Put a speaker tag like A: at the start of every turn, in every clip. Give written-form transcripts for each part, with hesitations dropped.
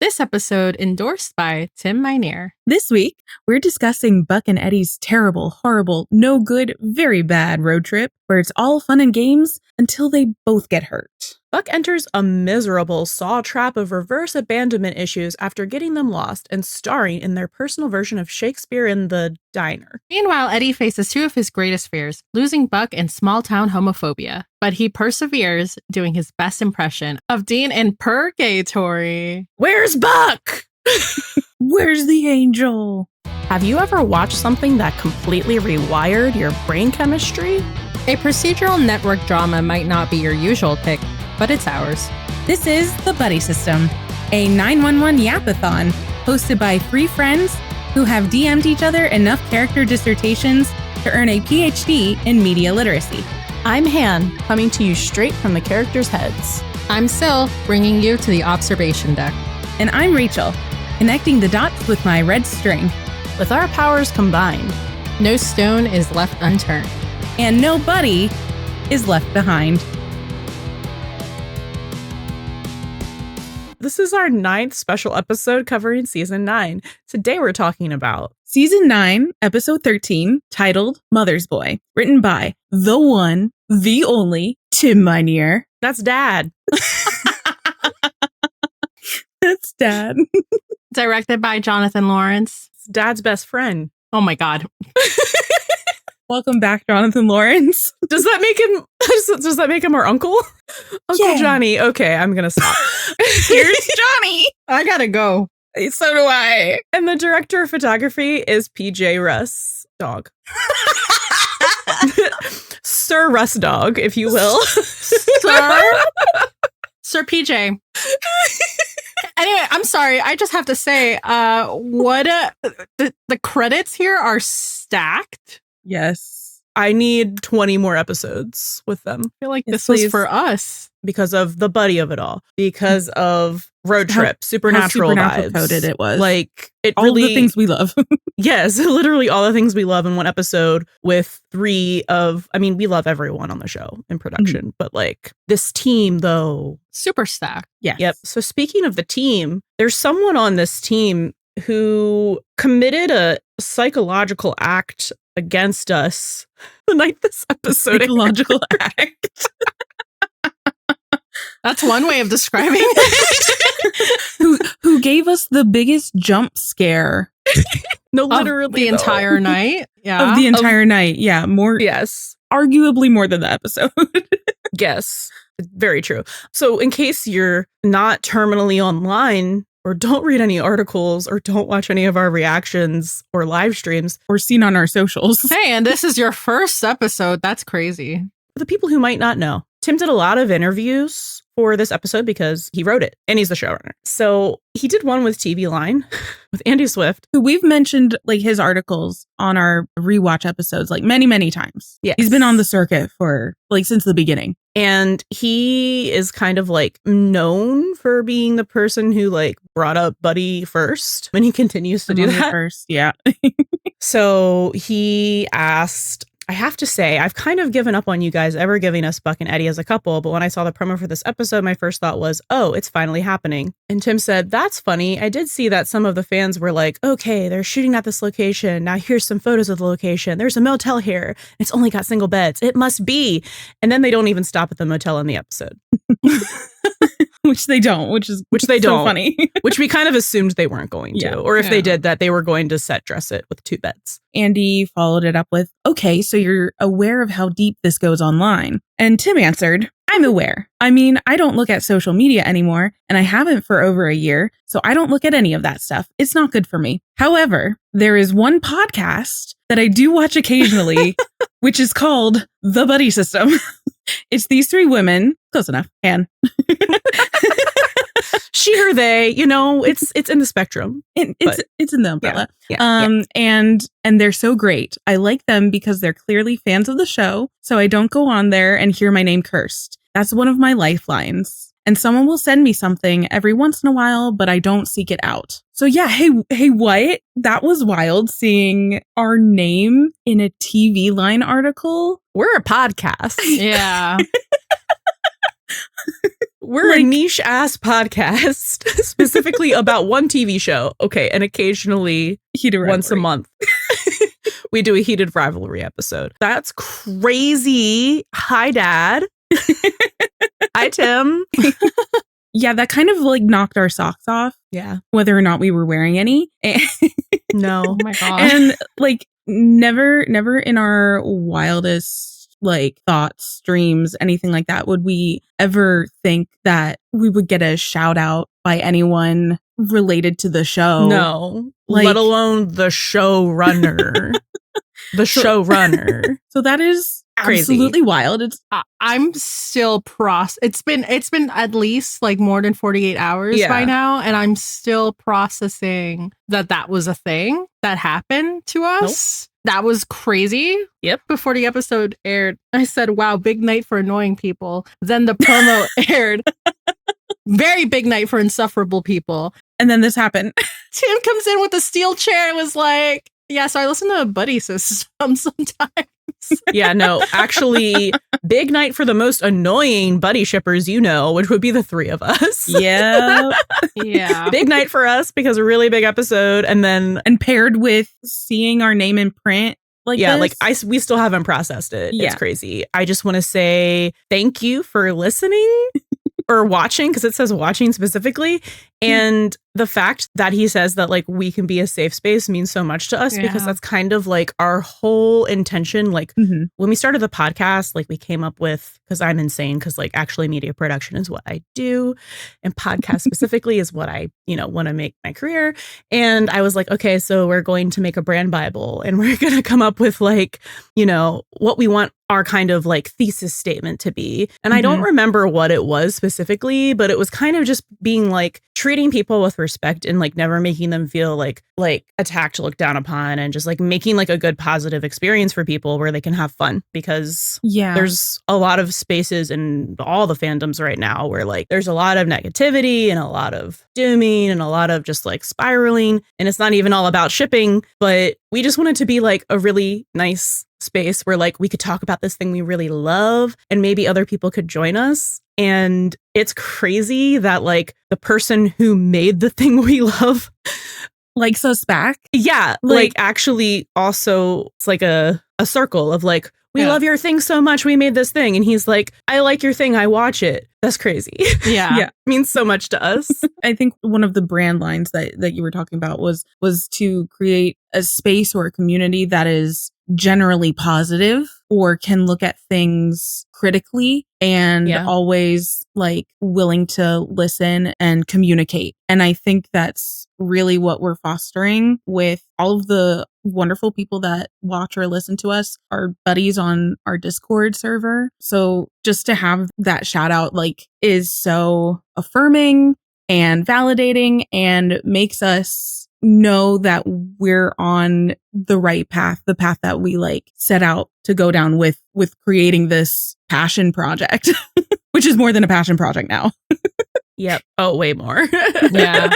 A: This episode endorsed by Tim Minear.
B: This week, we're discussing Buck and Eddie's terrible, horrible, no good, very bad road trip where it's all fun and games until they both get hurt.
C: Buck enters a miserable saw trap of reverse abandonment issues after getting them lost and starring in their personal version of Shakespeare in the Diner.
A: Meanwhile, Eddie faces two of his greatest fears, losing Buck and small-town homophobia. But he perseveres, doing his best impression of Dean in Purgatory.
C: Where's Buck?
B: Where's the angel?
C: Have you ever watched something that completely rewired your brain chemistry?
A: A procedural network drama might not be your usual pick, but it's ours.
B: This is the Buddie System, a 911 yapathon hosted by three friends who have DM'd each other enough character dissertations to earn a PhD in media literacy.
C: I'm Han, coming to you straight from the characters' heads.
A: I'm Sil, bringing you to the observation deck.
B: And I'm Rachel, connecting the dots with my red string.
C: With our powers combined,
A: no stone is left unturned.
B: And no buddy is left behind.
C: This is our 9th special episode covering Season 9. Today we're talking about
B: Season 9, Episode 13, titled Mother's Boy, written by the one, the only, Tim Minear.
C: That's Dad.
B: That's Dad.
A: Directed by Jonathan Lawrence.
C: It's Dad's best friend.
A: Oh my God.
B: Welcome back, Jonathan Lawrence.
C: Does that make him our uncle? Uncle Johnny. Okay, I'm gonna stop.
B: Here's Johnny.
A: I gotta go.
B: So do I.
C: And the director of photography is PJ Russ. Dog. Sir Russ Dog, if you will.
A: Sir PJ. Anyway, I'm sorry. I just have to say, the credits here are stacked.
B: Yes.
C: I need 20 more episodes with them.
A: I feel like this was for us.
C: Because of the buddy of it all. Because of road trip, supernatural vibes.
B: Coded it was.
C: Like, it
B: all
C: really...
B: the things we love.
C: Yes, literally all the things we love in one episode with we love everyone on the show in production. But like, this team, though.
A: Super stacked.
B: Yes.
C: Yep. So speaking of the team, there's someone on this team who committed a psychological act against us the night this episode
B: psychological act.
A: That's one way of describing it.
B: who gave us the biggest jump scare.
C: No, literally
A: the entire night. Yeah.
B: Of the entire night. Yeah. More.
C: Yes.
B: Arguably more than the episode.
C: Yes. Very true. So in case you're not terminally online or don't read any articles or don't watch any of our reactions or live streams
B: or seen on our socials.
A: Hey, and this is your first episode. That's crazy.
C: For the people who might not know, Tim did a lot of interviews for this episode because he wrote it and he's the showrunner. So he did one with TVLine with Andy Swift,
B: who we've mentioned like his articles on our rewatch episodes like many, many times.
C: Yes.
B: He's been on the circuit for like since the beginning.
C: And he is kind of like known for being the person who like brought up Buddy first, and he continues to do that.
B: First, yeah.
C: So he asked, I have to say, I've kind of given up on you guys ever giving us Buck and Eddie as a couple, but when I saw the promo for this episode, my first thought was, oh, it's finally happening. And Tim said, that's funny. I did see that some of the fans were like, okay, they're shooting at this location. Now here's some photos of the location. There's a motel here. It's only got single beds. It must be. And then they don't even stop at the motel in the episode.
B: Which they don't, which they
C: don't.
B: Funny.
C: Which we kind of assumed they weren't going to.
B: Yeah.
C: Or if they did that, they were going to set dress it with 2 beds.
B: Andy followed it up with, okay, so you're aware of how deep this goes online. And Tim answered, I'm aware. I mean, I don't look at social media anymore, and I haven't for over a year, so I don't look at any of that stuff. It's not good for me. However, there is one podcast that I do watch occasionally, which is called The Buddie System. It's these 3 women. Close enough. Anne.
C: She, her, they, you know, it's in the spectrum.
B: It's in the umbrella.
C: Yeah.
B: And they're so great. I like them because they're clearly fans of the show. So I don't go on there and hear my name cursed. That's one of my lifelines. And someone will send me something every once in a while, but I don't seek it out. So yeah, hey, what? That was wild seeing our name in a TVLine article.
C: We're a podcast.
A: Yeah.
C: We're a niche ass podcast specifically about one TV show. Okay. And occasionally once a month, we do a heated rivalry episode. That's crazy. Hi, Dad. Hi, Tim.
B: Yeah, that kind of like knocked our socks off.
C: Yeah.
B: Whether or not we were wearing any.
C: No.
A: Oh my God.
B: And like never in our wildest like thoughts, dreams, anything like that would we ever think that we would get a shout out by anyone related to the show.
C: No.
B: Like,
C: let alone the showrunner. The showrunner.
B: So that is
C: crazy.
B: Absolutely wild. It's
A: I'm still it's been at least like more than 48 hours by now, and I'm still processing that was a thing that happened to us. Nope. That was crazy.
C: Yep.
A: Before the episode aired, I said, wow, big night for annoying people. Then the promo aired. Very big night for insufferable people.
B: And then this happened.
A: Tim comes in with a steel chair and was like, yeah, so I listen to Buddie System sometimes.
C: Yeah, no, actually, big night for the most annoying buddy shippers, which would be the three of us.
B: Yeah.
A: Yeah.
C: Big night for us because a really big episode. And
B: paired with seeing our name in print. Like
C: we still haven't processed it.
B: Yeah.
C: It's crazy. I just want to say thank you for listening or watching, because it says watching specifically. And the fact that he says that like we can be a safe space means so much to us, because that's kind of like our whole intention. Like when we started the podcast, like we came up with, because I'm insane, because like actually media production is what I do, and podcast specifically is what I want to make my career. And I was like, okay, so we're going to make a brand Bible, and we're going to come up with like what we want our kind of like thesis statement to be. And I don't remember what it was specifically, but it was kind of just being like treating people with respect and like never making them feel like attacked, looked down upon, and just like making like a good positive experience for people where they can have fun, because there's a lot of spaces in all the fandoms right now where like there's a lot of negativity and a lot of dooming and a lot of just like spiraling, and it's not even all about shipping, but we just want it to be like a really nice space where like we could talk about this thing we really love and maybe other people could join us. And it's crazy that like the person who made the thing we love
B: likes us back.
C: Yeah. Like actually also it's like a circle of like, we love your thing so much, we made this thing. And he's like, I like your thing, I watch it. That's crazy.
A: Yeah.
C: Means so much to us.
B: I think one of the brand lines that you were talking about was to create a space or a community that is generally positive or can look at things critically and always like willing to listen and communicate. And I think that's really what we're fostering with all of the wonderful people that watch or listen to us, our buddies on our Discord server. So just to have that shout out like is so affirming and validating and makes us know that we're on the right path, the path that we like set out to go down with creating this passion project, which is more than a passion project now.
C: Yep. Oh, way more.
A: Yeah.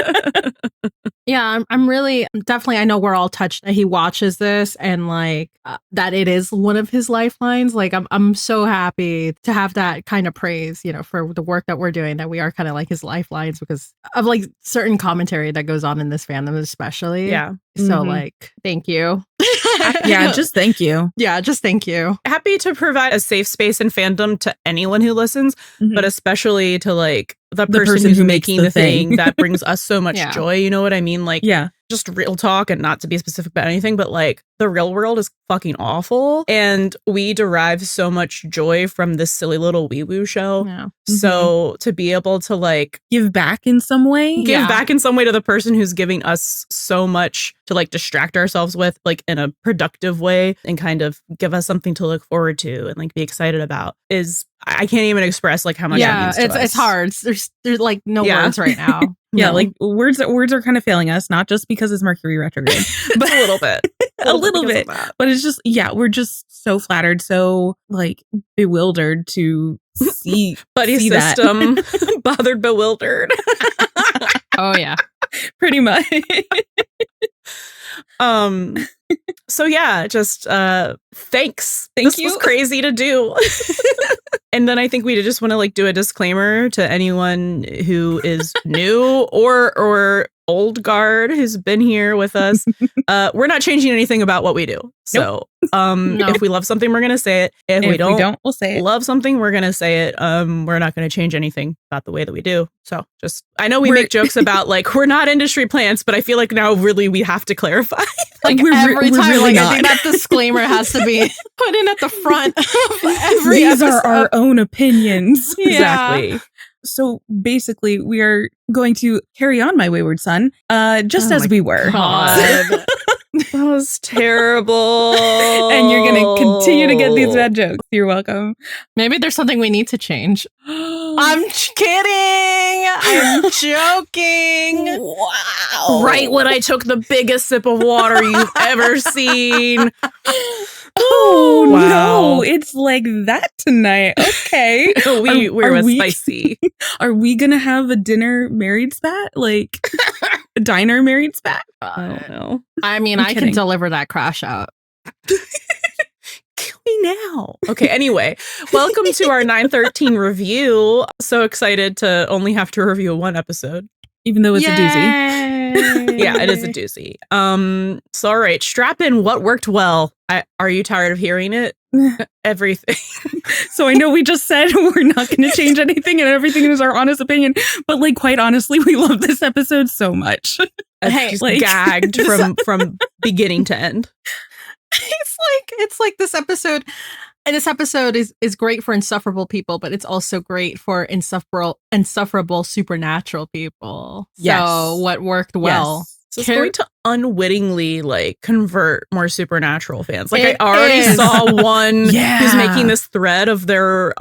A: Yeah, I'm really definitely, I know we're all touched that he watches this and like that it is one of his lifelines. Like I'm so happy to have that kind of praise, for the work that we're doing, that we are kind of like his lifelines because of like certain commentary that goes on in this fandom, especially.
C: Yeah.
A: So like, thank you.
B: Just thank you.
A: Yeah, just thank you.
C: Happy to provide a safe space in fandom to anyone who listens, but especially to like the person who's making the thing that brings us so much joy. You know what I mean? Like, just real talk, and not to be specific about anything, but like the real world is fucking awful. And we derive so much joy from this silly little wee woo show.
A: Yeah.
C: So to be able to like
B: give back in some way,
C: to the person who's giving us so much to like distract ourselves with, like in a productive way, and kind of give us something to look forward to and like be excited about, is I can't even express like how much that means to us.
A: It's hard. There's like no words right now.
B: Like words are kind of failing us, not just because it's Mercury retrograde,
C: but a little bit.
B: A little bit. But it's just, we're just so flattered, so like bewildered to see
C: Buddy System, bothered, bewildered.
A: Oh yeah.
B: Pretty much.
C: So yeah, just thanks.
B: Thank
C: This
B: you.
C: was crazy to do. And then I think we just want to like do a disclaimer to anyone who is new or old guard who's been here with us. We're not changing anything about what we do. So if we love something, we're going to say it. If we don't,
B: we'll say it.
C: Love something, we're going to say it. We're not going to change anything about the way that we do. So just, I know we make jokes about like, we're not industry plants, but I feel like now really we have to clarify.
A: Like every time, really I think that disclaimer has to be put in at the front of every
B: These
A: episode.
B: are our own opinions.
A: Yeah.
C: Exactly.
B: So basically, we are going to carry on My Wayward Son, just as we were.
C: God. That was terrible.
B: And you're going to continue to get these bad jokes. You're welcome.
A: Maybe there's something we need to change. I'm kidding. I'm joking.
C: Wow. Right when I took the biggest sip of water you've ever seen.
B: Oh, wow. No. It's like that tonight. Okay.
C: we were spicy.
B: Are we going to have a dinner married spat? Like a diner married spat?
C: I don't know.
A: I mean, I can deliver that crash out.
C: Kill me now. Okay, anyway, welcome to our 913 review. So excited to only have to review one episode.
B: Even though it's a doozy.
C: Yeah, it is a doozy. So all right, strap in. What worked well? Are you tired of hearing it? Everything.
B: So I know we just said we're not going to change anything and everything is our honest opinion, but like quite honestly, we love this episode so much.
C: Hey, just like, gagged from beginning to end.
A: It's like this episode. And this episode is great for insufferable people, but it's also great for insufferable supernatural people.
B: Yes.
A: So what worked well?
B: Yes.
C: So it's going to unwittingly like convert more supernatural fans. Like I already saw one who's making this thread of their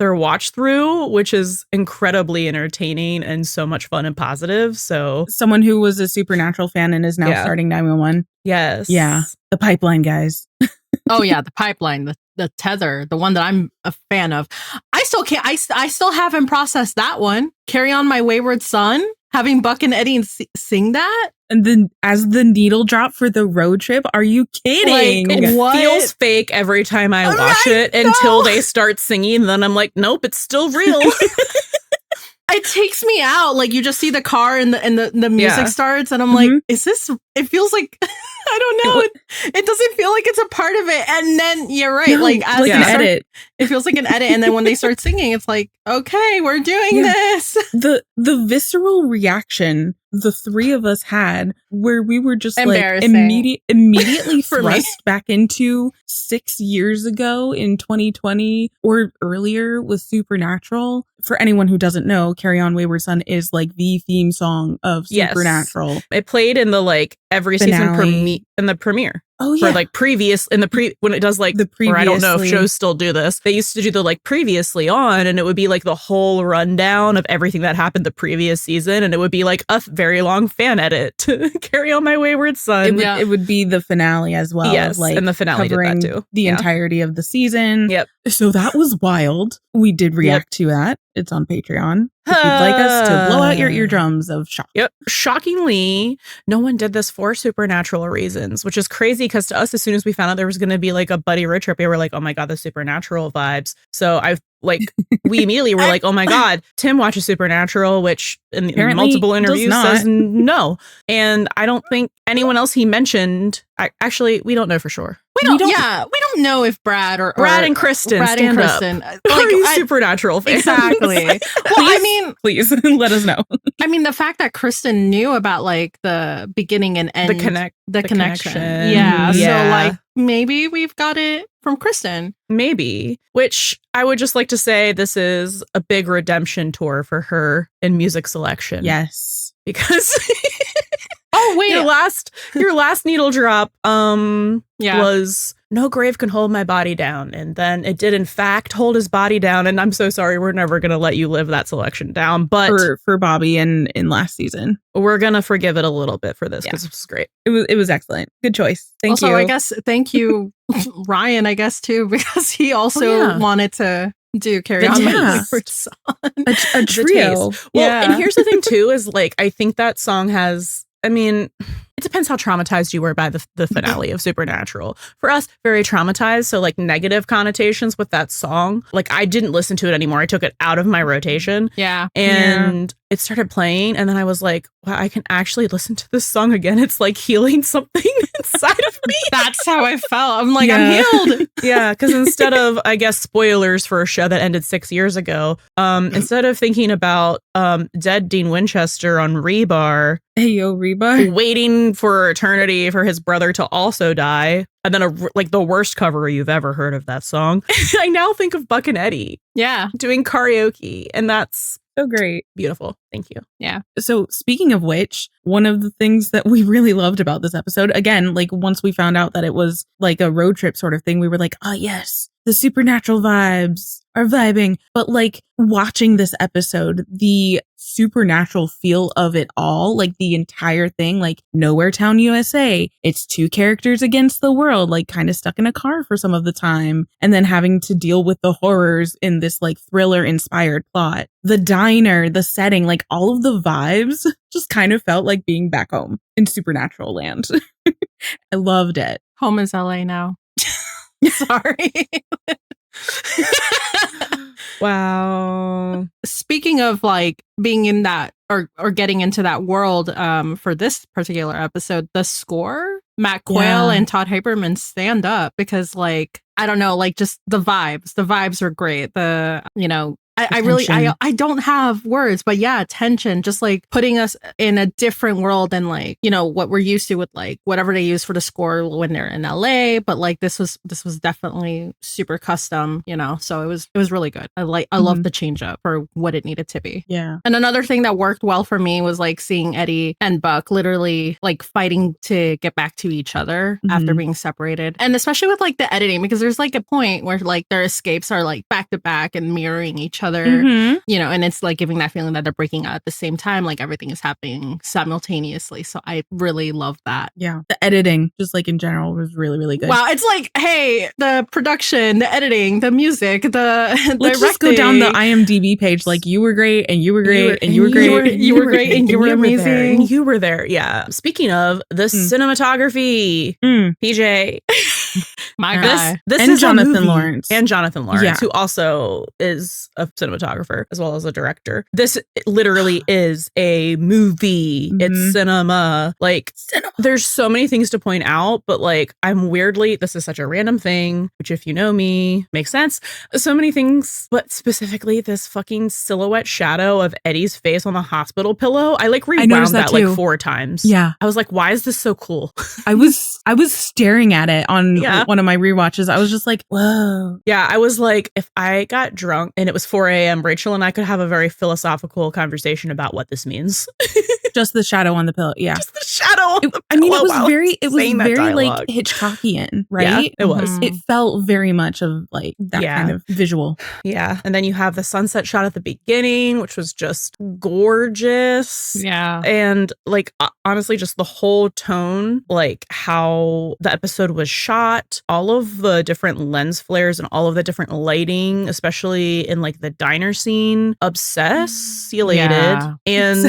C: watch through, which is incredibly entertaining and so much fun and positive. So
B: someone who was a supernatural fan and is now starting 911.
C: Yes.
B: Yeah. The pipeline guys.
A: Oh yeah, the pipeline, the tether, the one that I'm a fan of. I still can't. I still haven't processed that one. Carry On My Wayward Son. Having Buck and Eddie sing that.
B: And then as the needle drop for the road trip, are you kidding?
C: Like, it feels fake every time I watch it until they start singing. Then I'm like, nope, it's still real.
A: It takes me out. Like you just see the car and the music starts and I'm like, is this, it feels like, I don't know. It doesn't feel like it's a part of it. And then you're right.
B: No,
A: like as
B: like an edit.
A: It feels like an edit. And then when they start singing, it's like, okay, we're doing this.
B: The visceral reaction the three of us had where we were just like immediately thrust back into 6 years ago in 2020 or earlier with Supernatural. For anyone who doesn't know, Carry On Wayward Son is like the theme song of Supernatural.
C: It played in the like every season in the premiere.
B: Oh yeah.
C: For like when it does like the previously, or I don't know if shows still do this. They used to do the like previously on, and it would be like the whole rundown of everything that happened the previous season, and it would be like a very long fan edit to Carry On My Wayward Son.
B: It would be the finale as well.
C: Yes,
B: like
C: and the finale did that too.
B: The entirety of the season.
C: Yep.
B: So that was wild. We did react to that. It's on Patreon. If you'd like us to blow out your eardrums of shock.
C: Yep. Shockingly, no one did this for supernatural reasons, which is crazy because to us, as soon as we found out there was going to be like a Buddy road trip, we were like, oh my God, the supernatural vibes. So we immediately were like, oh my God, Tim watches Supernatural, which in multiple interviews says no. And I don't think anyone else he mentioned, actually, we don't know for sure.
A: We don't know if Brad
C: and Kristen. Are you Supernatural fans?
A: Exactly. Well, I mean,
B: please let us know.
A: I mean, the fact that Kristen knew about like the beginning and end, the connection. Yeah. So like maybe we've got it from Kristen.
C: Maybe. Which I would just like to say this is a big redemption tour for her in music selection.
B: Yes.
C: Because
A: oh wait,
C: your last needle drop was No Grave Can Hold My Body Down, and then it did in fact hold his body down, and I'm so sorry, we're never gonna let you live that selection down, but
B: for Bobby in last season
C: we're gonna forgive it a little bit for this because it was great.
B: It was excellent. Good choice. Thank you.
A: I guess thank you Ryan, I guess too, because he also wanted to do Carry On My Wayward Son.
B: A trio.
C: Well, and here's the thing too, is like I think that song has, I mean, it depends how traumatized you were by the finale of Supernatural. For us, very traumatized. So like negative connotations with that song. Like I didn't listen to it anymore. I took it out of my rotation.
A: Yeah.
C: And it started playing. And then I was like, wow, I can actually listen to this song again. It's like healing something inside of me.
A: That's how I felt. I'm like, I'm healed.
C: Yeah. Because instead of, I guess, spoilers for a show that ended 6 years ago, instead of thinking about dead Dean Winchester on Rebar,
B: Hey, yo, Rebar,
C: waiting for eternity for his brother to also die, and then like the worst cover you've ever heard of that song, I now think of Buck and Eddie.
A: Yeah.
C: Doing karaoke. And that's
B: so great.
C: Beautiful. Thank you.
A: Yeah.
B: So speaking of which, one of the things that we really loved about this episode, again, like once we found out that it was like a road trip sort of thing, we were like, oh yes, the supernatural vibes are vibing. But like watching this episode, the supernatural feel of it all, like the entire thing, like Nowhere Town, USA, it's two characters against the world, like kind of stuck in a car for some of the time, and then having to deal with the horrors in this like thriller inspired plot. The diner, the setting, like all of the vibes just kind of felt like being back home in supernatural land. I loved it.
A: Home is LA now. Sorry.
C: Wow.
A: Speaking of like being in that or getting into that world for this particular episode, the score, Matt Quayle and Todd Haberman stand up because like, I don't know, like just the vibes are great. I don't have words, but yeah, tension, just like putting us in a different world than like, you know, what we're used to with like whatever they use for the score when they're in LA. But like this was definitely super custom, you know, so it was really good. I love the change up for what it needed to be.
B: Yeah.
A: And another thing that worked well for me was like seeing Eddie and Buck literally like fighting to get back to each other after being separated. And especially with like the editing, because there's like a point where like their escapes are like back to back and mirroring each other. You know, and it's like giving that feeling that they're breaking out at the same time, like everything is happening simultaneously. So I really love that.
B: Yeah. The editing, just like in general, was really, really good.
A: Wow. It's like, hey, the production, the editing, the music, the
B: let's just go down the IMDb page. Like you were great and you were great and you were great.
A: You were great and you were amazing.
C: You were there. Yeah. Speaking of the cinematography, PJ.
A: My guy.
C: This
B: and
C: is
B: Jonathan Lawrence.
C: And Jonathan Lawrence, who also is a cinematographer as well as a director. This literally is a movie. It's cinema. Like, there's so many things to point out, but like, this is such a random thing, which if you know me, makes sense. So many things, but specifically this fucking silhouette shadow of Eddie's face on the hospital pillow. I like rewound that like 4 times.
B: Yeah.
C: I was like, why is this so cool?
B: I was staring at it on one of my rewatches. I was just like, whoa.
C: Yeah, I was like, if I got drunk and it was 4 a.m., Rachel and I could have a very philosophical conversation about what this means.
B: Just the shadow on the pillow. Yeah.
C: Just the shadow on the pillow.
B: I mean, it was very like Hitchcockian, right?
C: Yeah, it was.
B: It felt very much of like that kind of visual.
C: Yeah. And then you have the sunset shot at the beginning, which was just gorgeous.
A: Yeah.
C: And like, honestly, just the whole tone, like how the episode was shot, all of the different lens flares and all of the different lighting, especially in like the diner scene, obsessulated. And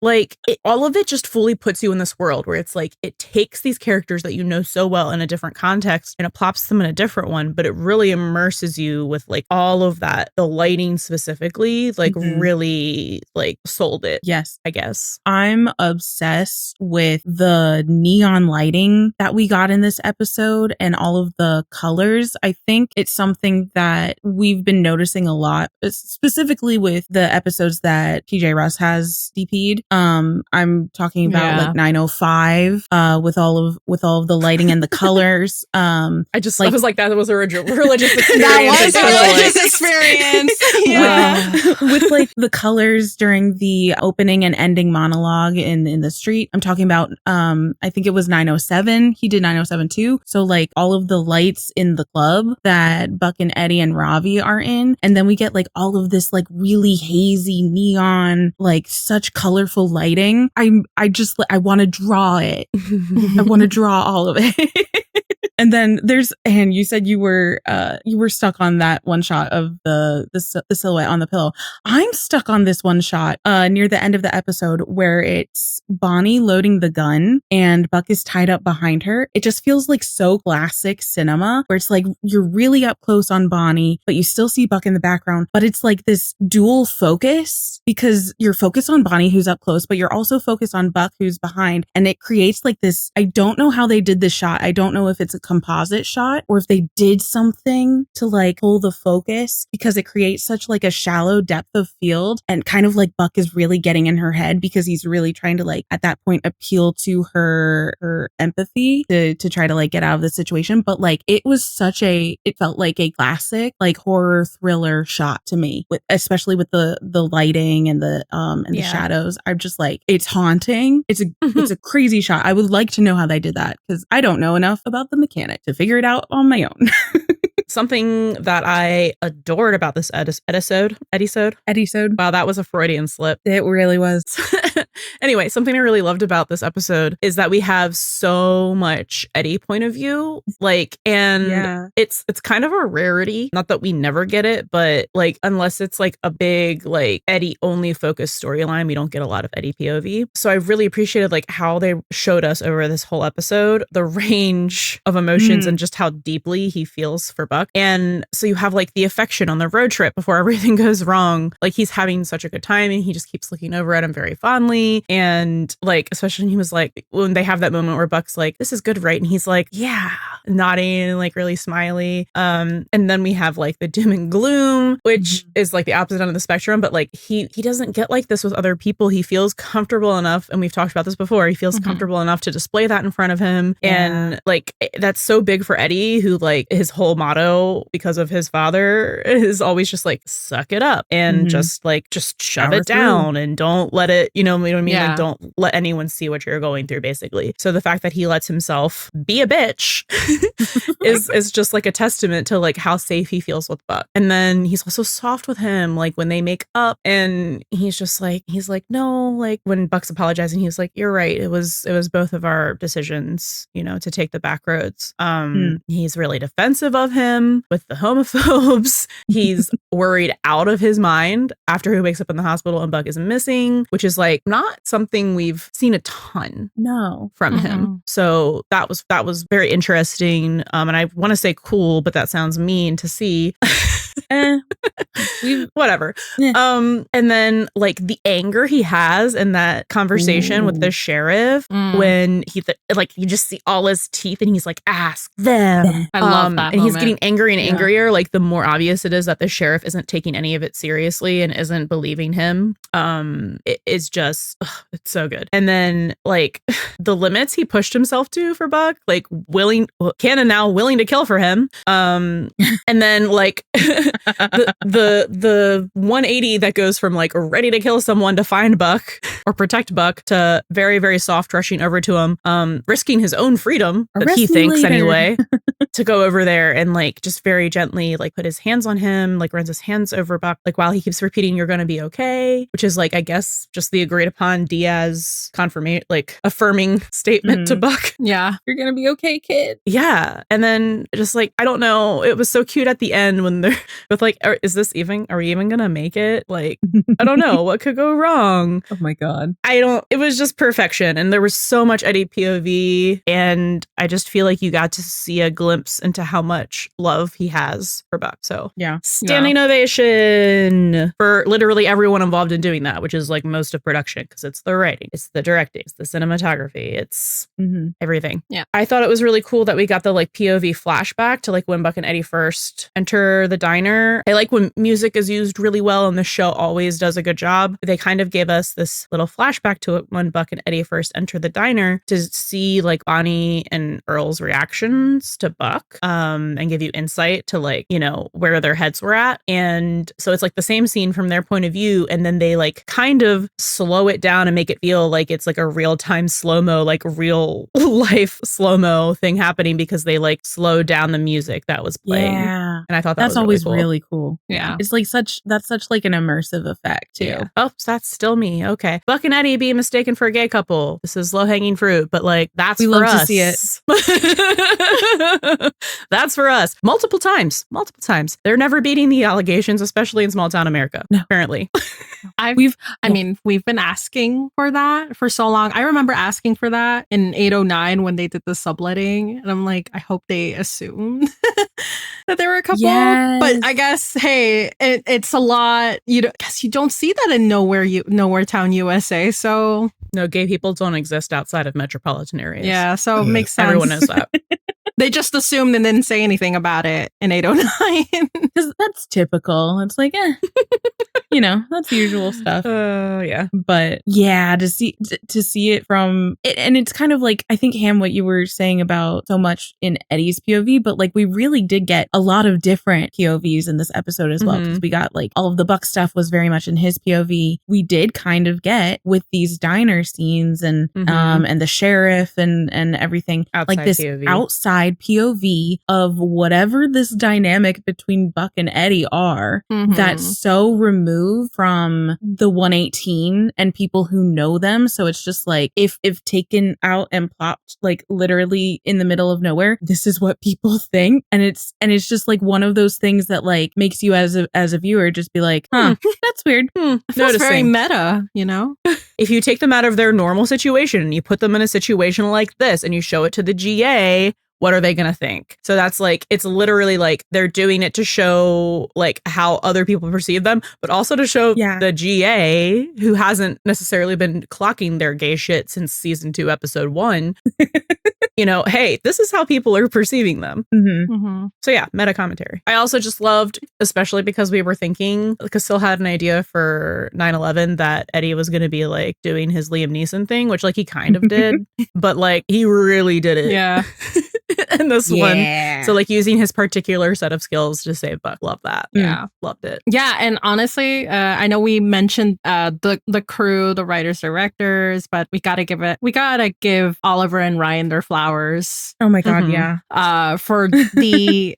C: like all of it just fully puts you in this world where it's like it takes these characters that you know so well in a different context and it plops them in a different one, but it really immerses you with like all of that. The lighting specifically like really like sold it.
B: Yes.
C: I guess.
B: I'm obsessed with the neon lighting that we got in this episode and all of the colors. I think it's something that we've been noticing a lot, specifically with the episodes that PJ Russ has DP'd. I'm talking about like 905 with all of the lighting and the colors. I
C: was like, that was a religious experience.
A: That was a religious experience.
B: With like the colors during the opening and ending monologue in the street. I'm talking about I think it was 907. He did 907 too. So like all of the lights in the club that Buck and Eddie and Ravi are in, and then we get like all of this like really hazy neon, like such colorful lighting. I want to draw it. I want to draw all of it. And then and you said you were stuck on that one shot of the silhouette on the pillow. I'm stuck on this one shot near the end of the episode where it's Bonnie loading the gun and Buck is tied up behind her. It just feels like so classic cinema where it's like you're really up close on Bonnie, but you still see Buck in the background. But it's like this dual focus because you're focused on Bonnie who's up close, but you're also focused on Buck who's behind. And it creates like this, I don't know how they did this shot. I don't know if it's a composite shot or if they did something to like pull the focus because it creates such like a shallow depth of field and kind of like Buck is really getting in her head because he's really trying to like at that point appeal to her empathy to try to like get out of the situation. But like it felt like a classic like horror thriller shot to me, especially with the lighting and the shadows. I'm just like, it's haunting. It's a crazy shot. I would like to know how they did that because I don't know enough about the mechanic to figure it out on my own.
C: Something that I adored about this episode. Wow, that was a Freudian slip.
B: It really was.
C: Anyway, something I really loved about this episode is that we have so much Eddie point of view, it's kind of a rarity. Not that we never get it, but like unless it's like a big like Eddie only focused storyline, we don't get a lot of Eddie POV. So I really appreciated like how they showed us over this whole episode the range of emotions and just how deeply he feels for Buck. And so you have like the affection on the road trip before everything goes wrong. Like he's having such a good time and he just keeps looking over at him very fondly. And like, especially when he was like, when they have that moment where Buck's like, this is good, right? And he's like, yeah, nodding and like really smiley. And then we have like the doom and gloom, which is like the opposite end of the spectrum. But like he doesn't get like this with other people. He feels comfortable enough. And we've talked about this before. He feels comfortable enough to display that in front of him. Yeah. And like, that's so big for Eddie, who like his whole motto because of his father is always just like, suck it up and just shove it down and don't let it, you know what I mean? Yeah. Like, don't let anyone see what you're going through, basically. So the fact that he lets himself be a bitch is just like a testament to like how safe he feels with Buck. And then he's also soft with him, like when they make up and he's like, no, like when Buck's apologizing, he was like, you're right. It was both of our decisions, you know, to take the back roads. He's really defensive of him with the homophobes. He's worried out of his mind after he wakes up in the hospital and Buck is missing, which is like not something we've seen a ton from him. So that was very interesting. And I want to say cool, but that sounds mean to see. Whatever. Yeah. And then like the anger he has in that conversation with the sheriff when you just see all his teeth and he's like, ask them.
A: I love that
C: and he's getting angry and angrier. Like the more obvious it is that the sheriff isn't taking any of it seriously and isn't believing him. It is just it's so good. And then like the limits he pushed himself to for Buck, like canon now willing to kill for him. And then like the 180 that goes from like ready to kill someone to find Buck or protect Buck to very, very soft rushing over to him, risking his own freedom, that he thinks later. Anyway, to go over there and like just very gently like put his hands on him, like runs his hands over Buck, like while he keeps repeating, you're going to be okay, which is like, I guess just the agreed upon Diaz confirmation, like affirming statement to Buck.
B: Yeah. You're going to be okay, kid.
C: Yeah. And then just like, I don't know, it was so cute at the end when they're with like, are we even gonna make it? Like, I don't know what could go wrong.
B: Oh my God.
C: It was just perfection. And there was so much Eddie POV. And I just feel like you got to see a glimpse into how much love he has for Buck. So
B: yeah.
C: Standing ovation for literally everyone involved in doing that, which is like most of production, because it's the writing, it's the directing, it's the cinematography, it's everything. Yeah. I thought it was really cool that we got the like POV flashback to like when Buck and Eddie first enter the diner. I like when music is used really well, and the show always does a good job. They kind of gave us this little flashback to it when Buck and Eddie first enter the diner to see like Bonnie and Earl's reactions to Buck, and give you insight to like, you know, where their heads were at. And so it's like the same scene from their point of view, and then they like kind of slow it down and make it feel like it's like a real-time slow-mo, like real life slow-mo thing happening, because they like slowed down the music that was playing.
B: Yeah.
C: And I thought
B: that's
C: was
B: always
C: really
B: cool.
A: Yeah.
B: It's like such like an immersive effect too.
C: Yeah. Oh, that's still me. Okay. Buck and Eddie being mistaken for a gay couple. This is low hanging fruit, but like that's
B: we
C: for
B: love
C: us.
B: to see it.
C: That's for us. Multiple times. They're never beating the allegations, especially in small town America, apparently.
A: We've been asking for that for so long. I remember asking for that in 809 when they did the subletting. And I'm like, I hope they assumed that there were a couple.
B: Yes.
A: But I guess, hey, it's a lot. Guess you don't see that in Nowhere Town, USA. So
C: no, gay people don't exist outside of metropolitan areas.
A: Yeah, so it makes sense.
C: Everyone knows that.
A: They just assumed and didn't say anything about it in 809.
B: Because that's typical. It's like, that's the usual stuff.
C: Yeah.
B: But yeah, to see it from it, and it's kind of like, I think, Ham, what you were saying about so much in Eddie's POV, but like we really did get a lot of different POVs in this episode as well. Because we got like all of the Buck stuff was very much in his POV. We did kind of get with these diner scenes and the sheriff and everything,
C: outside
B: like this
C: POV.
B: Outside POV of whatever this dynamic between Buck and Eddie are, that's so removed from the 118 and people who know them. So it's just like if taken out and plopped like literally in the middle of nowhere, this is what people think, and it's just like one of those things that like makes you as a viewer just be like, that's weird.
A: That's very meta,
C: If you take them out of their normal situation and you put them in a situation like this and you show it to the GA, what are they going to think? So that's like, it's literally like they're doing it to show like how other people perceive them, but also to show the GA, who hasn't necessarily been clocking their gay shit since season 2, episode 1, hey, this is how people are perceiving them. So yeah, meta commentary. I also just loved, especially because we were thinking, Casil had an idea for 9/11 that Eddie was going to be like doing his Liam Neeson thing, which like he kind of did, but like he really did it.
A: Yeah.
C: In this one. So like using his particular set of skills to save Buck. Love that.
A: Yeah.
C: Loved it.
A: Yeah. And honestly, I know we mentioned the crew, the writers, directors, but we gotta give Oliver and Ryan their flowers.
B: Oh my God. Yeah.
A: For the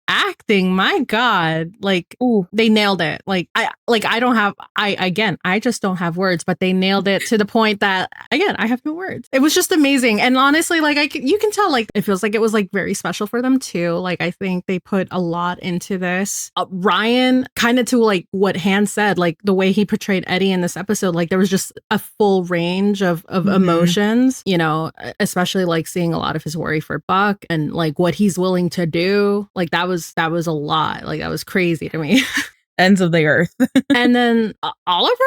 A: acting, my God, like, ooh, they nailed it. I just don't have words, but they nailed it to the point that, again, I have no words. It was just amazing. And honestly, like you can tell, like, it feels like it was like very special for them too. Like, I think they put a lot into this. Ryan, kind of to like what Han said, like the way he portrayed Eddie in this episode, like there was just a full range of emotions, especially like seeing a lot of his worry for Buck and like what he's willing to do. Like that was a lot. Like that was crazy to me.
B: Ends of the earth.
A: And then Oliver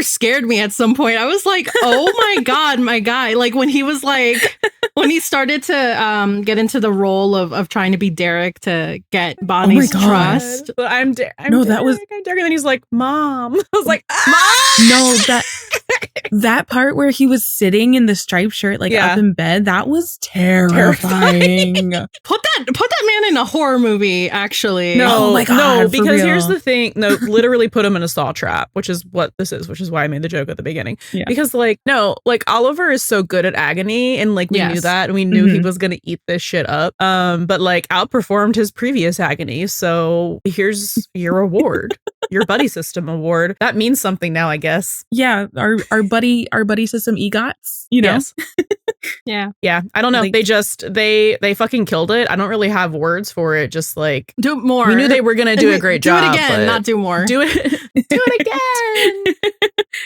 A: scared me at some point. I was like, oh my God, my guy. Like when he was like, when he started to get into the role of trying to be Derek to get Bonnie's trust.
C: But I'm Derek. And then he's like, Mom. I was like, Mom.
B: No, that part where he was sitting in the striped shirt, like up in bed, that was terrifying.
A: Put that man in a horror movie, actually.
C: No,
B: oh my God,
C: no, because
B: real.
C: Here's the thing. No, literally put him in a stall trap, which is what this is, which is why I made the joke at the beginning. Yeah. Because like, no, like Oliver is so good at agony, and like we knew that, and we knew he was gonna eat this shit up. But like outperformed his previous agony. So here's your reward. Your Buddie System award. That means something now, I guess.
B: Yeah, our Buddy System EGOTs,
C: Yes.
A: Yeah.
C: I don't know. Like, they fucking killed it. I don't really have words for it. Just like
A: do more.
C: We knew they were gonna do a great job.
A: Do it again, not do more.
C: Do it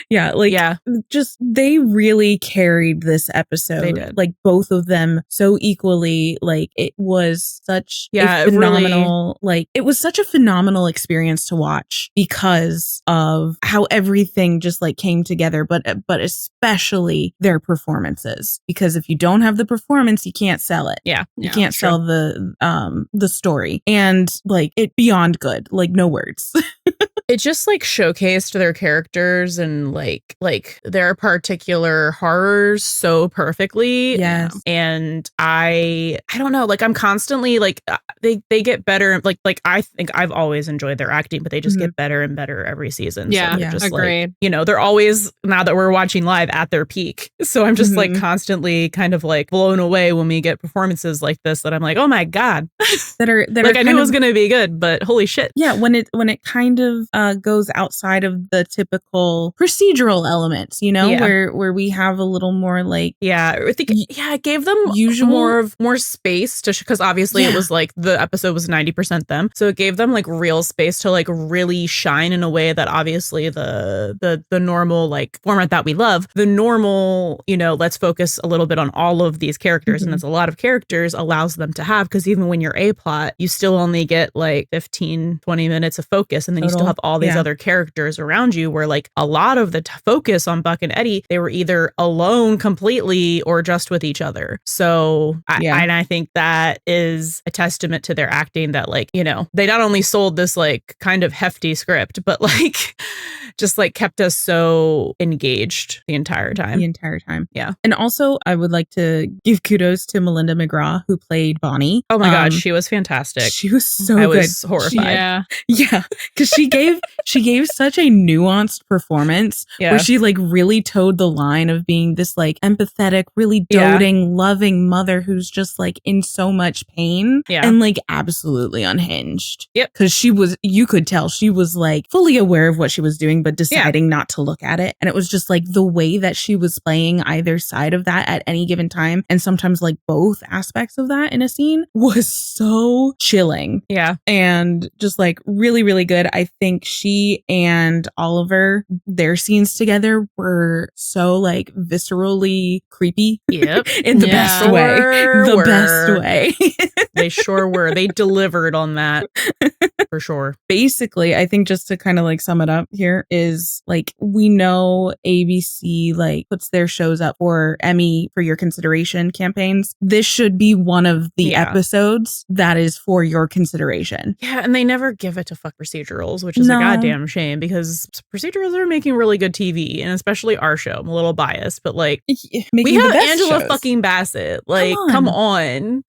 C: again.
B: Just they really carried this episode.
C: They did.
B: Like both of them so equally. Like it was such a phenomenal, it was such a phenomenal experience to watch because of how everything just like came together, but especially their performances. Because if you don't have the performance, you can't sell it.
C: Yeah.
B: You can't sell the story. And like it beyond good. Like no words.
C: It just like showcased their characters and like their particular horrors so perfectly.
B: Yes.
C: And I don't know, like I'm constantly like they get better. Like I think I've always enjoyed their acting, but they just get better and better every season.
A: Yeah.
C: So just
A: agreed.
C: Like, they're always, now that we're watching live, at their peak. So I'm just like constantly kind of like blown away when we get performances like this that I'm like, oh my God.
B: that are
C: like I knew it was gonna be good, but holy shit.
B: Yeah, when it kind of goes outside of the typical procedural elements, you know, where we have a little more like
C: I think it gave them
B: usual
C: more space to because obviously it was like the episode was 90% them, so it gave them like real space to like really shine in a way that obviously the normal like format that we love, the normal, you know, let's focus a little bit on all of these characters and that's a lot of characters allows them to have, because even when you're a plot you still only get like 15-20 minutes of focus, and then you still have all these other characters around you, where like a lot of the focus on Buck and Eddie, they were either alone completely or just with each other. So I think that is a testament to their acting, that like, you know, they not only sold this like kind of hefty script, but like just like kept us so engaged the entire time. Yeah.
B: And also I would like to give kudos to Melinda McGraw, who played Bonnie.
C: Oh my God, she was fantastic.
B: She was so good.
C: I was horrified.
B: Yeah. Because she gave such a nuanced performance where she like really towed the line of being this like empathetic, really doting, loving mother who's just like in so much pain and like absolutely unhinged.
C: Yep.
B: Because you could tell she was like fully aware of what she was doing, but deciding not to look at it. And it was just like the way that she was playing either side of that at any given time, and sometimes like both aspects of that in a scene, was so chilling.
C: Yeah.
B: And just like really, really good. I think she and Oliver, their scenes together were so like viscerally creepy.
C: Yep.
B: In the best way. The best way.
C: They sure were. They delivered on that for sure.
B: Basically, I think just to kind of like sum it up here is like, we know ABC like puts their shows up for Emmy for your consideration campaigns. This should be one of the episodes that is for your consideration.
C: Yeah, and they never give it to fuck procedurals, which is a goddamn shame, because procedurals are making really good TV, and especially our show. I'm a little biased, but like we have Angela fucking Bassett. Like, come on.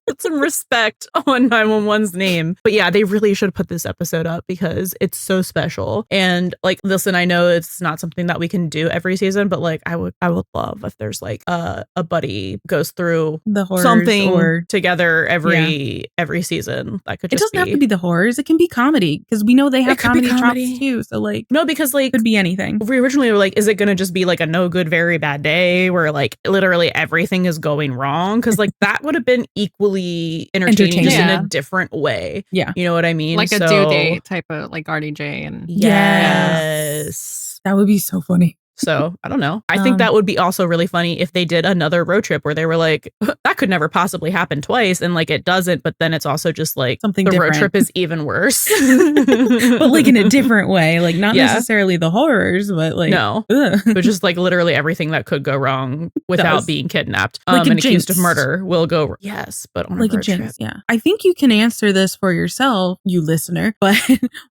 C: Put some respect on 911's name. But yeah, they really should put this episode up because it's so special. And like, listen, I know it's not something that we can do every season, but like I would love if there's like a buddy goes through
B: the horrors
C: something together every season. That could just
B: it doesn't have to be the horrors. It can be comedy, because we know they have comedy chops too. So like,
C: no, because like
B: it could be anything.
C: We originally were like, is it going to just be like a no good, very bad day where like literally everything is going wrong? Because like that would have been equally entertaining just in a different way.
B: Yeah.
C: You know what I mean?
A: Like a due date type of like RDJ. And
C: yes.
B: That would be so funny.
C: So I don't know. I think that would be also really funny if they did another road trip where they were like, that could never possibly happen twice. And like it doesn't, but then it's also just like
B: something
C: the
B: different.
C: Road trip is even worse.
B: But like in a different way. Like not necessarily the horrors, but like
C: but just like literally everything that could go wrong without being kidnapped
B: like
C: and accused of murder will go wrong. Yes, but on
B: like
C: a road trip.
B: Yeah. I think you can answer this for yourself, you listener, but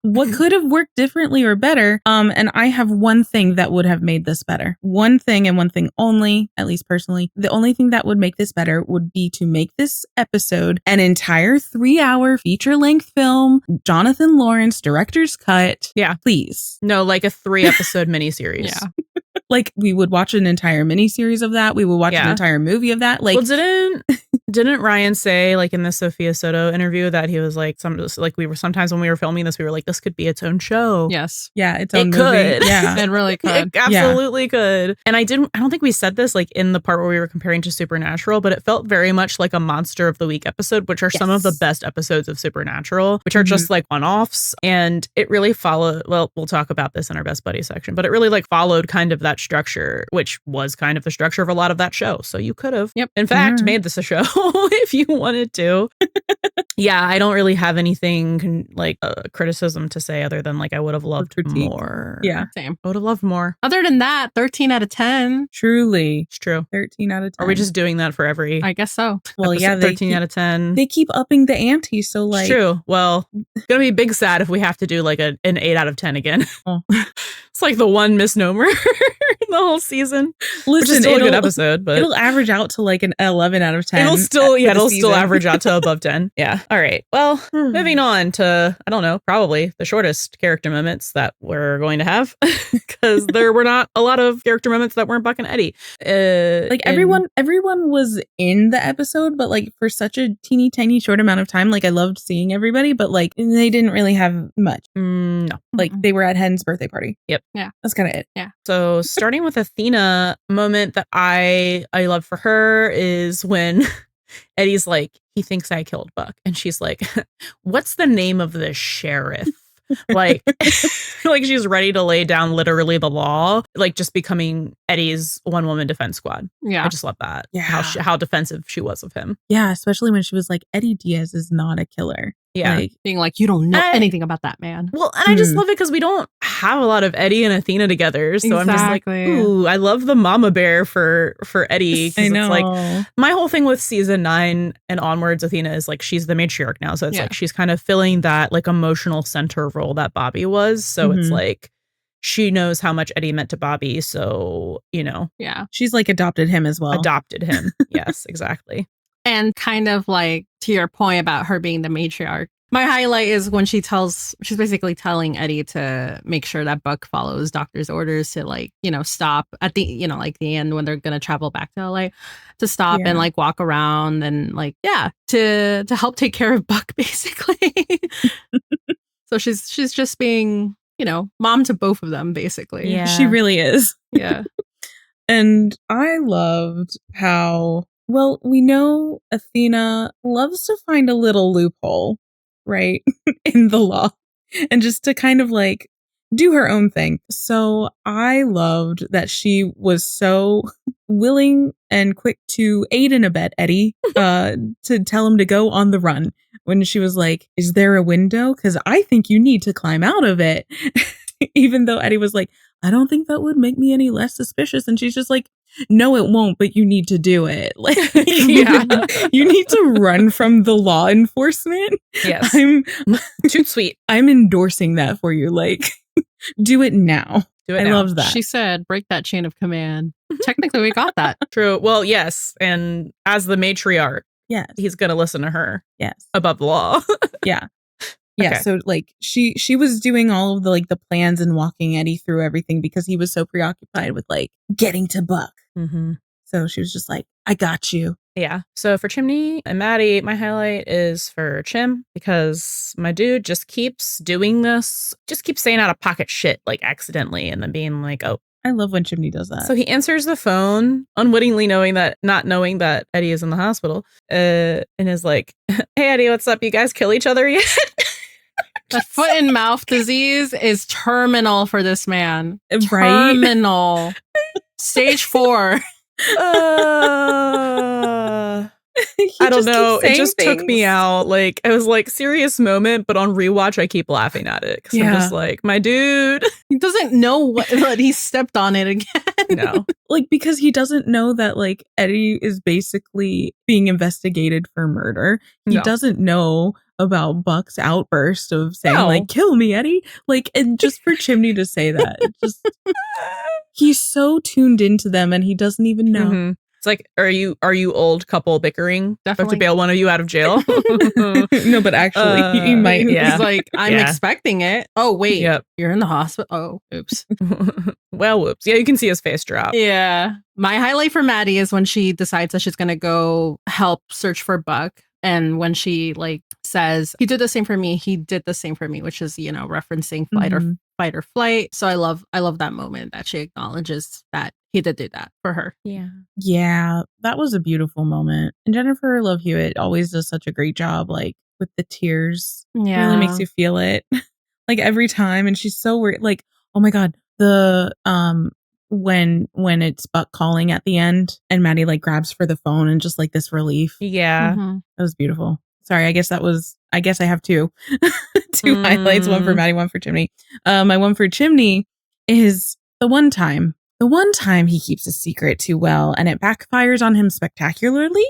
B: what could have worked differently or better? And I have one thing that would have made this better. One thing and one thing only, at least personally, the only thing that would make this better would be to make this episode an entire 3-hour feature-length film, Jonathan Lawrence director's cut.
C: Yeah.
B: Please.
C: No, like a 3-episode miniseries.
A: Yeah.
B: Like we would watch an entire miniseries of that. We would watch an entire movie of that. Like,
C: well, didn't Ryan say like in the Sophia Soto interview that he was like we were sometimes when we were filming this, we were like, this could be its own show.
A: Yes.
B: Yeah, its own
C: movie.
B: Could. Yeah.
A: It really could.
C: It absolutely could. And I don't think we said this like in the part where we were comparing to Supernatural, but it felt very much like a Monster of the Week episode, which are some of the best episodes of Supernatural, which are just like one-offs. And it really followed, well, we'll talk about this in our Best Buddy section, but it really like followed kind of that structure, which was kind of the structure of a lot of that show. So you could have, in fact, made this a show if you wanted to. Yeah, I don't really have anything like criticism to say other than like I would have loved more.
B: Yeah,
A: same.
C: I would have loved more.
A: Other than that, 13 out of 10.
B: Truly.
C: It's true.
B: 13 out of 10.
C: Are we just doing that for every?
A: I guess so.
B: Well, yeah,
C: 13 out of 10.
B: They keep upping the ante, so like.
C: It's true. Well, it's gonna be big sad if we have to do like an 8 out of 10 again.
B: Oh.
C: It's like the one misnomer in the whole season.
B: Listen,
C: which is still a good episode, but
B: it'll average out to like an 11 out of 10.
C: It'll still average out to above 10. Yeah. All right. Well, moving on to, I don't know, probably the shortest character moments that we're going to have, because there were not a lot of character moments that weren't Buck and Eddie.
B: Like everyone was in the episode, but like for such a teeny tiny short amount of time, like I loved seeing everybody, but like they didn't really have much.
C: No.
B: Like they were at Hen's birthday party.
C: Yep.
A: Yeah.
B: That's kind of it.
A: Yeah.
C: So starting with Athena, moment that I love for her is when Eddie's like, he thinks I killed Buck. And she's like, what's the name of the sheriff? Like, like she's ready to lay down literally the law, like just becoming Eddie's one woman defense squad. Yeah. I just love that.
B: Yeah.
C: How defensive she was of him.
B: Yeah. Especially when she was like, Eddie Diaz is not a killer.
C: Yeah.
A: Like, being like, you don't know anything about that man.
C: Well, and I just love it because we don't have a lot of Eddie and Athena together. So I'm just like, ooh, I love the mama bear for Eddie.
B: I know.
C: It's like my whole thing with season 9 and onwards, Athena is like, she's the matriarch now. So it's like she's kind of filling that like emotional center role that Bobby was. So it's like she knows how much Eddie meant to Bobby. So, you know.
A: Yeah.
B: She's like adopted him as well.
C: Adopted him. Yes, exactly.
A: And kind of like to your point about her being the matriarch, my highlight is when she's basically telling Eddie to make sure that Buck follows doctor's orders to like, you know, stop at the, you know, like the end when they're going to travel back to LA to stop and like walk around and like, to help take care of Buck basically. So she's just being, you know, mom to both of them basically.
B: Yeah. She really is.
A: Yeah.
B: And I loved how, well, we know Athena loves to find a little loophole, right, in the law, and just to kind of like do her own thing. So I loved that she was so willing and quick to aid and abet Eddie to tell him to go on the run when she was like, is there a window? Because I think you need to climb out of it. Even though Eddie was like, I don't think that would make me any less suspicious. And she's just like, no, it won't, but you need to do it. Like, you need to run from the law enforcement.
C: Yes. Too sweet.
B: I'm endorsing that for you. Like, do it now.
C: Do it
B: I
C: now.
B: loved that.
A: She said, break that chain of command. Technically, we got that.
C: True. Well, yes. And as the matriarch, he's going to listen to her.
B: Yes.
C: Above the law.
B: Yeah. Yeah, okay. So like she was doing all of the like the plans and walking Eddie through everything because he was so preoccupied with like getting to Buck.
C: Mm-hmm.
B: So she was just like, I got you.
C: Yeah. So for Chimney and Maddie, my highlight is for Chim because my dude just keeps doing this, just keeps saying out of pocket shit like accidentally and then being like, oh.
B: I love when Chimney does that.
C: So he answers the phone, unwittingly not knowing that Eddie is in the hospital, and is like, hey Eddie, what's up? You guys kill each other yet?
A: The foot and mouth disease is terminal for this man.
B: Right?
A: Terminal. Stage 4.
C: I don't know. It just took me out. Like, it was like serious moment, but on rewatch, I keep laughing at it. Cause I'm just like, my dude.
A: He doesn't know what he stepped on it again.
C: No.
B: Like, because he doesn't know that like Eddie is basically being investigated for murder. He doesn't know about Buck's outburst of saying like, kill me, Eddie. Like, and just for Chimney to say that, just he's so tuned into them and he doesn't even know.
C: Mm-hmm. It's like, are you old couple bickering?
A: Definitely.
C: Have to bail one of you out of jail?
B: No, but actually, he might.
A: He's like, I'm expecting it. Oh, wait. You're in the hospital. Oh, oops.
C: Well, whoops. Yeah, you can see his face drop.
A: Yeah. My highlight for Maddie is when she decides that she's going to go help search for Buck. And when she like says, he did the same for me, he did the same for me, which is, you know, referencing fight or flight. So I love that moment that she acknowledges that he did do that for her.
C: Yeah.
B: Yeah. That was a beautiful moment. And Jennifer Love Hewitt always does such a great job, like with the tears.
A: Yeah.
B: It really makes you feel it. Like every time. And she's so worried. Like, oh my God, the when it's Buck calling at the end and Maddie like grabs for the phone and just like this relief.
C: Yeah.
A: Mm-hmm.
B: That was beautiful. Sorry, I guess I have two highlights, one for Maddie, one for Chimney. My one for Chimney is the one time he keeps a secret too well and it backfires on him spectacularly.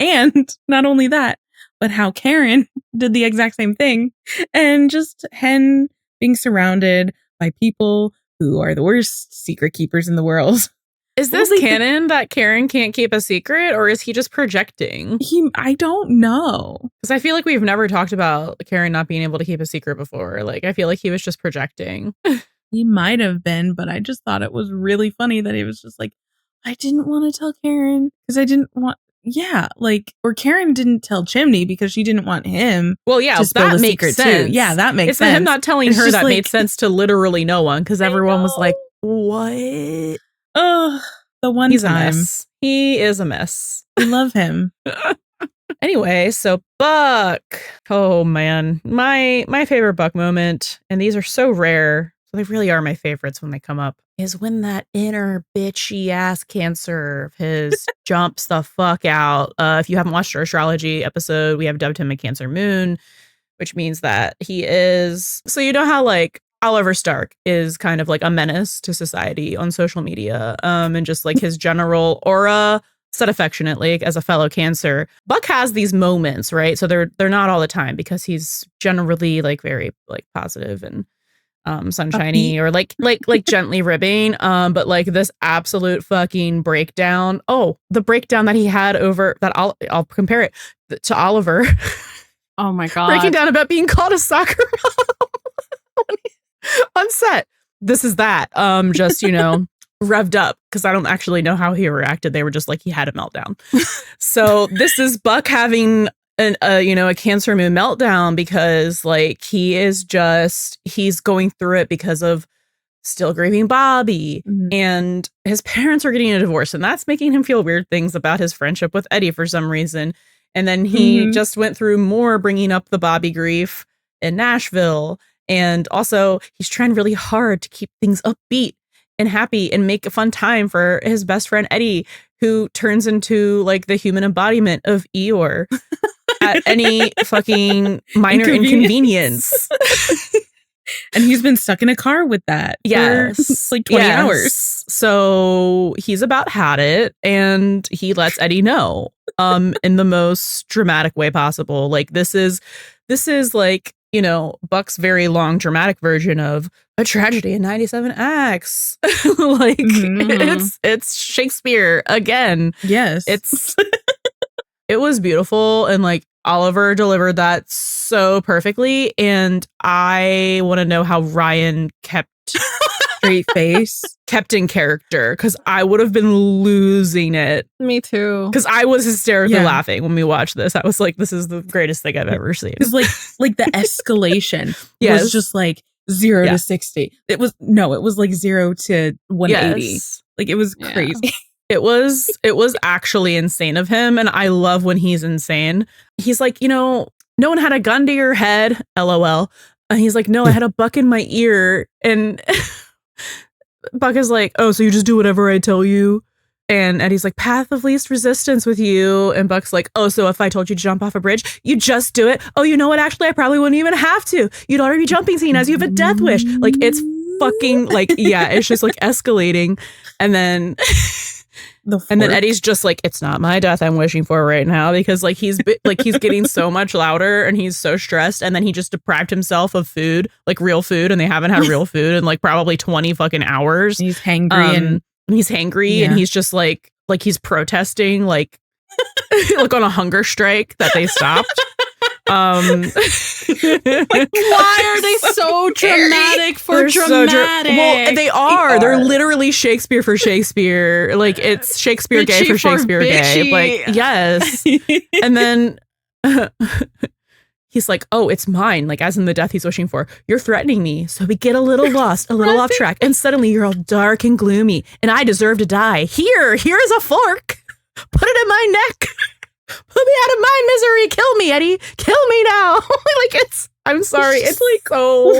B: And not only that, but how Karen did the exact same thing and just Hen being surrounded by people who are the worst secret keepers in the world.
C: Is this canon that Karen can't keep a secret, or is he just projecting?
B: I don't know.
C: Because I feel like we've never talked about Karen not being able to keep a secret before. Like, I feel like he was just projecting.
B: He might have been, but I just thought it was really funny that he was just like, I didn't want to tell Karen because I didn't want... Yeah, like, or Karen didn't tell Chimney because she didn't want him.
C: Well, yeah,
B: to spill
C: that
B: the
C: makes
B: secret
C: sense.
B: too. Yeah, that makes sense.
C: It's him not telling her that
B: like,
C: made sense to literally no one, because everyone was like, what?
B: Oh, the one
C: He's
B: time.
C: a mess. He is a mess.
B: We love him.
C: Anyway, so Buck. Oh man, my favorite Buck moment, and these are so rare, so they really are my favorites when they come up, is when that inner bitchy ass Cancer of his jumps the fuck out. If you haven't watched our astrology episode, we have dubbed him a Cancer moon, which means that he is... So you know how like Oliver Stark is kind of like a menace to society on social media, and just like his general aura, said affectionately as a fellow Cancer. Buck has these moments, right? So they're not all the time, because he's generally like very like positive and sunshiny or like gently ribbing, but like this absolute fucking breakdown. Oh, the breakdown that he had over that, I'll compare it to Oliver.
A: Oh my god,
C: breaking down about being called a soccer mom on set. This is that just, you know, revved up, because I don't actually know how he reacted. They were just like, he had a meltdown. So this is Buck having a Cancer moon meltdown, because like he's going through it because of still grieving Bobby, and his parents are getting a divorce, and that's making him feel weird things about his friendship with Eddie for some reason. And then he just went through more bringing up the Bobby grief in Nashville, and also he's trying really hard to keep things upbeat and happy and make a fun time for his best friend Eddie, who turns into like the human embodiment of Eeyore at any fucking minor inconvenience.
B: And he's been stuck in a car with that for like 20 hours.
C: So he's about had it, and he lets Eddie know in the most dramatic way possible. Like this is like, you know, Buck's very long dramatic version of a tragedy in 97 acts. Like it's Shakespeare again.
B: Yes.
C: It was beautiful, and like Oliver delivered that so perfectly, and I want to know how Ryan kept
B: straight face,
C: kept in character, because I would have been losing it.
A: Me too.
C: Because I was hysterically laughing when we watched this. I was like, this is the greatest thing I've ever seen.
B: Because like the escalation was just like 0 to 60. It was like 0 to 180.
C: Yes.
B: Like it was crazy.
C: It was actually insane of him, and I love when he's insane. He's like, you know, no one had a gun to your head, LOL. And he's like, no, I had a buck in my ear, and Buck is like, oh, so you just do whatever I tell you? And Eddie's like, path of least resistance with you. And Buck's like, oh, so if I told you to jump off a bridge, you just do it. Oh, you know what? Actually, I probably wouldn't even have to. You'd already be jumping, seeing as you have a death wish. Like, it's fucking like, yeah, it's just like escalating. And then Eddie's just like, it's not my death I'm wishing for right now, because like he's getting so much louder, and he's so stressed, and then he just deprived himself of food, like real food, and they haven't had real food in like probably 20 fucking hours.
B: He's hangry
C: and he's just like he's protesting like like on a hunger strike that they stopped.
A: Like, why are they so dramatic for
C: They're
A: dramatic?
C: Well, they are. They're literally Shakespeare for Shakespeare. Like, it's Shakespeare gay for Shakespeare gay. Like, yes. And then he's like, oh, it's mine. Like, as in the death he's wishing for. You're threatening me. So we get a little lost, a little off track. And suddenly you're all dark and gloomy. And I deserve to die. Here is a fork. Put it in my neck. Put me out of my misery. Kill me, Eddie. Kill me now. Like, I'm sorry. It's like, so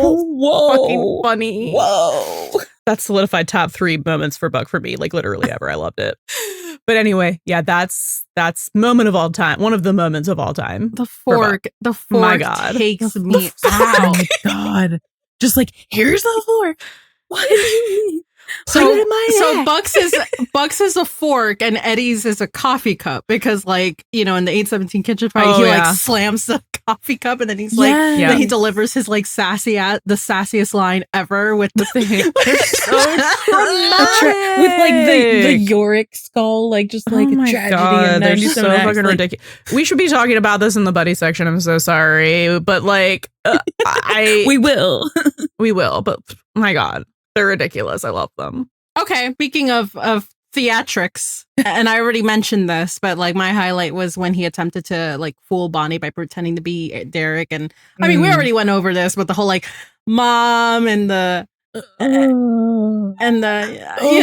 C: fucking funny.
B: Whoa.
C: That solidified top 3 moments for Buck for me. Like, literally ever. I loved it. But anyway, yeah, that's moment of all time. One of the moments of all time.
A: The fork
C: My God.
A: takes me out.
B: Oh my God. Just like, here's the fork. What do you mean?
A: So Buck's is a fork, and Eddie's is a coffee cup, because like, you know, in the 817 kitchen fight, he like slams the coffee cup, and then he's like, then he delivers his like the sassiest line ever with the thing.
B: So with like the Yorick skull, like just like a tragedy.
C: God, they're so fucking ridiculous. We should be talking about this in the buddy section. I'm so sorry, but like, we will, but my God, they're ridiculous. I love them.
A: Okay, speaking of theatrics, and I already mentioned this, but like my highlight was when he attempted to like fool Bonnie by pretending to be Derek, and I mean we already went over this with the whole like mom and the you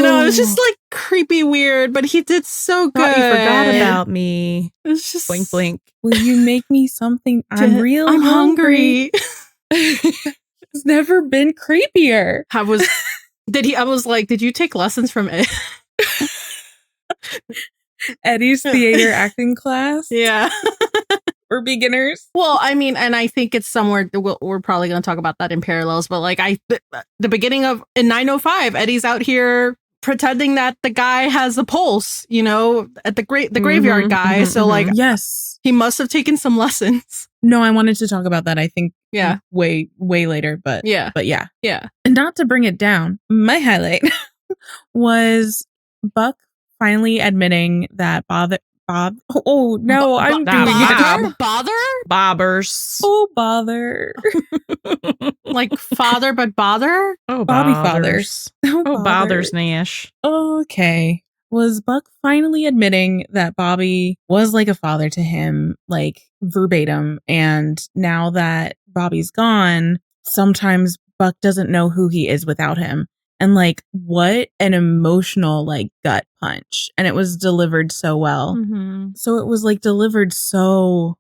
A: know, it was just like creepy weird, but he did so good.
C: He forgot about me.
A: It was just
C: blink blink.
B: Will you make me something? I'm hungry. It's never been creepier.
A: I was like, did you take lessons from it?
B: Eddie's theater acting class?
A: Yeah.
B: For beginners?
A: Well, I mean, and I think it's somewhere, we're probably going to talk about that in parallels, but like the beginning of, in 905, Eddie's out here pretending that the guy has a pulse, you know, at the graveyard guy. So like,
B: yes,
A: he must have taken some lessons.
B: No, I wanted to talk about that. I think way later, but yeah. And not to bring it down, my highlight was Buck finally admitting that Bobbers. Oh, bother.
A: Like father, but bother?
C: Oh,
B: Bobby fathers.
C: Oh, bothers Nash.
B: Okay. Was Buck finally admitting that Bobby was like a father to him, like verbatim. And now that Bobby's gone, sometimes Buck doesn't know who he is without him. And like, what an emotional like gut punch. And it was delivered so well.
A: Mm-hmm.
B: So it was like delivered so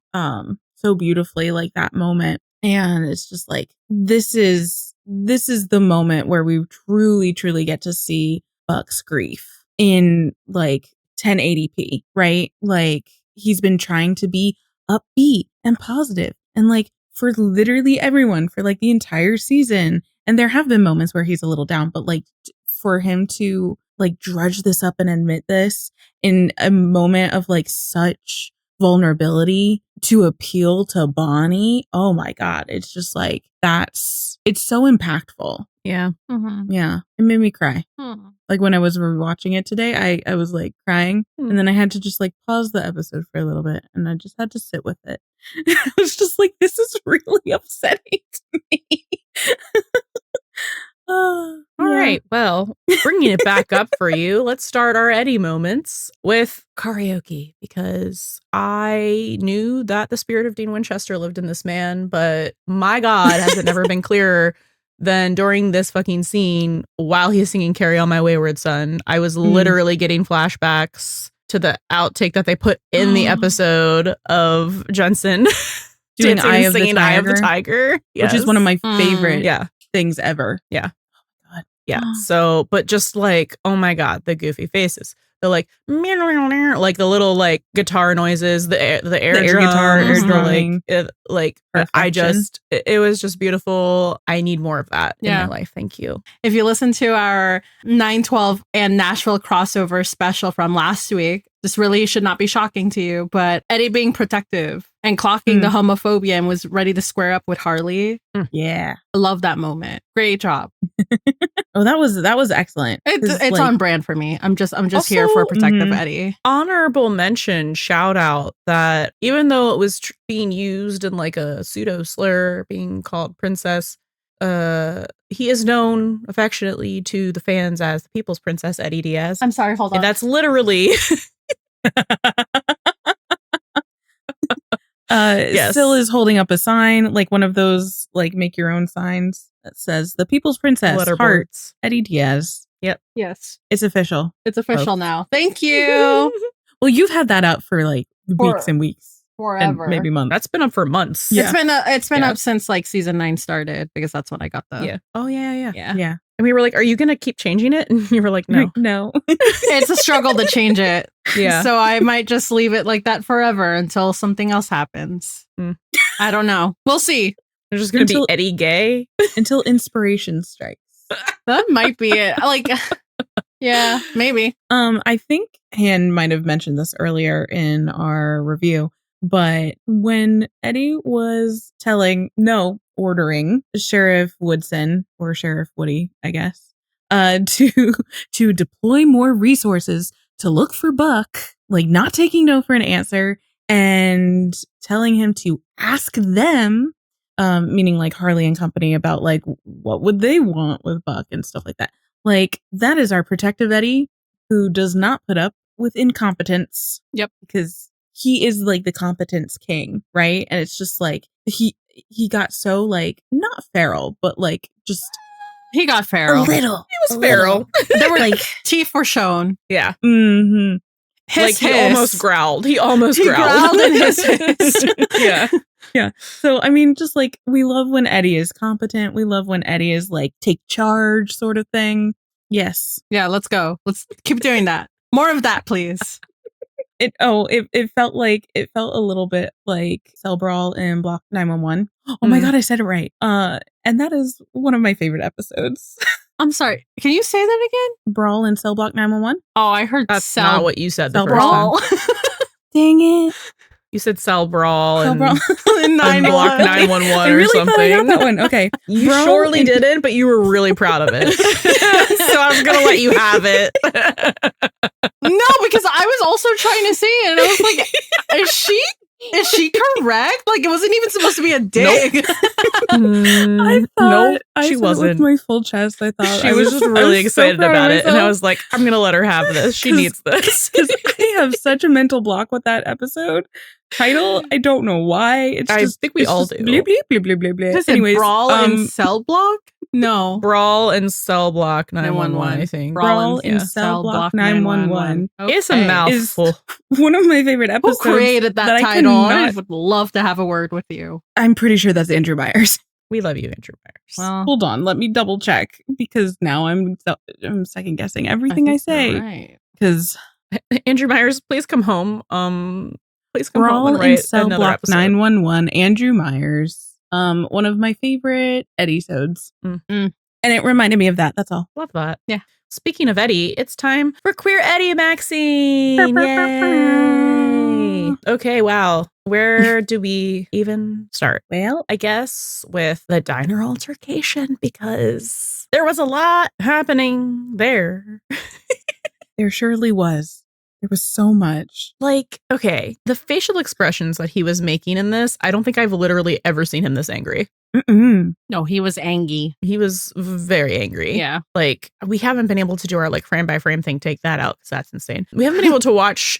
B: beautifully, like that moment. And it's just like, this is the moment where we truly get to see Buck's grief in like 1080p, right? Like he's been trying to be upbeat and positive and like for literally everyone for like the entire season. And there have been moments where he's a little down, but like for him to like drudge this up and admit this in a moment of like such vulnerability to appeal to Bonnie. Oh my God. It's just like, it's so impactful.
C: Yeah.
A: Mm-hmm.
B: Yeah. It made me cry. Like when I was rewatching it today, I was like crying and then I had to just like pause the episode for a little bit and I just had to sit with it. I was just like, this is really upsetting to me.
C: All right. Well, bringing it back up for you, let's start our Eddie moments with karaoke because I knew that the spirit of Dean Winchester lived in this man, but my God, has it never been clearer than during this fucking scene while he's singing Carry On My Wayward Son. I was literally getting flashbacks to the outtake that they put in the episode of Jensen
B: doing
C: Eye of the Tiger,
B: which is one of my favorite things ever.
C: Yeah.
B: Oh my God.
C: Yeah. So, but just like, oh my God, the goofy faces. The like the little like guitar noises, the air guitar, it was just beautiful. I need more of that in my life. Thank you.
A: If you listen to our 9/12 and Nashville crossover special from last week, this really should not be shocking to you, but Eddie being protective and clocking the homophobia and was ready to square up with Harley.
B: Yeah.
A: I love that moment. Great job.
B: Oh, that was excellent.
A: It's like, on brand for me. I'm just also, here for protective Eddie.
C: Honorable mention, shout out that even though it was being used in like a pseudo slur, being called princess, he is known affectionately to the fans as the People's Princess, Eddie Diaz.
A: I'm sorry, hold on.
C: And that's literally
B: Still is holding up a sign, like one of those like make your own signs that says the People's Princess, hearts, Eddie Diaz.
C: Yep.
A: Yes.
B: It's official.
A: It's official now. Thank you.
B: Well, you've had that up for like weeks and weeks.
A: Forever.
B: And maybe months.
C: That's been up for months.
A: Yeah. It's been up since like season 9 started because that's when I got the.
C: Yeah. Oh yeah.
B: And
C: we were like, "Are you gonna keep changing it?" And you were like, "No,
B: no."
A: It's a struggle to change it.
C: Yeah.
A: So I might just leave it like that forever until something else happens. I don't know. We'll see.
C: There's just gonna be Eddie Gay
B: until inspiration strikes.
A: That might be it. Like, yeah, maybe.
B: I think Han might have mentioned this earlier in our review, But when Eddie was ordering Sheriff Woodson, or Sheriff Woody, I guess, to deploy more resources to look for Buck, like not taking no for an answer, and telling him to ask them, meaning like Harley and company, about like what would they want with Buck and stuff like that. Like, that is our protective Eddie, who does not put up with incompetence.
A: Yep.
B: Because he is like the competence king, right? And it's just like he got so like not feral, but like just
A: he got feral.
B: A little.
C: He was feral.
A: There were like teeth were shown.
C: Yeah.
B: Mm-hmm.
A: Hiss,
C: he almost growled. He almost
A: growled and hiss.
C: Yeah.
B: Yeah. So, I mean, just like, we love when Eddie is competent. We love when Eddie is like, take charge sort of thing. Yes.
A: Yeah, let's go. Let's keep doing that. More of that, please.
B: It felt a little bit like Cell Brawl in Block 911. Oh my God, I said it right. And that is one of my favorite episodes.
A: I'm sorry. Can you say that again?
B: Brawl in Cell Block 911.
A: Oh, I heard
C: that's not what you said.
B: Cell
C: the first
B: Brawl.
C: time.
B: Dang it.
C: You said Cell Brawl
B: Cell
C: and
B: Brawl.
C: and Block 911
B: I
C: or
B: really
C: something.
B: thought I got that one. Okay.
C: You
B: Brawl
C: surely
B: in-
C: didn't, but you were really proud of it. So I was going to let you have it.
A: No, because I was also trying to say it, and I was like, is she correct? Like, it wasn't even supposed to be a dig.
B: I thought
C: she
B: said
C: wasn't.
B: it with my full chest. I thought
C: She was just really excited
B: so
C: about it, and I
B: myself.
C: was like, I'm going to let her have this. She needs this.
B: Because I have such a mental block with that episode title. I don't know why. It's
C: I
B: just,
C: think we
B: it's
C: all
B: just
C: do.
B: Bleep, bleep, bleep, bleep, bleep, bleep.
A: Is it
B: Anyways,
A: Brawl and Cell Block? No.
C: Brawl and Cell Block 911, I think.
B: Brawl in Cell Block 911
C: It's a mouthful.
B: one of my favorite episodes.
A: Who created that
B: I
A: title? I
B: cannot-
A: would love to have a word with you.
B: I'm pretty sure that's Andrew Myers.
C: We love you, Andrew Myers.
A: Well,
B: Hold on, let me double check, because now I'm second guessing everything I
A: think
B: say.
A: you're right.
B: Because
C: Andrew Myers, please come home. Please come home
B: Brawl
C: and
B: in
C: write
B: Cell
C: another
B: Block
C: episode.
B: 911, Andrew Myers. One of my favorite Eddie-sodes.
A: Mm.
B: And it reminded me of that. That's all.
C: Love that.
A: Yeah.
C: Speaking of Eddie, it's time for Queer Eddiemaxxing. Yay! Okay, wow. Where do we even start? Well, I guess with the diner altercation, because there was a lot happening there.
B: There surely was. There was so much.
C: Like, okay, the facial expressions that he was making in this, I don't think I've literally ever seen him this angry.
B: Mm-mm.
A: No, he was angry.
C: He was very angry.
A: Yeah.
C: Like, we haven't been able to do our like frame by frame thing. Take that out, because that's insane. We haven't been able to watch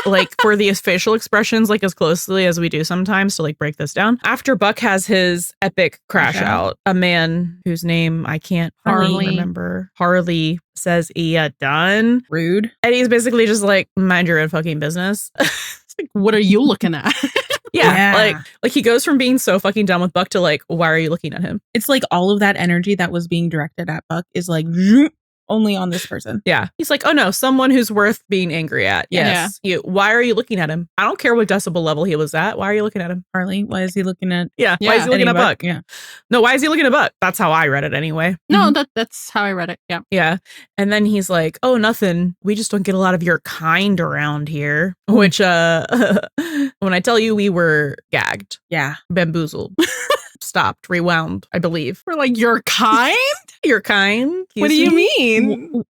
C: like for these facial expressions like as closely as we do sometimes to like break this down. After Buck has his epic crash out, a man whose name I can't
A: Harley.
C: remember, Harley, says, "Yeah, done."
B: Rude.
C: Eddie's basically just like, mind your own fucking business.
A: It's like, what are you looking at?
C: Yeah. Like he goes from being so fucking done with Buck to like, why are you looking at him?
B: It's like all of that energy that was being directed at Buck is like zoom, only on this person.
C: Yeah. He's like, oh no, someone who's worth being angry at. Yes. You. Why are you looking at him? I don't care what decibel level he was at. Why are you looking at him?
B: Harley, why is he looking at?
C: Yeah. Why is he looking at Buck?
B: Yeah.
C: No, why is he looking at Buck? That's how I read it anyway.
A: No, that's how I read it. Yeah.
C: Yeah. And then he's like, oh, nothing. We just don't get a lot of your kind around here. Which, when I tell you we were gagged,
B: Yeah.
C: bamboozled, stopped, rewound, I believe.
A: We're like, you're kind?
C: You're kind.
A: What do you mean?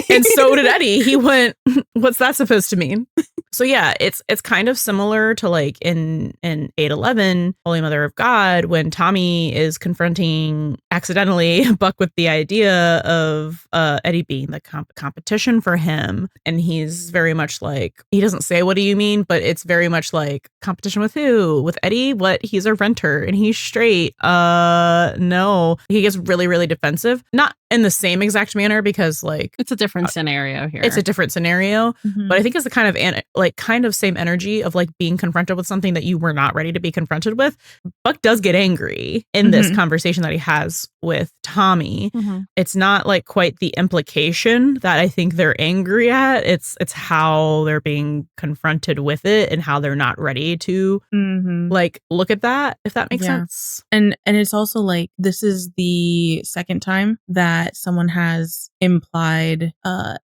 C: And so did Eddie. He went, what's that supposed to mean? So yeah, it's kind of similar to like in 811, Holy Mother of God, when Tommy is confronting accidentally Buck with the idea of Eddie being the competition for him. And he's very much like, he doesn't say, what do you mean? But it's very much like, competition with who? With Eddie? What? He's a renter and he's straight. No. He gets really, really defensive. Not in the same exact manner, because like
A: It's a different scenario here.
C: it's a different scenario, but I think it's the kind of same energy of like being confronted with something that you were not ready to be confronted with. Buck does get angry in this conversation that he has with Tommy. It's not like quite the implication that I think they're angry at. It's how they're being confronted with it and how they're not ready to like look at that, if that makes sense.
B: And it's also like, this is the second time that someone has implied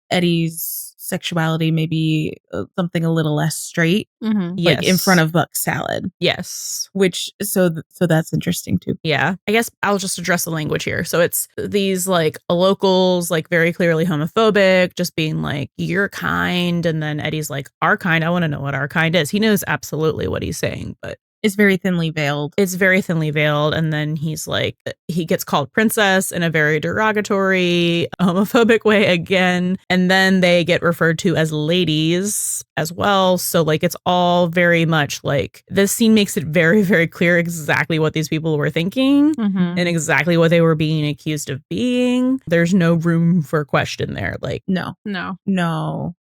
B: Eddie's sexuality, maybe something a little less straight,
C: Yes.
B: like in front of Buck's salad.
C: Yes.
B: Which, so that's interesting too.
C: Yeah. I guess I'll just address the language here. So it's these like locals, like very clearly homophobic, just being like, you're kind. And then Eddie's like, our kind. I want to know what our kind is. He knows absolutely what he's saying, but
B: it's very thinly veiled.
C: It's very thinly veiled. And then he's like, he gets called princess in a very derogatory, homophobic way again. And then they get referred to as ladies as well. So like, it's all very much like this scene makes it very, very clear exactly what these people were thinking and exactly what they were being accused of being. There's no room for question there. Like,
B: no.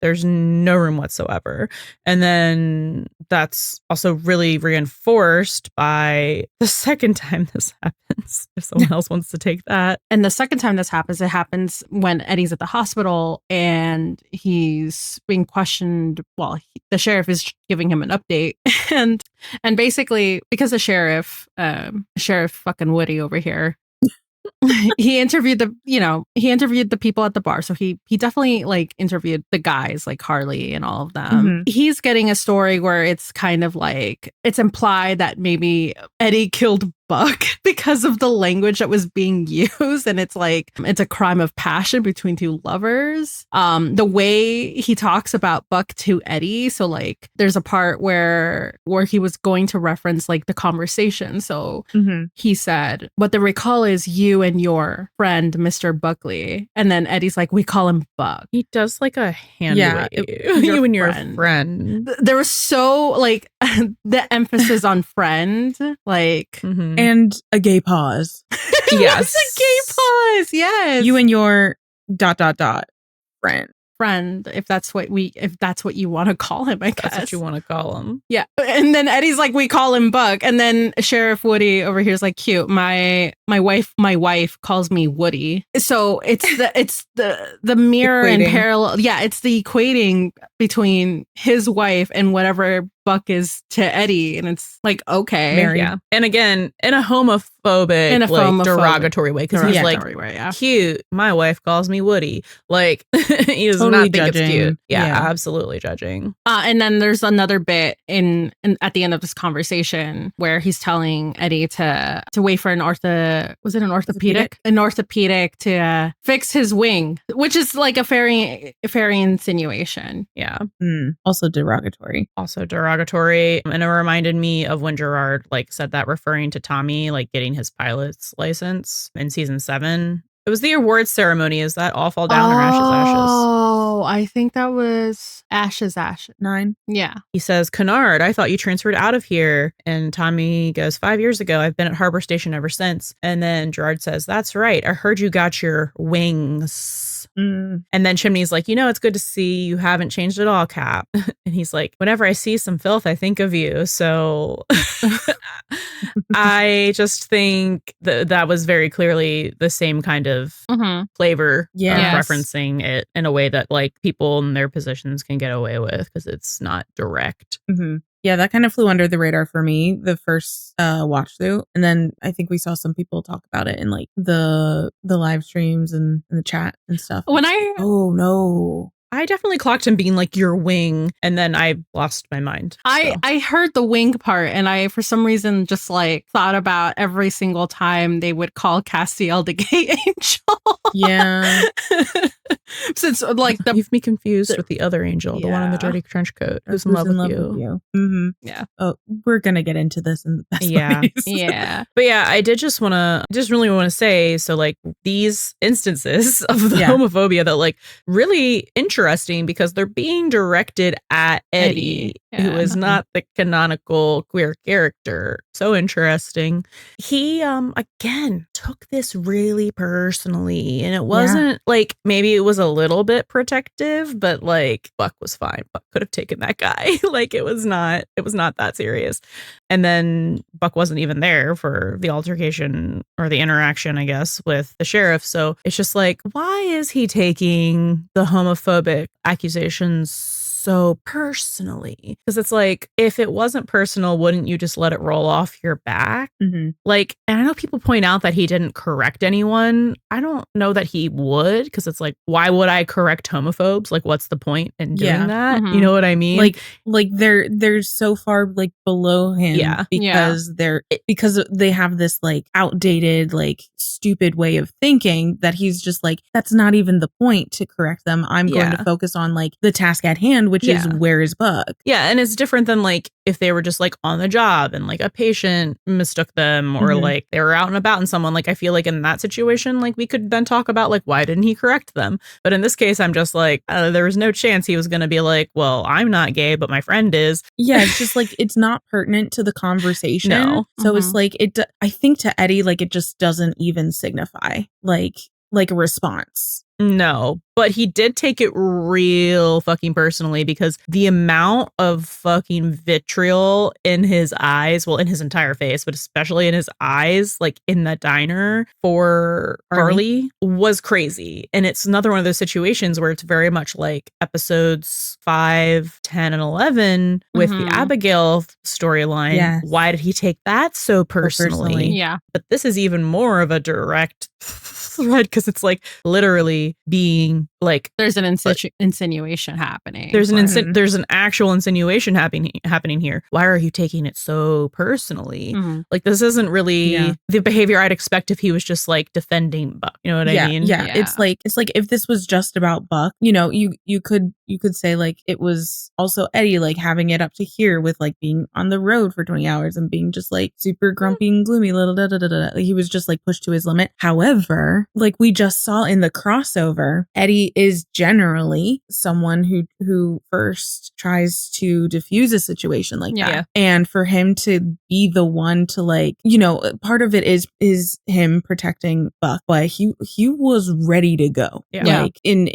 C: There's no room whatsoever. And then that's also really reinforced by the second time this happens, if someone else wants to take that.
A: And the second time this happens, it happens when Eddie's at the hospital and he's being questioned. Well, the sheriff is giving him an update. And basically, because the sheriff fucking Woody over here, he interviewed the people at the bar. So he definitely like interviewed the guys like Harley and all of them. He's getting a story where it's kind of like it's implied that maybe Eddie killed Buck because of the language that was being used, and it's like it's a crime of passion between two lovers. The way he talks about Buck to Eddie, so like there's a part where he was going to reference like the conversation. So he said, "What they recall is you and your friend, Mr. Buckley," and then Eddie's like, "We call him Buck."
C: He does like a hand wave. You and your friend.
A: There was so like the emphasis on friend, like.
B: And a gay pause.
C: Yes.
A: A gay pause. Yes.
B: You and your ... friend.
A: If that's what you want to call him, I guess.
C: That's what you want to call him.
A: Yeah. And then Eddie's like, we call him Buck. And then Sheriff Woody over here is like, cute. My wife calls me Woody. So it's the mirror and parallel. Yeah, it's the equating between his wife and whatever Buck is to Eddie, and it's like, okay,
C: Married. Yeah. And again, in a homophobic, derogatory way, because he's like, cute. My wife calls me Woody. Like, he does
B: totally
C: not think
B: judging.
C: it's cute. Yeah, absolutely judging.
A: And then there's another bit in at the end of this conversation where he's telling Eddie to wait for an orthopedic to fix his wing, which is like a fairy insinuation.
C: Yeah.
B: Also derogatory.
C: And it reminded me of when Gerard like said that, referring to Tommy like getting his pilot's license in season 7. It was the awards ceremony. Is that all fall down or ashes?
A: Oh, I think that was ashes.
B: 9.
A: Yeah.
C: He says, Kennard, I thought you transferred out of here. And Tommy goes, 5 years ago. I've been at Harbor Station ever since. And then Gerard says, that's right. I heard you got your wings. And then Chimney's like, it's good to see you haven't changed at all, Cap. And he's like, whenever I see some filth, I think of you. So I just think that was very clearly the same kind of flavor of referencing it in a way that like people in their positions can get away with because it's not direct.
B: Yeah, that kind of flew under the radar for me the first watch through, and then I think we saw some people talk about it in like the live streams and in the chat and stuff.
C: I definitely clocked him being like your wing, and then I lost my mind.
A: I heard the wing part, and I for some reason just like thought about every single time they would call Castiel the gay angel.
B: Yeah.
A: Since like
C: you've me confused with the other angel, the one in the dirty trench coat, who's in love with you.
B: Yeah. Oh, we're gonna get into this in the best ways.
A: Yeah.
C: But yeah, I really want to say, so like these instances of the homophobia that like really interesting because they're being directed at Eddie. Who is not the canonical queer character. So interesting. He again took this really personally, and it wasn't like, maybe it was a little bit protective, but like Buck was fine. Buck could have taken that guy. Like it was not that serious. And then Buck wasn't even there for the altercation or the interaction, I guess, with the sheriff. So it's just like, why is he taking the homophobic accusations so personally. Because it's like, if it wasn't personal, wouldn't you just let it roll off your back? Like, and I know people point out that he didn't correct anyone. I don't know that he would, because it's like, why would I correct homophobes? Like, what's the point in doing that? You know what I mean?
B: Like they're so far like below him because because they have this like outdated, like stupid way of thinking that he's just like, that's not even the point to correct them. I'm going to focus on like the task at hand, which is where is Buck?
C: Yeah, and it's different than like if they were just like on the job and like a patient mistook them, or like they were out and about and someone, like I feel like in that situation, like we could then talk about like, why didn't he correct them? But in this case, I'm just like, there was no chance he was going to be like, well, I'm not gay, but my friend is.
B: Yeah, it's just like, it's not pertinent to the conversation.
C: No.
B: So it's like, I think to Eddie, like it just doesn't even signify like a response.
C: No, but he did take it real fucking personally, because the amount of fucking vitriol in his eyes, well, in his entire face, but especially in his eyes, like in the diner for Harley, was crazy. And it's another one of those situations where it's very much like episodes 5, 10, and 11 with the Abigail storyline.
B: Yes.
C: Why did he take that so personally?
A: Yeah.
C: But this is even more of a direct thread, because it's like literally being like,
A: there's an insinuation happening.
C: There's an actual insinuation happening here. Why are you taking it so personally? Like, this isn't really the behavior I'd expect if he was just like defending Buck. You know what I mean?
B: Yeah. It's like if this was just about Buck, you know, you could say like it was also Eddie like having it up to here with like being on the road for 20 hours and being just like super grumpy and gloomy. Like, he was just like pushed to his limit. However, like we just saw in the crossover, Eddie is generally someone who first tries to diffuse a situation like that. And for him to be the one to like, you know, part of it is him protecting Buck, but he was ready to go. Like in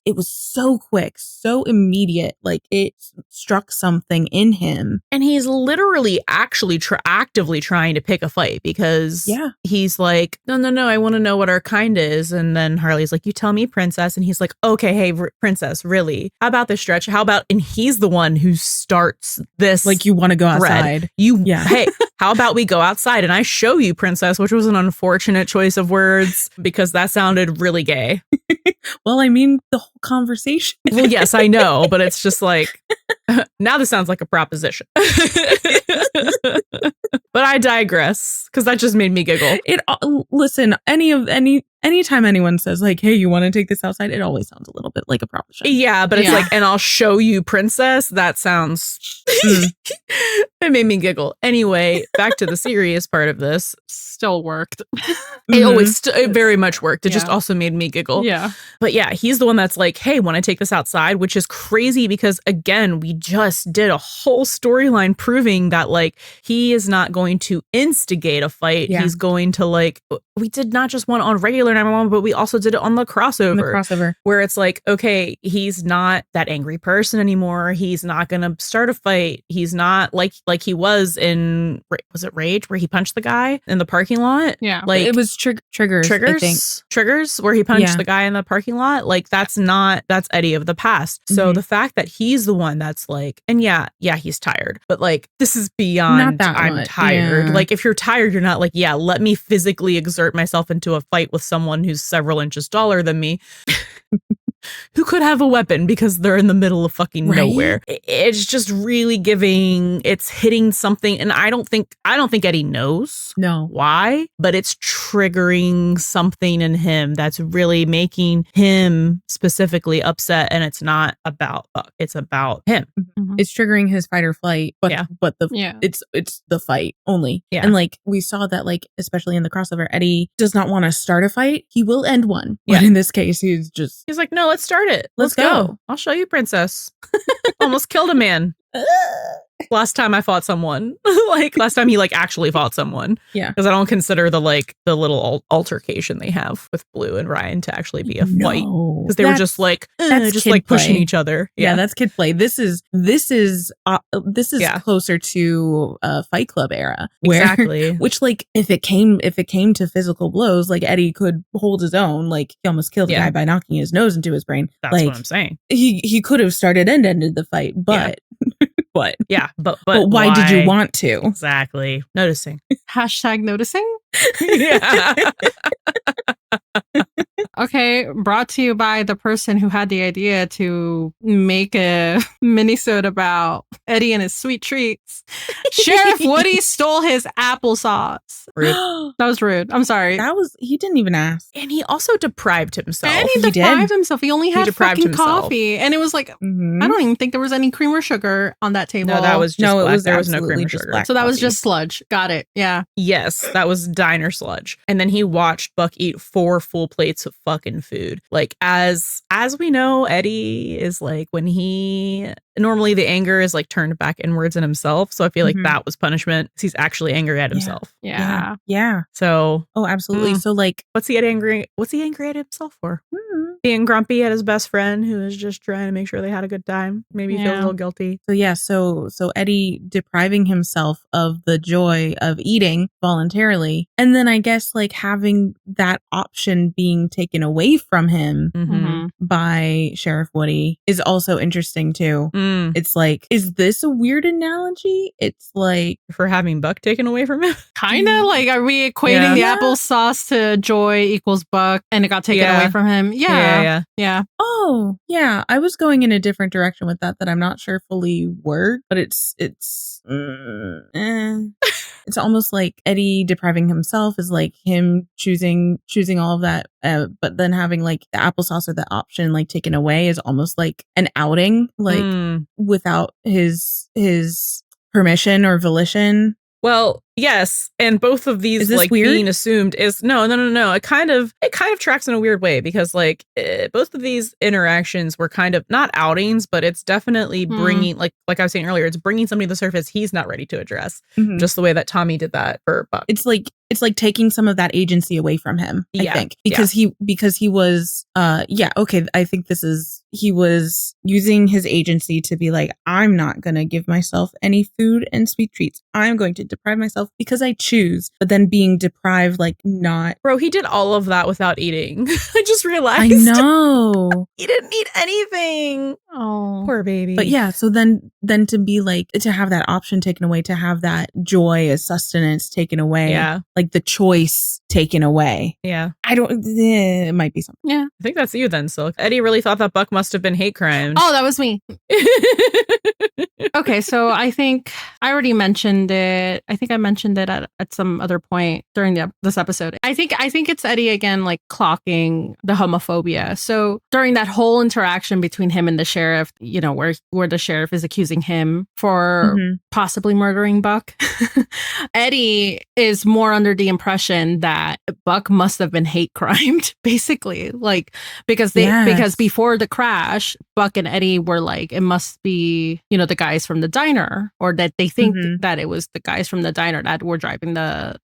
B: it was so quick, so immediate, like it struck something in him.
C: And he's literally actually actively trying to pick a fight, because he's like, no, I want to know what our kind is. And then Harley's like, you tell me, princess. And he's like, okay, hey, princess, really? How about this stretch? How about, and he's the one who starts this.
B: Like, you want to go outside.
C: Hey, how about we go outside and I show you, princess, which was an unfortunate choice of words because that sounded really gay.
B: Well, I mean, the whole conversation.
C: Well, yes, I know, but it's just like, now this sounds like a proposition. But I digress, because that just made me giggle.
B: Listen, anytime anyone says like, hey, you want to take this outside, it always sounds a little bit like a proposition.
C: Yeah, but it's like, and I'll show you, princess. That sounds it made me giggle. Anyway, back to the serious part of this.
A: Still worked.
C: It very much worked. It just also made me giggle.
A: Yeah.
C: But yeah, he's the one that's like, hey, want to take this outside? Which is crazy, because again, we just did a whole storyline proving that like he is not going to instigate a fight. He's going to like, we did not just one on regular 911, but we also did it on the crossover. Where it's like, okay, he's not that angry person anymore. He's not going to start a fight. He's not like he was in, was it Rage, where he punched the guy in the parking lot?
A: Yeah.
B: Like, it was Triggers, I think.
C: Triggers, where he punched the guy in the parking lot. Like, that's Eddie of the past. So the fact that he's the one that's like, and he's tired, but like, this is beyond I'm tired. Like, if you're tired, you're not like, let me physically exert myself into a fight with someone who's several inches taller than me. Who could have a weapon because they're in the middle of fucking nowhere. It's just really it's hitting something. And I don't think Eddie knows why, but it's triggering something in him that's really making him specifically upset. And it's not about Buck. It's about him.
B: It's triggering his fight or flight, but it's the fight only. Yeah. And like, we saw that, like, especially in the crossover, Eddie does not want to start a fight. He will end one. But in this case, he's like, no, let's start it. Let's go. I'll show you, princess. Almost killed a man.
C: Last time I fought someone, like last time he like actually fought someone.
B: Yeah.
C: Because I don't consider the little altercation they have with Blue and Ryan to actually be a fight. Because they were just like, just like pushing each other.
B: Yeah, that's kid play. This is closer to Fight Club era.
C: Exactly.
B: Which like if it came to physical blows, like Eddie could hold his own. Like he almost killed a guy by knocking his nose into his brain.
C: That's
B: like,
C: what I'm saying.
B: He could have started and ended the fight, but but why did you want to?
C: Exactly. Noticing.
A: Hashtag noticing.
C: Yeah.
A: Okay, brought to you by the person who had the idea to make a minisode about Eddie and his sweet treats. Sheriff Woody stole his applesauce.
C: Rude.
A: That was rude. I'm sorry.
B: He didn't even ask.
C: And he also deprived himself.
A: And he deprived himself. He only had fucking coffee. And it was like,
B: Mm-hmm.
A: I don't even think there was any cream or sugar on that table.
C: No, that was just black. There was no cream or
B: just
C: sugar.
B: black
A: So that was
B: coffee.
A: just sludge. Got it. Yeah.
C: Yes, that was diner sludge. And then he watched Buck eat 4 full plates of fucking food. Like as we know, Eddie is like when he normally the anger is like turned back inwards in himself. So I feel like that was punishment. He's actually angry at himself.
A: Yeah.
C: So
B: absolutely. So like
C: what's he angry at himself for? Being grumpy at his best friend who is just trying to make sure they had a good time. Maybe he feels a little guilty.
B: So Eddie depriving himself of the joy of eating voluntarily. And then I guess like having that option being taken away from him by Sheriff Woody is also interesting too. It's like, is this a weird analogy? It's like
C: for having Buck taken away from him?
A: Kind of like, are we equating the applesauce to joy equals Buck and it got taken away from him? Yeah.
B: Oh, yeah. I was going in a different direction with that I'm not sure fully worked, but it's almost like Eddie depriving himself is like him choosing all of that, but then having like the applesauce or the option like taken away is almost like an outing, like without his permission or volition.
C: Well, yes, and both of these like
B: weird?
C: being assumed is no. It kind of tracks in a weird way because like both of these interactions were kind of not outings, but it's definitely bringing like I was saying earlier, it's bringing somebody to the surface he's not ready to address, just the way that Tommy did that for Buck.
B: It's like taking some of that agency away from him. I think because he was I think he was using his agency to be like, I'm not going to give myself any food and sweet treats. I'm going to deprive myself because I choose, but then being deprived, like not.
C: Bro, he did all of that without eating. I just realized.
B: I know.
C: He didn't eat anything.
A: Oh,
C: poor baby.
B: But yeah, so then to be like, to have that option taken away, to have that joy as sustenance taken away.
C: Yeah.
B: Like the choice taken away.
C: Yeah.
B: It might be something.
A: Yeah.
C: I think that's you then, Silk. Eddie really thought that Buck must have been hate crimes.
A: Oh, that was me. Okay, so I think I already mentioned it. I think I mentioned it at some other point during this episode. I think it's Eddie again, like clocking the homophobia. So during that whole interaction between him and the sheriff, you know, where the sheriff is accusing him for possibly murdering Buck, Eddie is more under the impression that Buck must have been hate crimed, basically, like because before the crash, Buck and Eddie were like, it must be, you know, the guys from the diner, or that they think that it was the guys from the diner that were driving the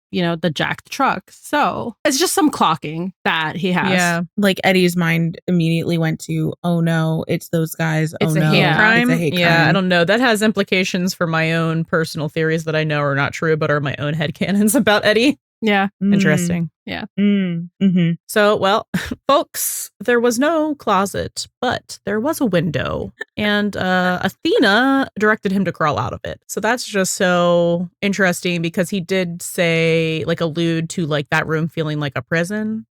A: jacked truck. So it's just some clocking that he has.
C: Yeah.
B: Like Eddie's mind immediately went to, oh no, it's those guys.
C: It's a hate crime. It's a hate crime. I don't know. That has implications for my own personal theories that I know are not true, but are my own headcanons about Eddie.
A: Yeah.
C: Interesting.
A: Yeah.
C: So, well, folks, there was no closet, but there was a window, and Athena directed him to crawl out of it. So that's just so interesting because he did say, like, allude to like that room feeling like a prison.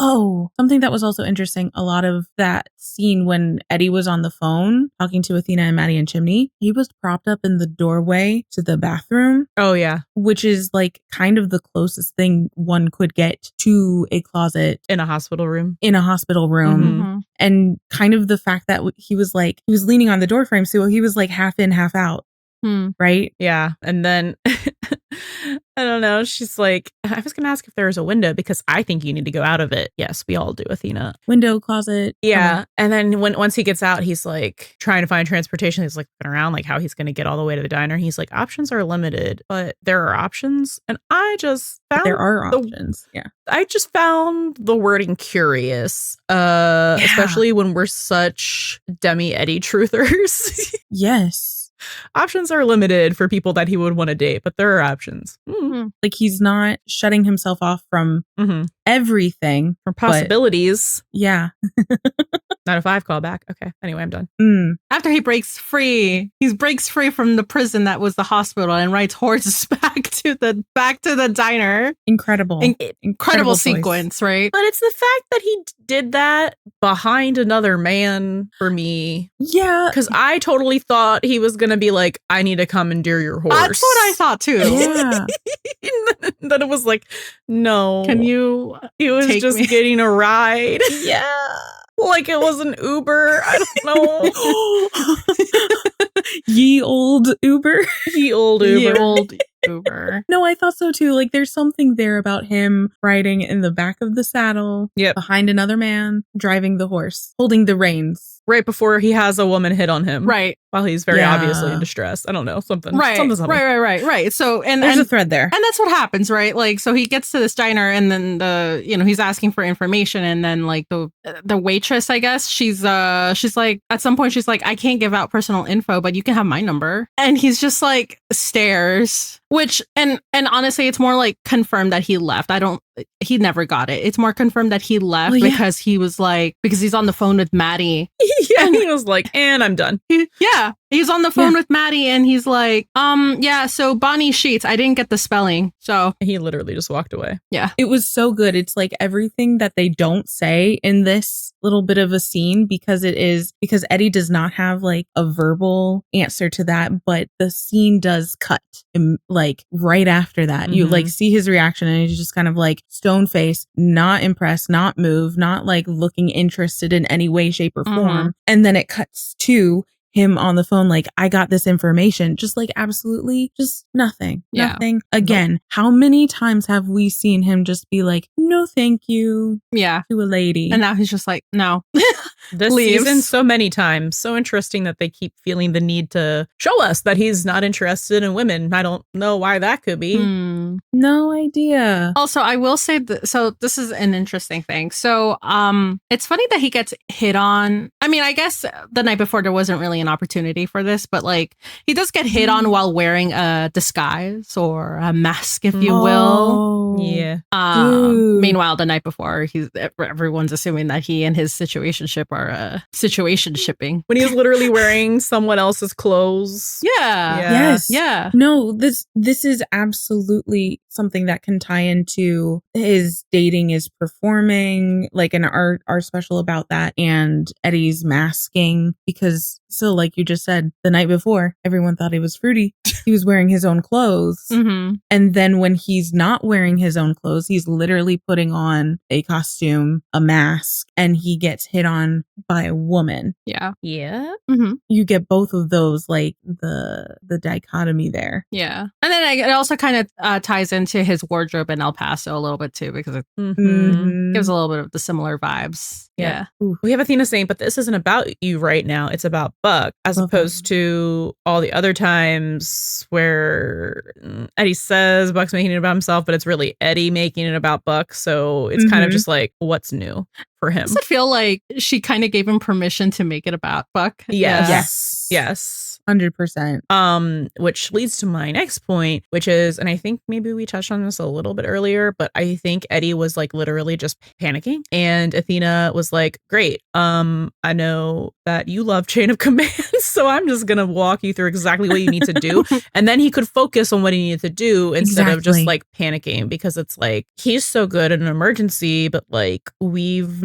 B: Oh, something that was also interesting. A lot of that scene when Eddie was on the phone talking to Athena and Maddie and Chimney, he was propped up in the doorway to the bathroom.
C: Oh, yeah.
B: Which is like kind of the closest thing one could get to a closet.
C: In a hospital room.
B: And kind of the fact that he was leaning on the door frame. So he was like half in, half out. right?
C: Yeah. And then I don't know. She's like, I was going to ask if there was a window because I think you need to go out of it. Yes, we all do, Athena.
B: Window, closet.
C: Yeah. And then once he gets out, he's like trying to find transportation. He's like looking around like how he's going to get all the way to the diner. He's like, options are limited, but there are options. And I just found
B: there are options. Yeah.
C: I just found the wording curious, especially when we're such Eddie truthers.
B: Yes.
C: Options are limited for people that he would want to date, but there are options.
B: Like he's not shutting himself off from everything.
C: From possibilities.
B: Yeah.
C: 905 callback. Okay. Anyway, I'm done.
A: After he breaks free from the prison that was the hospital and rides horses back to the diner.
B: Incredible.
A: Incredible sequence, right?
C: But it's the fact that he did that behind another man for me.
B: Yeah.
C: Because I totally thought he was going to be like, I need to commandeer your horse.
A: That's what I thought too.
B: Yeah.
C: Then it was like, no.
A: Can you
C: He was just getting a ride.
B: Yeah.
C: Like it was an Uber. I don't know.
B: Ye old Uber.
C: Ye old Uber.
A: Ye old Uber.
B: No, I thought so too. Like there's something there about him riding in the back of the saddle behind another man, driving the horse, holding the reins.
C: Right before he has a woman hit on him.
A: Right.
C: While he's very obviously in distress. I don't know. Something.
A: Right.
C: Something.
A: Right. So,
B: there's a thread there.
A: And that's what happens, right? Like, so he gets to this diner and then he's asking for information. And then like the waitress, I guess, she's like, at some point she's like, I can't give out personal info, but you can have my number. And he's just like stares, which, and honestly, it's more like confirmed that he left. He never got it. It's more confirmed that he left because he was like, because he's on the phone with Maddie.
C: Yeah, he was like, and I'm done.
A: He's on the phone with Maddie and he's like, so Bonnie Sheets, I didn't get the spelling. So
C: he literally just walked away.
B: Yeah. It was so good. It's like everything that they don't say in this little bit of a scene because Eddie does not have like a verbal answer to that, but the scene does cut like right after that. You like see his reaction and he's just kind of like stone face, not impressed, not moved, not like looking interested in any way, shape or form. And then it cuts to him on the phone like, I got this information, just like absolutely just nothing. Again, how many times have we seen him just be like, no thank you to a lady,
A: and now he's just like, no.
C: This season so many times. So interesting that they keep feeling the need to show us that he's not interested in women. I don't know why that could be.
B: No idea.
A: Also, I will say so this is an interesting thing. So it's funny that he gets hit on. I mean, I guess the night before there wasn't really an opportunity for this, but like he does get hit on while wearing a disguise or a mask, if you will.
C: Yeah.
A: Meanwhile, the night before, everyone's assuming that he and his situationship are situation shipping.
C: When he's literally wearing someone else's clothes.
A: Yeah.
B: Yes.
A: Yeah.
B: No, this is absolutely something that can tie into his dating is performing, like an our special about that, and Eddie's masking, because so like you just said, the night before everyone thought he was fruity. He was wearing his own clothes. And then when he's not wearing his own clothes, he's literally putting on a costume, a mask, and he gets hit on by a woman.
A: Yeah.
B: You get both of those, like the dichotomy there.
A: Yeah. And then it also kind of ties into his wardrobe in El Paso a little bit too, because it gives a little bit of the similar vibes. Yeah.
C: We have Athena saying, but this isn't about you right now. It's about Buck, as opposed to all the other times where Eddie says Buck's making it about himself, but it's really Eddie making it about Buck. So it's kind of just like, what's new for him?
A: Does it feel like she kind of gave him permission to make it about Buck?
B: Yes. 100%.
C: Which leads to my next point, which is, and I think maybe we touched on this a little bit earlier, but I think Eddie was like literally just panicking, and Athena was like, great, I know that you love chain of command, so I'm just gonna walk you through exactly what you need to do. And then he could focus on what he needed to do instead of just like panicking, because it's like he's so good in an emergency, but like we've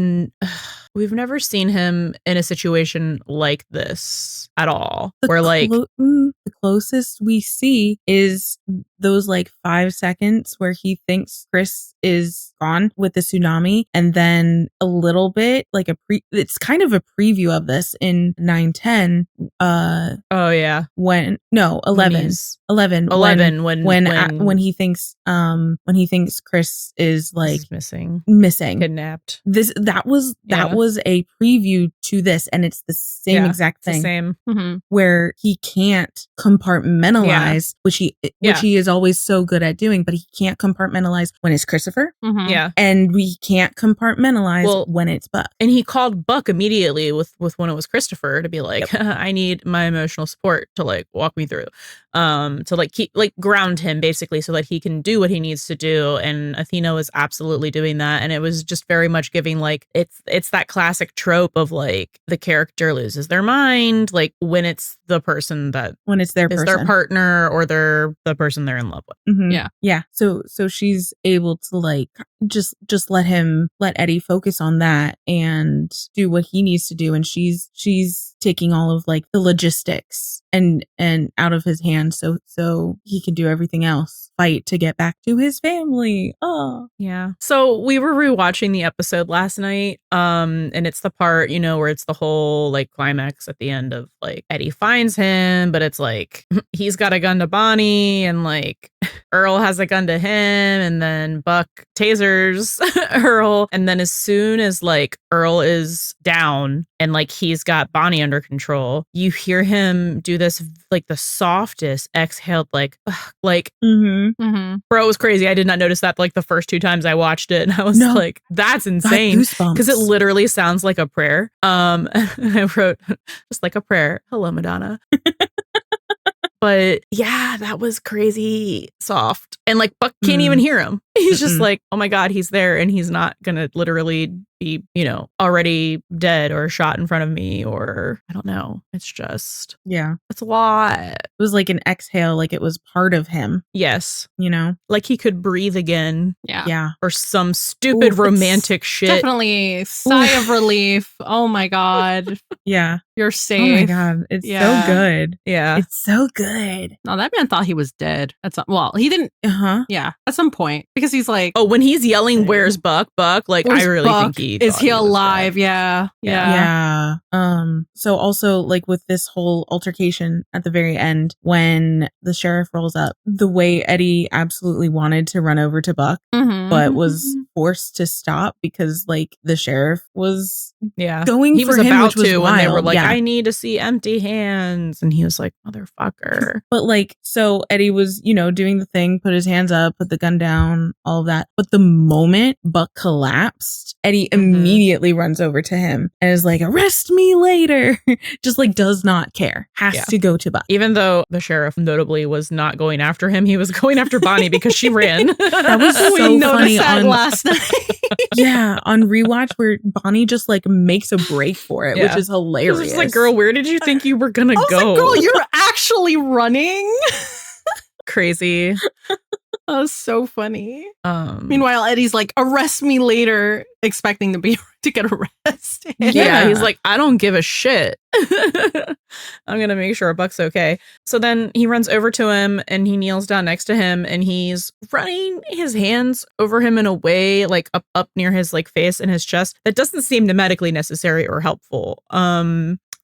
C: we've never seen him in a situation like this at all. Where like
B: the closest we see is those like 5 seconds where he thinks Chris is gone with the tsunami, and then a little bit like it's kind of a preview of this in 9-10.
C: Oh yeah.
B: When no 11 when he thinks Chris is like
C: missing,
B: kidnapped. That was a preview to this, and it's the same exact thing.
C: Same. Mm-hmm.
B: Where he can't compartmentalize, which he is always so good at doing, but he can't compartmentalize when it's Christopher.
C: Mm-hmm. Yeah.
B: And we can't compartmentalize when it's Buck.
C: And he called Buck immediately with when it was Christopher to be like, I need my emotional support to like walk me through. To like keep like ground him basically so that he can do what he needs to do. And Athena was absolutely doing that. And it was just very much giving like it's that classic trope of like the character loses their mind, like when it's the person that
B: their
C: partner or the person they're in love with.
B: Mm-hmm. Yeah. So she's able to like just let Eddie focus on that and do what he needs to do, and she's taking all of like the logistics and out of his hands so he can do everything else, fight to get back to his family. Oh
C: yeah. So we were rewatching the episode last night, and it's the part, you know, where it's the whole like climax at the end of like Eddie finds him, but it's like he's got a gun to Bonnie and like Earl has a gun to him, and then Buck tasers Earl, and then as soon as like Earl is down and like he's got Bonnie under control, you hear him do this like the softest exhaled like
B: mm-hmm. Mm-hmm.
C: Bro, it was crazy. I did not notice that like the first 2 times I watched it, and I was like, that's insane, because it literally sounds like a prayer. I wrote just like a prayer, hello Madonna. But yeah, that was crazy soft. And like Buck can't even hear him. He's just like, oh my God, he's there, and he's not gonna literally be, you know, already dead or shot in front of me, or I don't know. It's just, it's a lot.
B: It was like an exhale, like it was part of him.
C: Yes.
B: You know,
C: like he could breathe again.
B: Yeah.
C: Or some stupid romantic shit.
A: Definitely sigh of relief. Oh my God.
B: Yeah.
A: You're safe.
B: Oh my God. It's so good.
C: Yeah.
B: It's so good.
A: No, that man thought he was dead. He didn't. Yeah. At some point. Because he's like,
C: oh, when he's yelling, where's Buck? Buck? Like, I really think
A: is he alive? Yeah.
B: So also like with this whole altercation at the very end, when the sheriff rolls up, the way Eddie absolutely wanted to run over to Buck, but was forced to stop because like the sheriff was going
C: he
B: for
C: was
B: him,
C: about
B: which was
C: to
B: wild.
C: When they were like, I need to see empty hands, and he was like, motherfucker.
B: But like, so Eddie was, you know, doing the thing, put his hands up, put the gun down, all of that. But the moment Buck collapsed, Eddie immediately runs over to him and is like, arrest me later. Just like does not care. Has to go to Buck.
C: Even though the sheriff notably was not going after him, he was going after Bonnie because she ran.
B: That was so funny on
A: last night.
B: On rewatch where Bonnie just like makes a break for it, which is hilarious.
C: It's like, girl, where did you think you were gonna go?
A: Like, girl, you're actually running.
C: Crazy.
A: That was so funny. Meanwhile, Eddie's like, arrest me later, expecting to get arrested.
C: Yeah, he's like, I don't give a shit. I'm gonna make sure Buck's okay. So then he runs over to him and he kneels down next to him, and he's running his hands over him in a way like up near his like face and his chest that doesn't seem medically necessary or helpful.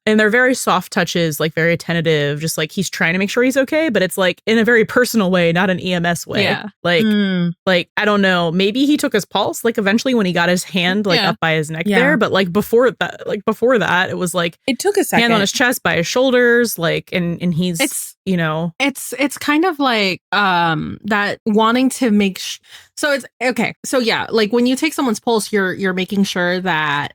C: And they're very soft touches, like very attentive, just like he's trying to make sure he's okay, but it's like in a very personal way, not an EMS way.
A: Yeah.
C: Like, I don't know, maybe he took his pulse, like eventually when he got his hand like up by his neck there, but like before that, it was like
B: it took a second.
C: Hand on his chest, by his shoulders, like, and he's, you know,
A: it's kind of like that wanting to make so it's okay. So yeah, like when you take someone's pulse, you're making sure that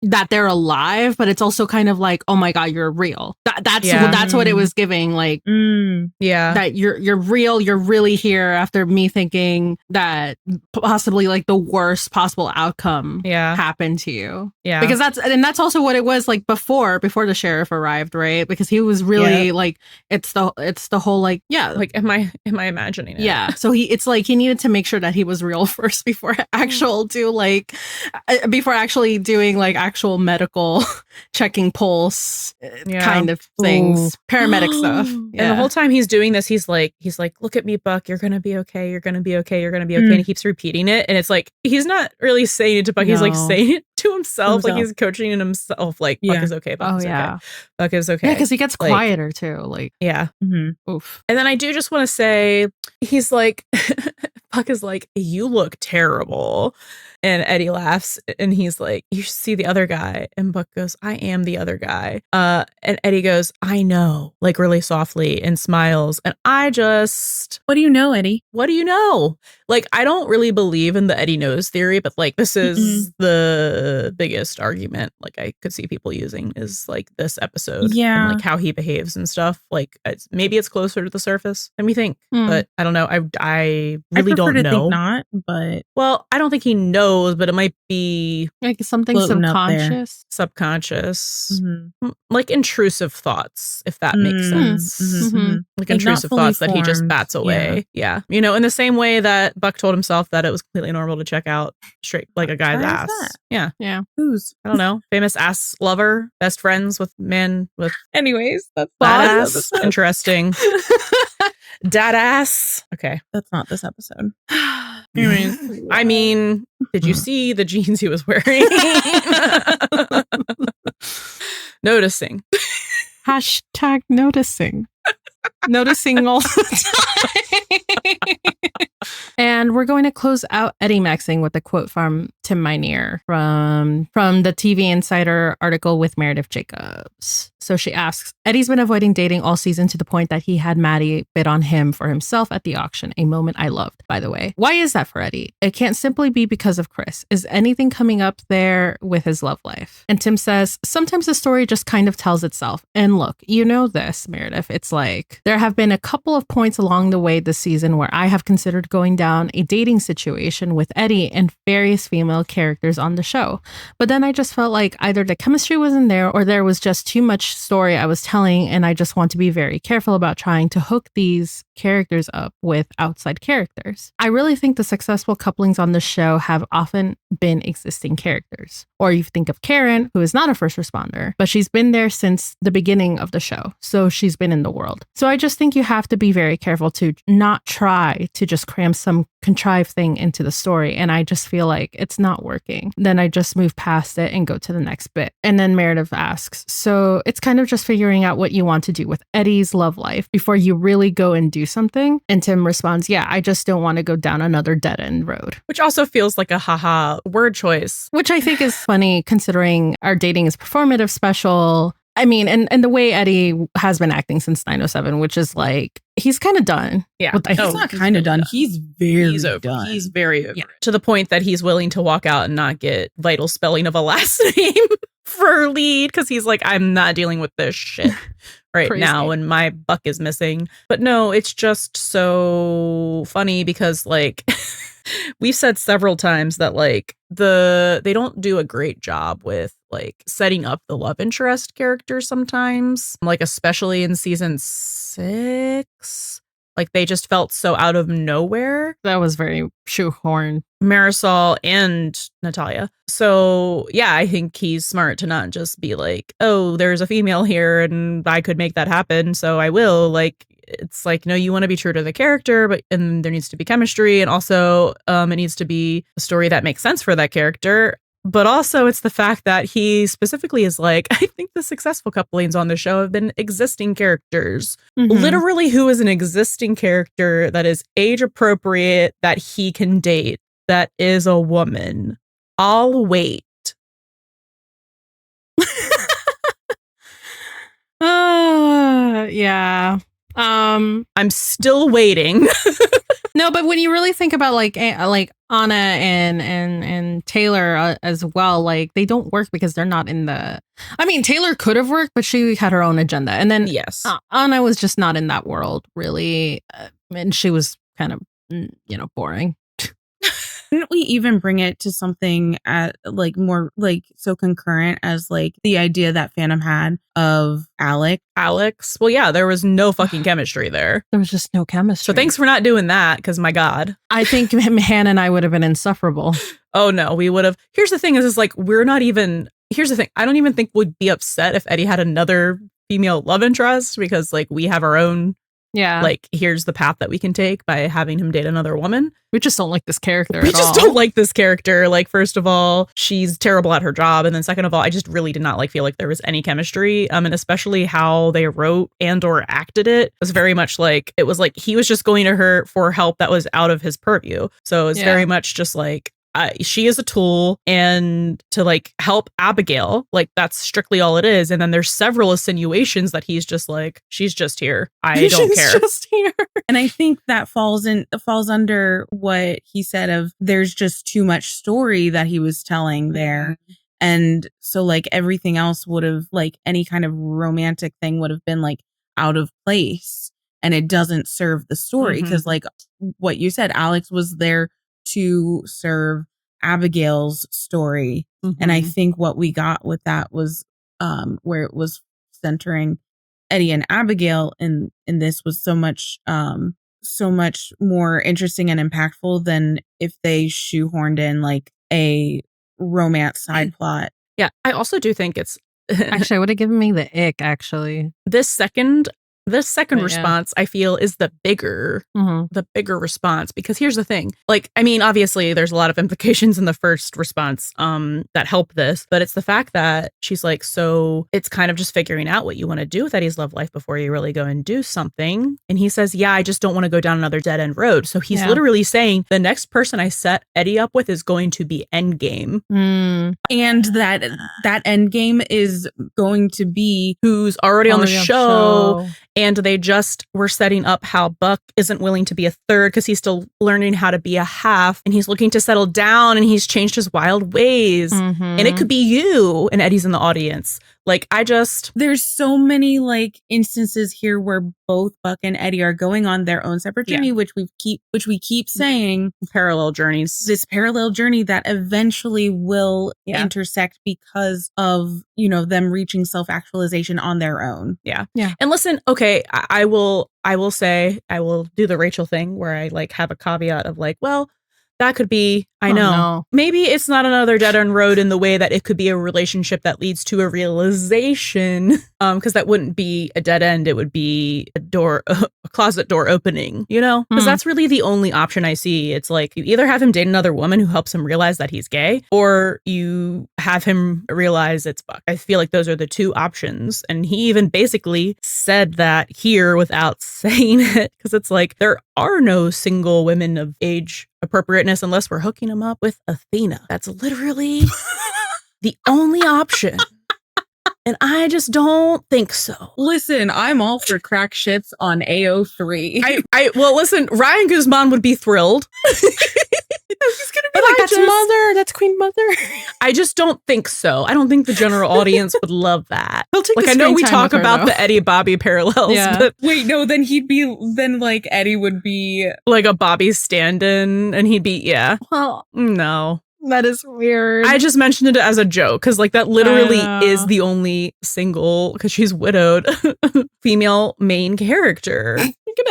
A: they're alive, but it's also kind of like, oh my God, you're real. That's what it was giving. Like, that you're real. You're really here after me thinking that possibly like the worst possible outcome happened to you. Yeah, because that's also what it was like before the sheriff arrived, right? Because he was really like, it's it's the whole like, yeah,
C: like, am I imagining it?
A: Yeah. So it's like he needed to make sure that he was real first before actually doing like actual medical checking pulse kind of things, paramedic stuff. Yeah.
C: And the whole time he's doing this, he's like, look at me, Buck, you're gonna be okay, you're gonna be okay, you're gonna be okay. And he keeps repeating it, and it's like he's not really saying it to Buck, he's like saying it to himself, like he's coaching himself, like Buck is okay, Buck is okay, Buck is okay.
A: Yeah, because he gets quieter too. Like,
C: oof. And then I do just want to say, he's like, Buck is like, you look terrible. And Eddie laughs, and he's like, you should see the other guy. And Buck goes, I am the other guy. And Eddie goes, I know, like really softly, and smiles. And I just...
B: What do you know, Eddie?
C: What do you know? Like, I don't really believe in the Eddie knows theory, but like, this is the biggest argument like I could see people using is like this episode.
B: Yeah.
C: And like how he behaves and stuff. Like, maybe it's closer to the surface than we think. But I don't know. I really don't know.
B: Think not, but...
C: Well, I don't think he knows, but it might be
A: like something
C: subconscious, like intrusive thoughts, if that makes sense. Like intrusive thoughts that he just bats away. Yeah. You know, in the same way that Buck told himself that it was completely normal to check out straight like a guy's ass. Yeah.
B: Who's?
C: I don't know. Famous ass lover, best friends with men with.
B: Anyways, that's
C: badass. Interesting. Dad ass. Okay.
B: That's not this episode.
C: I mean, did you see the jeans he was wearing? Noticing.
A: Hashtag noticing. Noticing all the time. And we're going to close out Eddiemaxxing with a quote from Tim Minear from the TV Insider article with Meredith Jacobs. So she asks, Eddie's been avoiding dating all season to the point that he had Maddie bid on him for himself at the auction, a moment I loved, by the way. Why is that for Eddie? It can't simply be because of Chris. Is anything coming up there with his love life? And Tim says, sometimes the story just kind of tells itself. And look, you know this, Meredith. It's like, there have been a couple of points along the way this season where I have considered going down a dating situation with Eddie and various female characters on the show. But then I just felt like either the chemistry wasn't there or there was just too much story I was telling, and I just want to be very careful about trying to hook these characters up with outside characters. I really think the successful couplings on the show have often been existing characters. Or you think of Karen, who is not a first responder, but she's been there since the beginning of the show, so she's been in the world. So I just think you have to be very careful to not try to just cram some contrived thing into the story, and I just feel like it's not working. Then I just move past it and go to the next bit. And then Meredith asks, so it's kind of just figuring out what you want to do with Eddie's love life before you really go and do something? And Tim responds, yeah, I just don't want to go down another dead-end road.
C: Which also feels like a haha word choice.
A: Which I think is funny considering our dating is performative special. I mean, and the way Eddie has been acting since 907, which is like, he's kind of done.
C: Yeah.
B: He's not kind of done. He's very done.
C: He's very over. Yeah. To the point that he's willing to walk out and not get vital spelling of a last name for lead, because he's like, I'm not dealing with this shit right now, and my Buck is missing. But no, it's just so funny because like we've said several times that like they don't do a great job with like setting up the love interest characters sometimes, like especially in season 6. Like they just felt so out of nowhere.
A: That was very shoehorned.
C: Marital and Natalia. So yeah, I think he's smart to not just be like, oh, there's a female here and I could make that happen, so I will. Like, it's like, no, you want to be true to the character, and there needs to be chemistry, and also it needs to be a story that makes sense for that character. But also it's the fact that he specifically is like, I think the successful couplings on the show have been existing characters. Literally, who is an existing character that is age appropriate, that he can date, that is a woman. I'll wait.
A: Yeah.
C: I'm still waiting.
A: No, but when you really think about like Anna and Taylor as well, like they don't work because they're not in the. I mean, Taylor could have worked, but she had her own agenda, and then
C: yes,
A: Anna was just not in that world really, and she was kind of boring.
B: Didn't we even bring it to something at like more like so concurrent as like the idea that Phantom had of Alex?
C: Well, yeah, there was no fucking chemistry there.
A: There was just no chemistry.
C: So thanks for not doing that, because my God.
A: I think Hannah and I would have been insufferable.
C: Oh no, we would have. Here's the thing is like, we're not even, here's the thing. I don't even think we'd be upset if Eddie had another female love interest, because like we have our own.
A: Yeah.
C: Like, here's the path that we can take by having him date another woman.
A: We just don't like this character.
C: We just don't like this character. Like, first of all, she's terrible at her job. And then second of all, I just really did not like feel like there was any chemistry. And especially how they wrote and or acted it was very much like, it was like he was just going to her for help that was out of his purview. So it's very much just like, she is a tool and to like help Abigail, like that's strictly all it is. And then there's several insinuations that he's just like, she's just here. I don't care.
A: She's just here.
B: And I think that falls under what he said of there's just too much story that he was telling there. And so like everything else would have like any kind of romantic thing would have been like out of place, and it doesn't serve the story because like what you said, Alex was there to serve Abigail's story. And I think what we got with that was where it was centering Eddie and Abigail in this was so much more interesting and impactful than if they shoehorned in like a romance side plot.
C: Yeah, I also do think it's
A: actually, it would have given me the ick, actually.
C: This second response, I feel, is the bigger response, because here's the thing. Like, I mean, obviously there's a lot of implications in the first response that help this, but it's the fact that she's like, so it's kind of just figuring out what you want to do with Eddie's love life before you really go and do something. And he says, yeah, I just don't want to go down another dead end road. So he's literally saying the next person I set Eddie up with is going to be endgame.
B: And that endgame is going to be
C: who's already on the show. And they just were setting up how Buck isn't willing to be a third because he's still learning how to be a half, and he's looking to settle down, and he's changed his wild ways. And it could be you, and Eddie's in the audience. Like,
B: there's so many like instances here where both Buck and Eddie are going on their own separate journey, which we keep saying
C: parallel journeys.
B: This parallel journey that eventually will intersect because of, them reaching self-actualization on their own.
C: Yeah. And listen, okay, I will say, I will do the Rachel thing where I like have a caveat of like, well, that could be, I know. No. Maybe it's not another dead end road in the way that it could be a relationship that leads to a realization. Because that wouldn't be a dead end. It would be a closet door opening, Because that's really the only option I see. It's like you either have him date another woman who helps him realize that he's gay, or you have him realize it's Buck. I feel like those are the two options. And he even basically said that here without saying it, because it's like there are no single women of age appropriateness unless we're hooking him up with Athena. That's literally the only option. And I just don't think so.
B: Listen, I'm all for crack shits on AO3.
C: Well, listen, Ryan Guzman would be thrilled.
A: He's gonna be like, that's Mother. That's Queen Mother.
C: I just don't think so. I don't think the general audience would love that.
A: Like,
C: I know we talk about the Eddie Bobby parallels, but
B: wait, no, then like Eddie would be
C: like a Bobby stand-in, and he'd be
A: Well,
C: no.
A: That is weird.
C: I just mentioned it as a joke because like that literally is the only single, because she's widowed, female main character.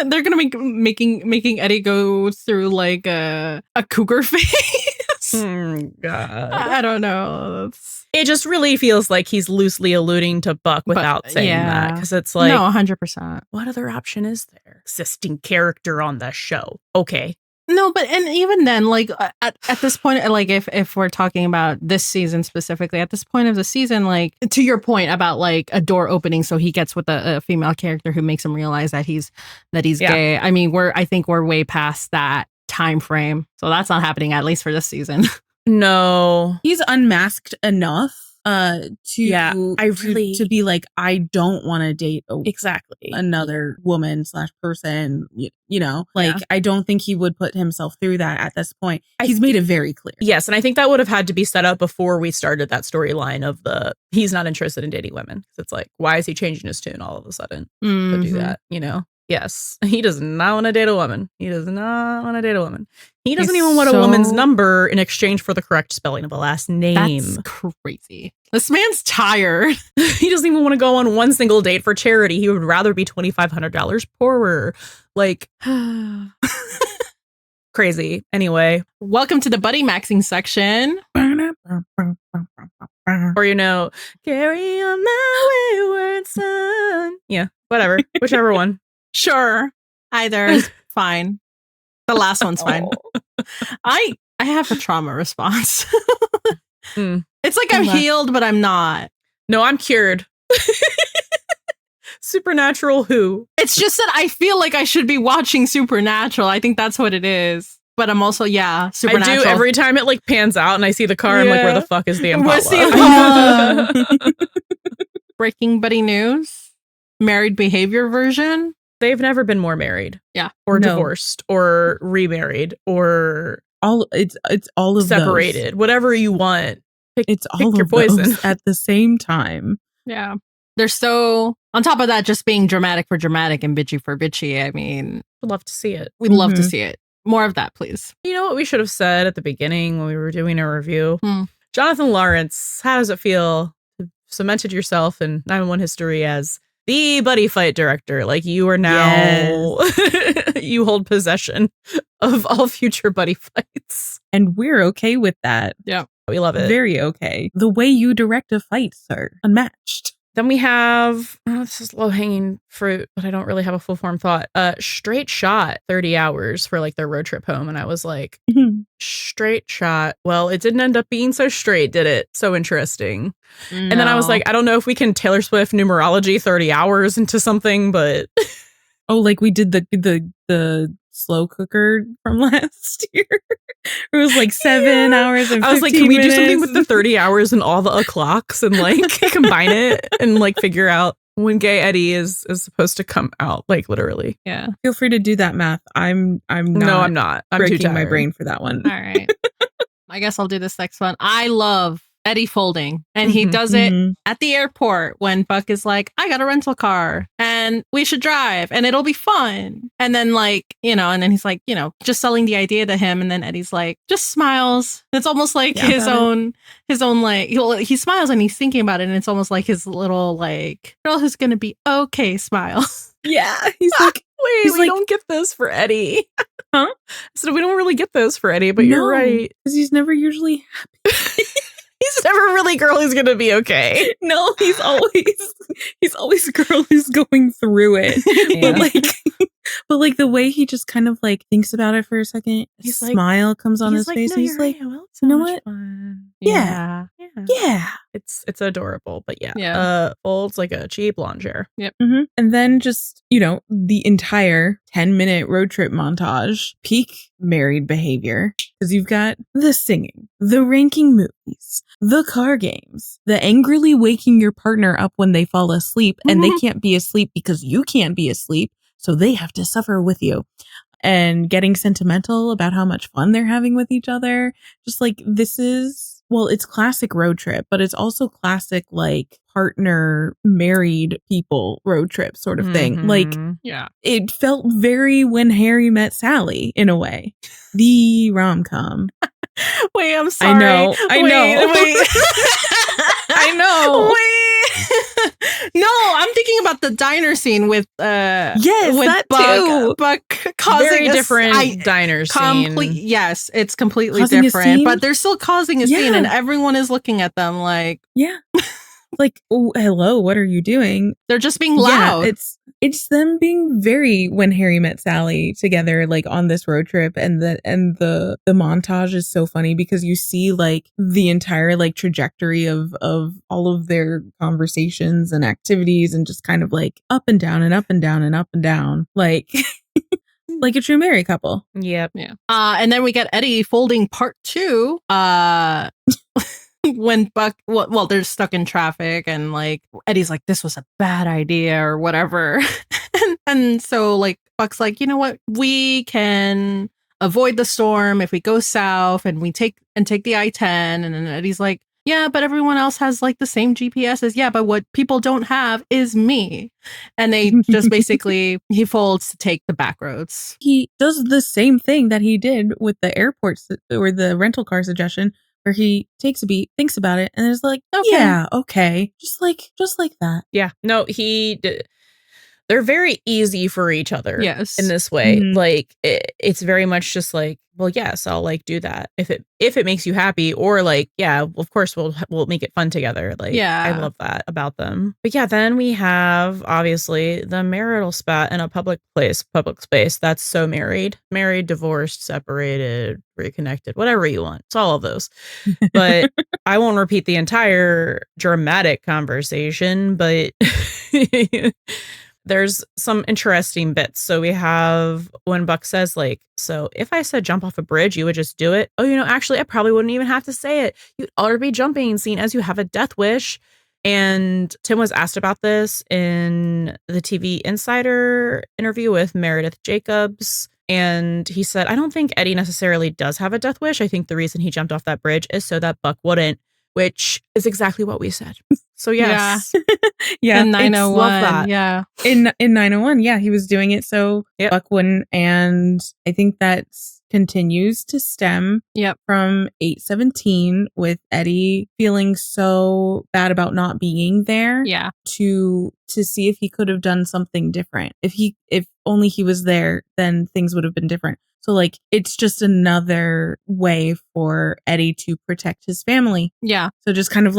A: They're gonna be making Eddie go through like a cougar phase.
C: God.
A: I don't know.
C: It just really feels like he's loosely alluding to Buck without saying that, because it's like,
A: no, 100%.
C: What other option is there? Existing character on the show. Okay.
A: No, but and even then, like at this point, like if we're talking about this season specifically, at this point of the season, like to your point about like a door opening, so he gets with a female character who makes him realize that he's gay. I mean, I think we're way past that time frame, so that's not happening, at least for this season.
B: No, he's unmasked enough to be like, I don't want to date another woman / person, I don't think he would put himself through that at this point. He's made it very clear.
C: Yes, and I think that would have had to be set up before we started that storyline of he's not interested in dating women. It's like, why is he changing his tune all of a sudden to do that, Yes. He does not want to date a woman. He does not want to date a woman. He doesn't
A: He's
C: even want a
A: so-
C: woman's number in exchange for the correct spelling of a last name.
A: That's crazy. This man's tired.
C: He doesn't even want to go on one single date for charity. He would rather be $2,500 poorer. Like, crazy. Anyway.
A: Welcome to the Buddiemaxxing section.
C: Or, you know, carry on my wayward son. Yeah, whatever. Whichever one.
A: Sure. Either is fine. The last one's fine. I have a trauma response. It's like I'm healed, but I'm not.
C: No, I'm cured. Supernatural who?
A: It's just that I feel like I should be watching Supernatural. I think that's what it is. But I'm also, Supernatural.
C: I do every time it like pans out and I see the car. I'm like, where the fuck is the Impala?
A: Where's the Impala? Breaking Buddy news. Married behavior version.
C: They've never been more married.
A: Yeah.
C: Or divorced or remarried or
B: it's all of
C: separated.
B: Those.
C: Whatever you want.
B: It's all
C: your
B: of
C: poison
B: those at the same time.
A: Yeah. They're so, on top of that, just being dramatic for dramatic and bitchy for bitchy. I mean,
C: we'd love to see it.
A: We'd love to see it. More of that, please.
C: You know what we should have said at the beginning when we were doing a review? Jonathan Lawrence, how does it feel to cemented yourself in 911 history as the buddy fight director? Like, you are now, you hold possession of all future buddy fights.
B: And we're okay with that.
A: Yeah.
C: We love it.
B: Very okay. The way you direct a fight, sir. Unmatched.
C: Then we have, this is low-hanging fruit, but I don't really have a full-form thought. Straight shot 30 hours for like their road trip home. And I was like, straight shot. Well, it didn't end up being so straight, did it? So interesting. No. And then I was like, I don't know if we can Taylor Swift numerology 30 hours into something, but...
B: Oh, like we did the slow cooker from last year. It was like 7 hours and 15
C: I was like, can we
B: minutes?
C: do something with the 30 hours and all the o'clocks and like combine it and like figure out when gay Eddie is supposed to come out, like literally.
A: Yeah.
B: Feel free to do that math. I'm not.
C: No, I'm not. I'm
B: breaking
C: too tired.
B: my brain for that one.
A: All right. I guess I'll do this next one. I love Eddie folding, and he does it at the airport when Buck is like, I got a rental car and we should drive and it'll be fun. And then like, and then he's like, just selling the idea to him. And then Eddie's like, just smiles. It's almost like his own like, he smiles and he's thinking about it. And it's almost like his little like, girl who's going to be okay smile.
B: Yeah. He's like,
C: wait, we don't get those for Eddie.
B: Huh?
C: So we don't really get those for Eddie, but you're right.
B: Because he's never usually happy.
C: He's never really girl who's gonna be okay.
B: No, he's always a girl who's going through it. Yeah. But like the way he just kind of like thinks about it for a second, a smile comes on his face. He's like,
C: you
B: know what?
C: Fun.
B: Yeah.
C: It's adorable, but folds like a cheap lawn chair.
A: Yep.
B: And then just the entire 10-minute road trip montage, peak married behavior, because you've got the singing, the ranking movies, the car games, the angrily waking your partner up when they fall asleep and they can't be asleep because you can't be asleep, so they have to suffer with you. And getting sentimental about how much fun they're having with each other. Just like, it's classic road trip, but it's also classic like partner married people road trip sort of thing. Like, it felt very When Harry Met Sally in a way. The rom-com.
A: Wait, I'm sorry.
B: I know.
A: Wait.
B: I know.
A: Wait. No, I'm thinking about the diner scene with with
B: that too.
A: Buck causing
C: very different diner scene.
A: Yes, it's completely
B: Causing
A: different, but they're still causing a scene, and everyone is looking at them like,
B: like, oh, hello, what are you doing?
A: They're just being loud.
B: Yeah, it's them being very When Harry Met Sally together, like on this road trip, and the montage is so funny because you see like the entire like trajectory of all of their conversations and activities, and just kind of like up and down and up and down and up and down, like like a true married couple.
C: Yep.
A: Yeah. And then we get Eddie folding part 2. When Buck, they're stuck in traffic and like Eddie's like, this was a bad idea or whatever. and so like Buck's like, you know what? We can avoid the storm if we go south and we take the I-10. And then Eddie's like, yeah, but everyone else has like the same GPSs. Yeah, but what people don't have is me. And they just basically, he folds to take the back roads.
B: He does the same thing that he did with the airport or the rental car suggestion, where he takes a beat, thinks about it, and is like, okay. Yeah, okay. Just like that.
C: Yeah. No, they're very easy for each other.
A: Yes.
C: In this way. Like it's very much just like, well, yes, I'll like do that if it makes you happy, or like, yeah, of course we'll make it fun together. Like, yeah, I love that about them. But yeah, then we have obviously the marital spat in a public space. That's so married, divorced, separated, reconnected, whatever you want. It's all of those. But I won't repeat the entire dramatic conversation, but there's some interesting bits. So we have when Buck says like, so if I said jump off a bridge, you would just do it. Oh, actually, I probably wouldn't even have to say it. You'd already be jumping, seeing as you have a death wish. And Tim was asked about this in the TV Insider interview with Meredith Jacobs. And he said, I don't think Eddie necessarily does have a death wish. I think the reason he jumped off that bridge is so that Buck wouldn't, which is exactly what we said. So yes.
B: Yeah.
A: In 901.
C: Love that.
A: Yeah.
B: In 901, yeah, he was doing it so Buck wouldn't. And I think that continues to stem from 817 with Eddie feeling so bad about not being there.
A: Yeah.
B: To see if he could have done something different. If only he was there, then things would have been different. So like it's just another way for Eddie to protect his family.
A: Yeah.
B: So just kind of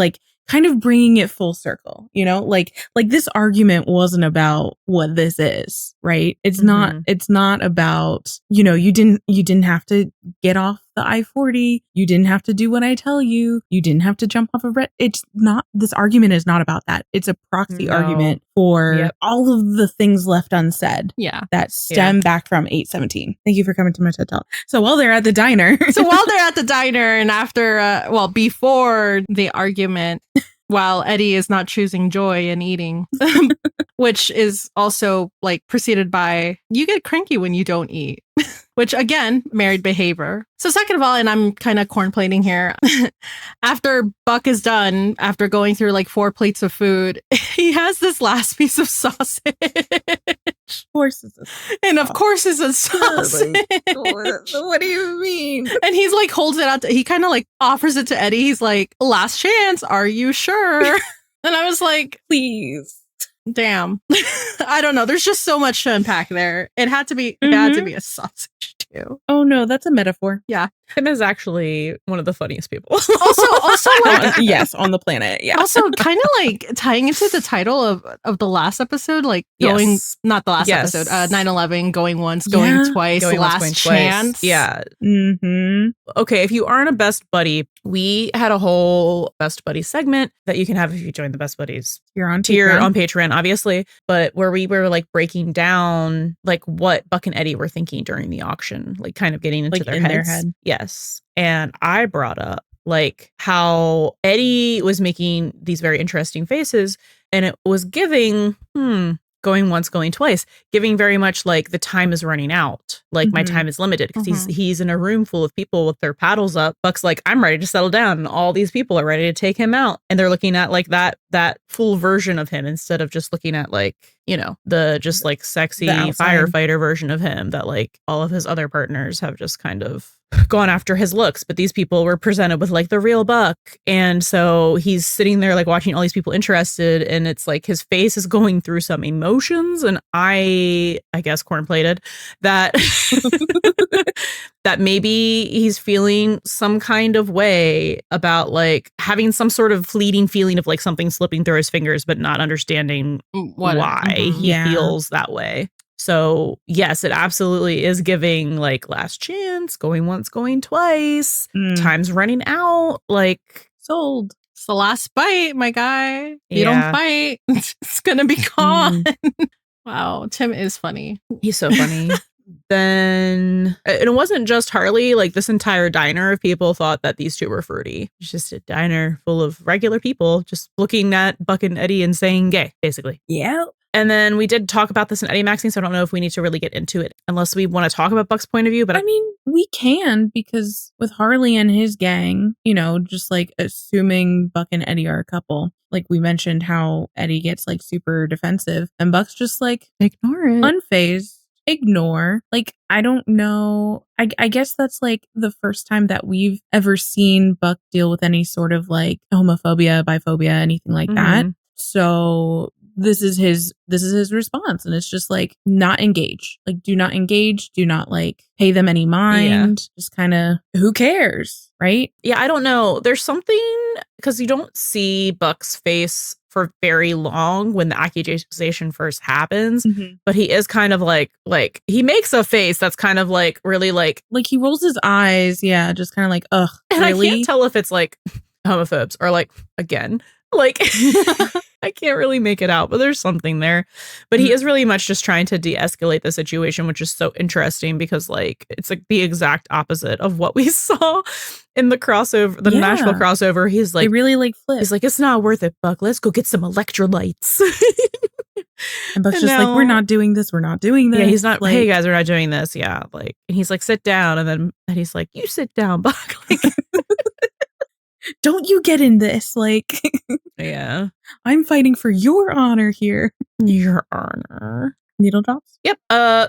B: bringing it full circle, like this argument wasn't about what this is, right? It's not about, you didn't have to get off the I-40. You didn't have to do what I tell you. You didn't have to jump off a red. It's not, this argument is not about that. It's a proxy argument for all of the things left unsaid.
A: Yeah.
B: That stem back from 817. Thank you for coming to my TED Talk. So while they're at the diner.
A: And after, before the argument, while Eddie is not choosing joy in eating, which is also like preceded by, you get cranky when you don't eat, which again, married behavior. So second of all, and I'm kind of cornplating here, after Buck is done, after going through like 4 plates of food, he has this last piece of sausage.
B: Of course it's a sausage.
A: And of course it's a sausage.
B: What do you mean?
A: And he's like holds it out. He kind of like offers it to Eddie. He's like, last chance. Are you sure? And I was like,
B: please.
A: Damn. I don't know. There's just so much to unpack there. It had to be a sausage too.
B: Oh no, that's a metaphor.
A: Yeah.
C: Tim is actually one of the funniest people.
A: Also like,
B: yes, on the planet. Yeah.
A: Also kind of like tying into the title of the last episode, like going not the last episode, 9/11, going once, going twice, going last once, chance.
C: Twice. Yeah. Okay, if you aren't a best buddy, we had a whole best buddy segment that you can have if you join the best buddies tier on Patreon, obviously, but where we were like breaking down like what Buck and Eddie were thinking during the auction, like kind of getting into
B: like
C: their
B: in
C: heads.
B: Their head.
C: Yes. And I brought up like how Eddie was making these very interesting faces, and it was giving going once, going twice, giving very much like the time is running out. Like my time is limited because he's in a room full of people with their paddles up. Buck's like, I'm ready to settle down. And all these people are ready to take him out. And they're looking at like that full version of him instead of just looking at like, the just like sexy firefighter version of him that like all of his other partners have just kind of gone after his looks. But these people were presented with like the real Buck. And so he's sitting there like watching all these people interested, and it's like his face is going through some emotions. And I guess cornplated that that maybe he's feeling some kind of way about like having some sort of fleeting feeling of like something slipping through his fingers, but not understanding why he feels that way. So yes, it absolutely is giving like last chance, going once, going twice, time's running out, like
B: sold.
A: It's the last bite, my guy. You don't bite, it's gonna be gone. Wow, Tim is funny.
C: He's so funny. Then it wasn't just Harley, like this entire diner of people thought that these two were fruity. It's just a diner full of regular people just looking at Buck and Eddie and saying gay, basically.
B: Yeah.
C: And then we did talk about this in Eddiemaxxing, so I don't know if we need to really get into it unless we want to talk about Buck's point of view. But
B: I mean, we can, because with Harley and his gang, you know, just like assuming Buck and Eddie are a couple, like we mentioned how Eddie gets like super defensive and Buck's just like
A: Ignore it.
B: unfazed. Ignore. Like, I don't know. I guess that's like the first time that we've ever seen Buck deal with any sort of like homophobia, biphobia, anything like that. So this is his response, and it's just like not engage. Like, do not engage. Do not like pay them any mind. Just kind of, who cares, right?
C: Yeah, I don't know. There's something, because you don't see Buck's face for very long when the accusation first happens, but he is kind of like he makes a face that's kind of like really like
B: he rolls his eyes, just kind of like, ugh,
C: and
B: really?
C: I can't tell if it's like homophobes or like, again, like I can't really make it out, but there's something there. But he is really much just trying to de-escalate the situation, which is so interesting because like it's like the exact opposite of what we saw in the crossover, the Nashville crossover. He's like,
B: they really like flip.
C: He's like, it's not worth it, Buck. Let's go get some electrolytes.
B: And Buck's just like, we're not doing this. We're not doing this.
C: Yeah, he's not,
B: like,
C: hey guys, we're not doing this. Yeah. Like, and he's like, sit down. And then he's like, you sit down, Buck. Like,
B: don't you get in this? Like,
C: yeah.
B: I'm fighting for your honor here.
C: Your honor.
B: Needle drops?
C: Yep.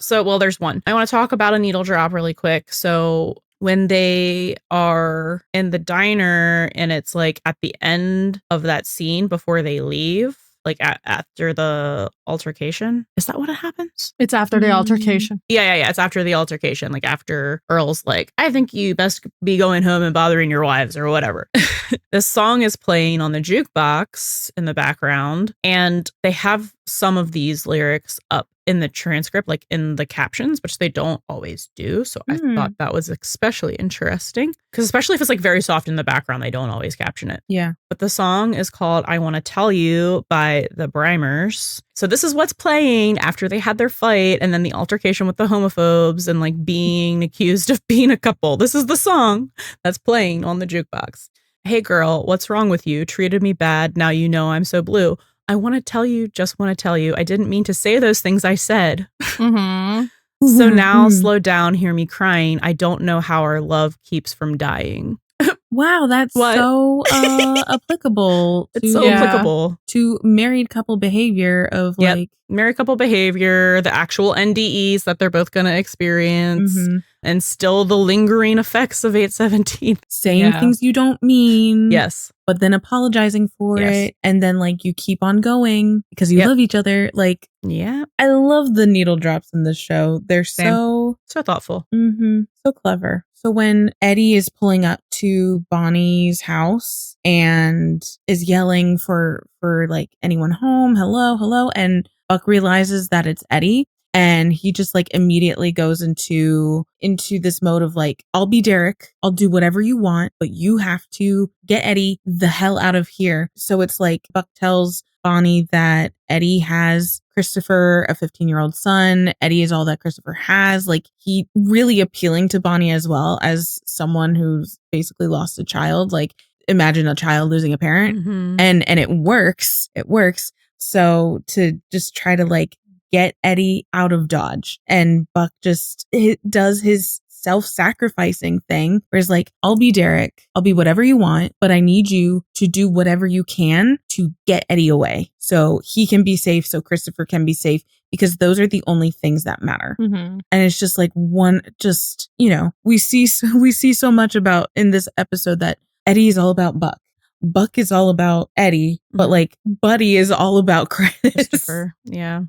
C: So, well, there's one. I want to talk about a needle drop really quick. So when they are in the diner and it's like at the end of that scene before they leave, like after the altercation. Is that what it happens?
A: It's after the altercation.
C: Yeah. It's after the altercation. Like after Earl's like, I think you best be going home and bothering your wives or whatever. This song is playing on the jukebox in the background. And they have some of these lyrics up in the transcript, like in the captions, which they don't always do. So I thought that was especially interesting because especially if it's like very soft in the background, they don't always caption it.
B: Yeah.
C: But the song is called I Want to Tell You by the Brimers. So this is what's playing after they had their fight and then the altercation with the homophobes and like being accused of being a couple. This is the song that's playing on the jukebox. Hey girl, what's wrong with you? Treated me bad. Now you know I'm so blue. I want to tell you, just want to tell you, I didn't mean to say those things I said. So now slow down, hear me crying. I don't know how our love keeps from dying.
B: Wow, that's so applicable.
C: It's so applicable
B: to married couple behavior of like
C: married couple behavior, the actual NDEs that they're both going to experience, and still the lingering effects of 8/17.
B: Saying things you don't mean.
C: Yes.
B: But then apologizing for it. And then like you keep on going because you love each other. Like, I love the needle drops in this show. They're so
C: thoughtful.
B: So clever. So when Eddie is pulling up to Bonnie's house and is yelling for like anyone home, hello, and Buck realizes that it's Eddie. And he just like immediately goes into this mode of like, I'll be Derek. I'll do whatever you want, but you have to get Eddie the hell out of here. So it's like Buck tells Bonnie that Eddie has Christopher, a 15-year-old son. Eddie is all that Christopher has. Like he really appealing to Bonnie as well as someone who's basically lost a child. Like imagine a child losing a parent and it works. It works. So to just try to like get Eddie out of Dodge. And Buck just does his self-sacrificing thing where he's like, I'll be Derek. I'll be whatever you want, but I need you to do whatever you can to get Eddie away so he can be safe, so Christopher can be safe, because those are the only things that matter. And it's just like we see so much about in this episode that Eddie is all about Buck. Buck is all about Eddie, but like Buddy is all about
C: Christopher. Yeah.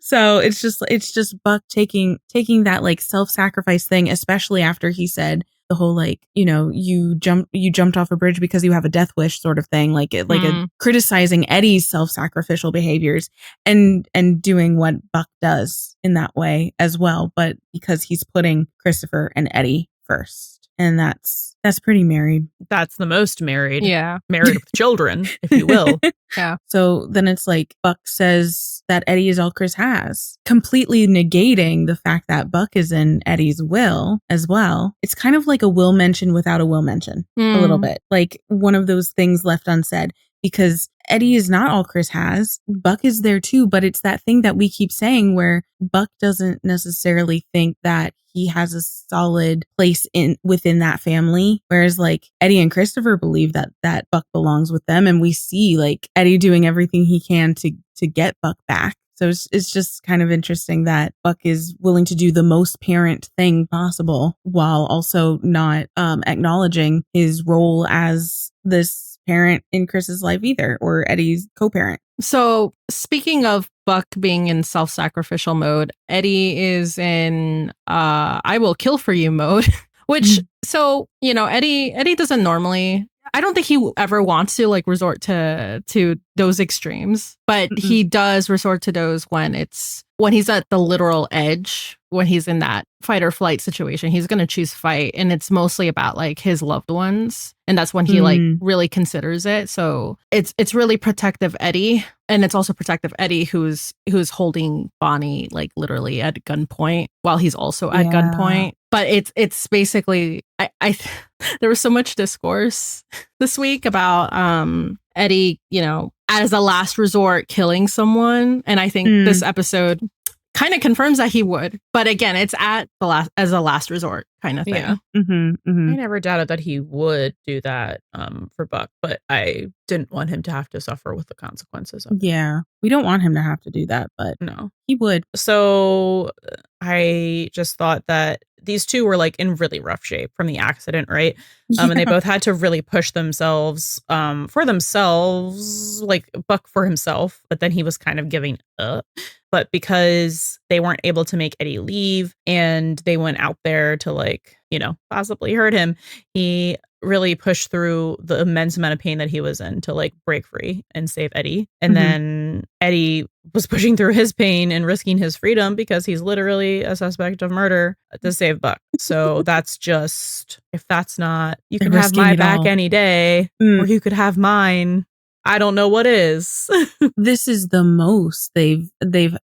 B: So it's just Buck taking that like self-sacrifice thing, especially after he said the whole like, you jumped off a bridge because you have a death wish sort of thing, like criticizing Eddie's self-sacrificial behaviors and doing what Buck does in that way as well, but because he's putting Christopher and Eddie first. And that's pretty married.
C: That's the most married.
A: Yeah.
C: Married with children, if you will.
A: Yeah.
B: So then it's like Buck says that Eddie is all Chris has, completely negating the fact that Buck is in Eddie's will as well. It's kind of like a will mention without a will mention a little bit. Like one of those things left unsaid, because Eddie is not all Chris has. Buck is there too, but it's that thing that we keep saying where Buck doesn't necessarily think that he has a solid place within that family. Whereas like Eddie and Christopher believe that Buck belongs with them. And we see like Eddie doing everything he can to get Buck back. So it's just kind of interesting that Buck is willing to do the most parent thing possible while also not acknowledging his role as this parent in Chris's life either, or Eddie's co-parent.
A: So speaking of Buck being in self-sacrificial mode, Eddie is in I will kill for you mode, which, so, you know, Eddie doesn't normally, I don't think he ever wants to like resort to those extremes, but he does resort to those when he's at the literal edge, when he's in that fight or flight situation. He's going to choose fight, and it's mostly about like his loved ones, and that's when he like really considers it. So it's really protective Eddie, and it's also protective Eddie who's holding Bonnie like literally at gunpoint while he's also at gunpoint. But it's basically there was so much discourse this week about Eddie, you know, as a last resort killing someone, and I think this episode kind of confirms that he would. But again, it's as a last resort kind of thing.
C: Yeah. I never doubted that he would do that for Buck, but I didn't want him to have to suffer with the consequences of it.
B: Yeah, we don't want him to have to do that, but
C: no,
B: he would.
C: So I just thought that these two were like in really rough shape from the accident, right? And they both had to really push themselves for themselves, like Buck for himself, but then he was kind of giving up. But because they weren't able to make Eddie leave and they went out there to like, you know, possibly hurt him, he really pushed through the immense amount of pain that he was in to like break free and save Eddie. And then Eddie was pushing through his pain and risking his freedom because he's literally a suspect of murder to save Buck. So that's just, if that's not, you can have my back any day, or you could have mine. I don't know what is.
B: This is the most they've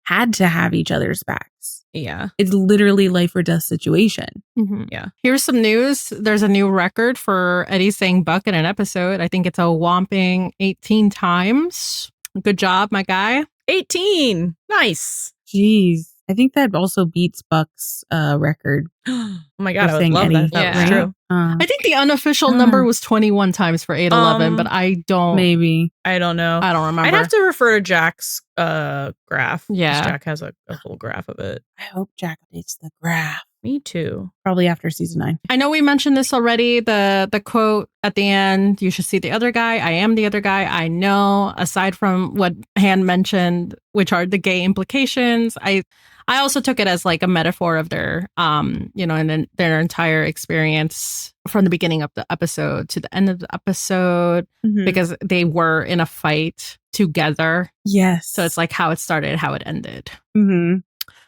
B: had to have each other's backs.
C: Yeah.
B: It's literally life or death situation.
C: Yeah.
A: Here's some news. There's a new record for Eddie saying Buck in an episode. I think it's a whopping 18 times. Good job, my guy.
C: 18. Nice.
B: Jeez. I think that also beats Buck's record.
C: Oh my God, I would love
B: Eddie.
C: that. That was true.
A: I think the unofficial number was 21 times for 811, but I don't.
B: Maybe.
C: I don't know.
A: I don't remember.
C: I'd have to refer to Jack's graph.
A: Yeah.
C: Jack has a full graph of it.
B: I hope Jack updates the graph.
C: Me too.
B: Probably after season 9.
A: I know we mentioned this already. The quote at the end, you should see the other guy. I am the other guy. I know, aside from what Han mentioned, which are the gay implications, I also took it as like a metaphor of their, you know, and then their entire experience from the beginning of the episode to the end of the episode, because they were in a fight together.
B: Yes.
A: So it's like how it started, how it ended.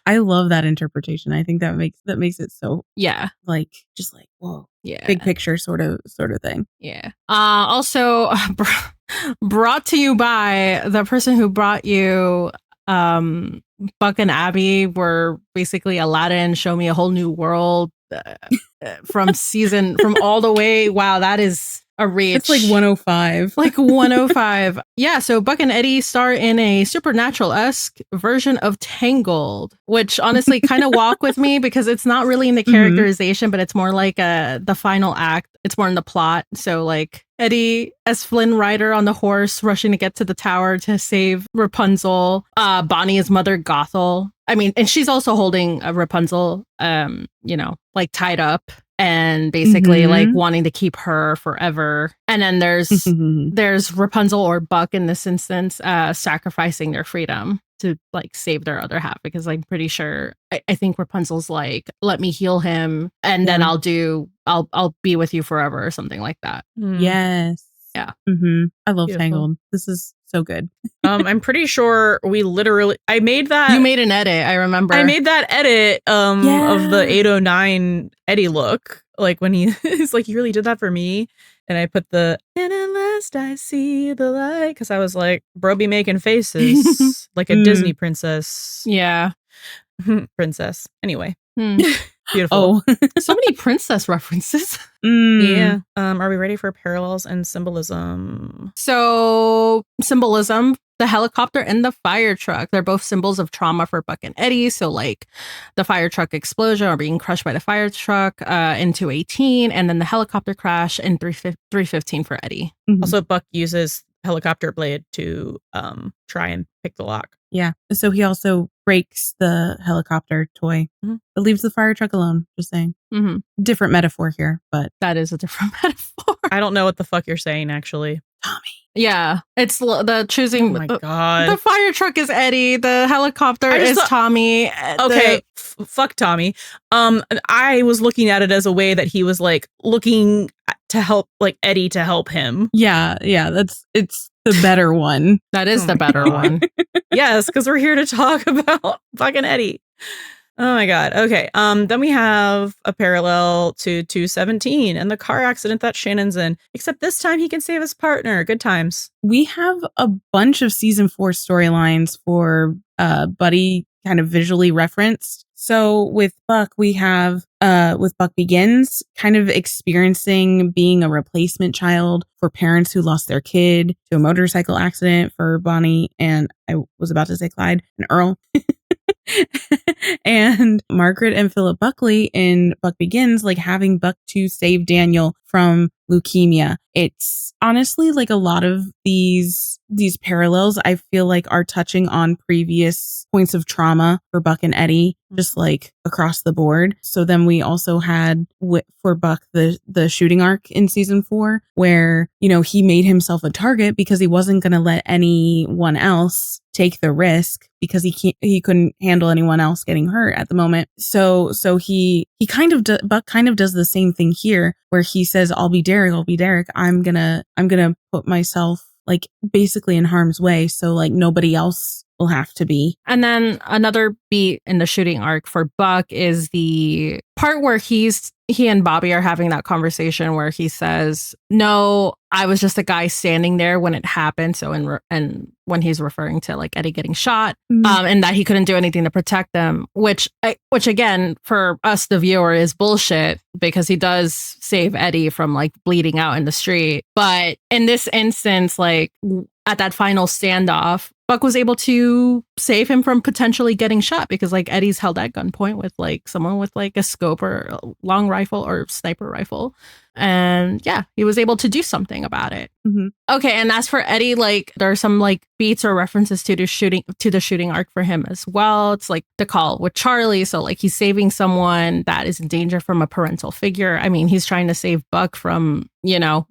B: I love that interpretation. I think that makes it so like just like whoa, big picture sort of thing.
A: Yeah. Also brought to you by the person who brought you Buck and Abby were basically Aladdin, show me a whole new world from all the way. Wow, that is a reach.
B: It's like 105.
A: Like 105. Yeah, so Buck and Eddie star in a Supernatural-esque version of Tangled, which honestly kind of walk with me because it's not really in the characterization, but it's more like the final act. It's more in the plot. So like Eddie as Flynn Rider on the horse rushing to get to the tower to save Rapunzel. Bonnie as Mother Gothel. I mean, and she's also holding a Rapunzel, you know, like tied up and basically like wanting to keep her forever. And then there's Rapunzel or Buck in this instance, sacrificing their freedom to like save their other half, because I'm pretty sure I think Rapunzel's like, let me heal him and then I'll be with you forever or something like that.
B: Yes.
A: Yeah.
B: I love
C: Beautiful.
B: Tangled. This is so good.
C: I'm pretty sure I made that.
A: You made an edit. I remember.
C: I made that edit of the 809 Eddie look. Like when he's like, you really did that for me. And I put and at last I see the light. Because I was like, bro be making faces like a Disney princess.
A: Yeah.
C: Princess. Anyway. Beautiful.
B: Oh.
A: So many princess references.
C: Yeah. Are we ready for parallels and symbolism?
A: So symbolism, the helicopter and the fire truck, they're both symbols of trauma for Buck and Eddie. So like the fire truck explosion or being crushed by the fire truck in 218, and then the helicopter crash in 315 for Eddie.
B: Mhm.
C: Also, Buck uses helicopter blade to try and pick the lock.
B: Yeah. So he also breaks the helicopter toy, but leaves the fire truck alone. Just saying.
A: Mm-hmm.
B: Different metaphor here, but
A: that is a different metaphor.
C: I don't know what the fuck you're saying, actually.
B: Tommy.
A: Yeah, it's the choosing.
C: Oh my God.
A: The fire truck is Eddie. The helicopter is Tommy.
C: Okay, fuck Tommy. I was looking at it as a way that he was like looking to help, like Eddie to help him.
B: Yeah, it's the better one.
A: That is the better one.
C: Yes, because we're here to talk about fucking Eddie. Oh my God. Okay. Then we have a parallel to 217 and the car accident that Shannon's in, except this time he can save his partner. Good times.
B: We have a bunch of season 4 storylines for Buddy kind of visually referenced. So with Buck, we have with Buck Begins kind of experiencing being a replacement child for parents who lost their kid to a motorcycle accident for Bonnie and I was about to say Clyde and Earl. And Margaret and Philip Buckley in Buck Begins, like having Buck to save Daniel from leukemia. It's honestly like a lot of these parallels I feel like are touching on previous points of trauma for Buck and Eddie, just like across the board. So then we also had for Buck the shooting arc in season 4 where, you know, he made himself a target because he wasn't going to let anyone else take the risk because he couldn't handle anyone else getting hurt at the moment. So Buck kind of does the same thing here where he says, I'll be Derek. I'm gonna put myself like basically in harm's way. So like nobody else will have to be.
A: And then another beat in the shooting arc for Buck is the part where he and Bobby are having that conversation where he says, no, I was just a guy standing there when it happened. So and when he's referring to like Eddie getting shot, and that he couldn't do anything to protect them, which again, for us, the viewer, is bullshit because he does save Eddie from like bleeding out in the street. But in this instance, like at that final standoff, Buck was able to save him from potentially getting shot because like Eddie's held at gunpoint with like someone with like a scope or a long rifle or sniper rifle. And yeah, he was able to do something about it.
B: Mm-hmm.
A: Okay. And as for Eddie, like there are some like beats or references to the shooting arc for him as well. It's like the call with Charlie. So like he's saving someone that is in danger from a parental figure. I mean, he's trying to save Buck from, you know,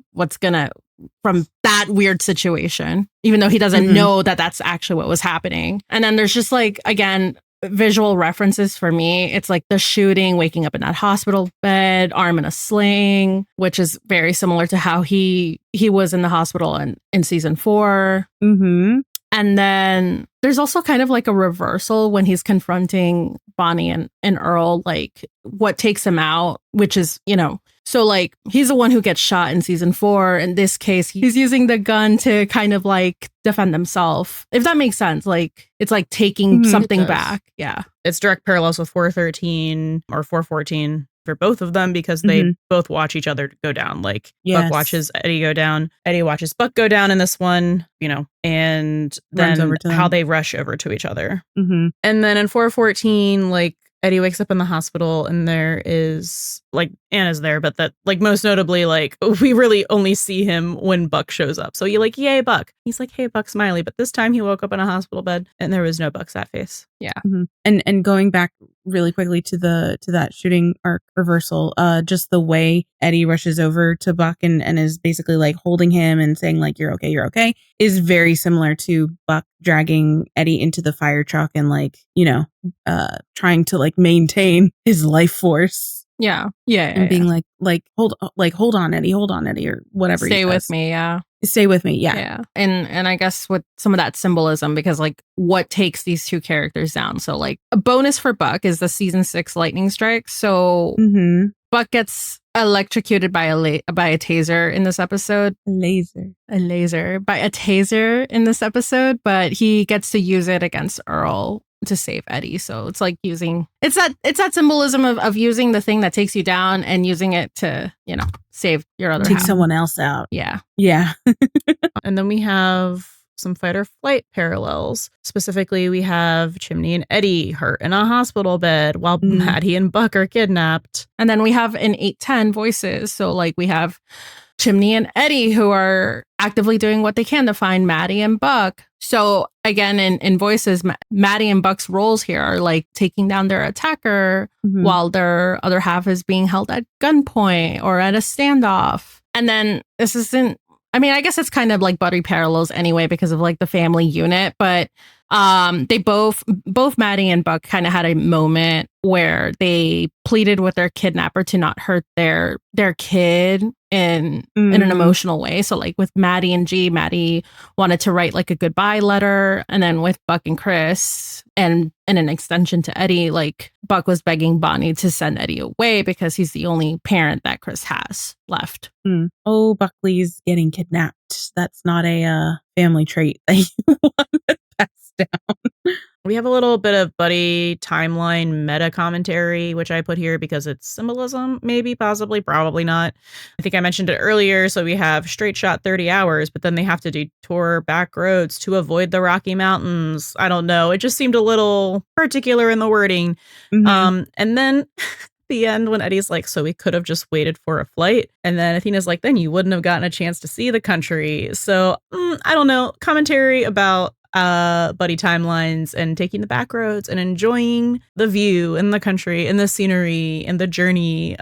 A: from that weird situation, even though he doesn't know that that's actually what was happening. And then there's just like, again, visual references for me. It's like the shooting, waking up in that hospital bed, arm in a sling, which is very similar to how he was in the hospital in season 4.
B: Mm-hmm.
A: And then there's also kind of like a reversal when he's confronting Bonnie and Earl, like what takes him out, which is, you know, so like he's the one who gets shot in season 4. In this case, he's using the gun to kind of like defend himself, if that makes sense. Like it's like taking something back. Yeah.
C: It's direct parallels with 413 or 414 for both of them because they both watch each other go down. Like Buck watches Eddie go down. Eddie watches Buck go down in this one, you know, and then how they rush over to each other.
B: Mm-hmm.
C: And then in 414, like Eddie wakes up in the hospital and there is like Anna's there, but that like most notably, like we really only see him when Buck shows up. So you're like, yay, Buck. He's like, hey, Buck Smiley. But this time he woke up in a hospital bed and there was no Buck sad face.
A: Yeah.
B: Mm-hmm. And going back really quickly to that shooting arc reversal, just the way Eddie rushes over to Buck and is basically like holding him and saying like, you're okay, is very similar to Buck dragging Eddie into the fire truck and like, you know, trying to like maintain his life force.
A: Yeah.
B: And being like hold on, Eddie, or whatever.
A: Stay with me. Yeah.
B: Stay with me. Yeah.
A: Yeah. And I guess with some of that symbolism, because like what takes these two characters down. So like a bonus for Buck is the season 6 lightning strike. So Buck gets electrocuted by a taser in this episode. A laser by a taser in this episode, but he gets to use it against Earl to save Eddie. So it's like it's that symbolism of using the thing that takes you down and using it to, save your other
B: Take
A: half.
B: someone else out.
A: Yeah.
B: Yeah.
C: And then we have some fight or flight parallels. Specifically, we have Chimney and Eddie hurt in a hospital bed while Maddie and Buck are kidnapped.
A: And then we have in 810 voices. So like we have Chimney and Eddie who are actively doing what they can to find Maddie and Buck. So again, in voices, Maddie and Buck's roles here are like taking down their attacker while their other half is being held at gunpoint or at a standoff. And then this isn't, I mean, I guess it's kind of like buddy parallels anyway because of like the family unit, but they both Maddie and Buck kind of had a moment where they pleaded with their kidnapper to not hurt their kid in an emotional way. So like with Maddie and G, Maddie wanted to write like a goodbye letter, and then with Buck and Chris and an extension to Eddie, like Buck was begging Bonnie to send Eddie away because he's the only parent that Chris has left.
B: Oh, Buckley's getting kidnapped. That's not a family trait that you want to pass down.
C: We have a little bit of buddy timeline meta commentary, which I put here because it's symbolism, maybe, possibly, probably not. I think I mentioned it earlier. So we have straight shot 30 hours, but then they have to detour back roads to avoid the Rocky Mountains. I don't know. It just seemed a little particular in the wording. And then the end when Eddie's like, so we could have just waited for a flight. And then Athena's like, then you wouldn't have gotten a chance to see the country. So I don't know. Commentary about buddy timelines and taking the back roads and enjoying the view and the country and the scenery and the journey,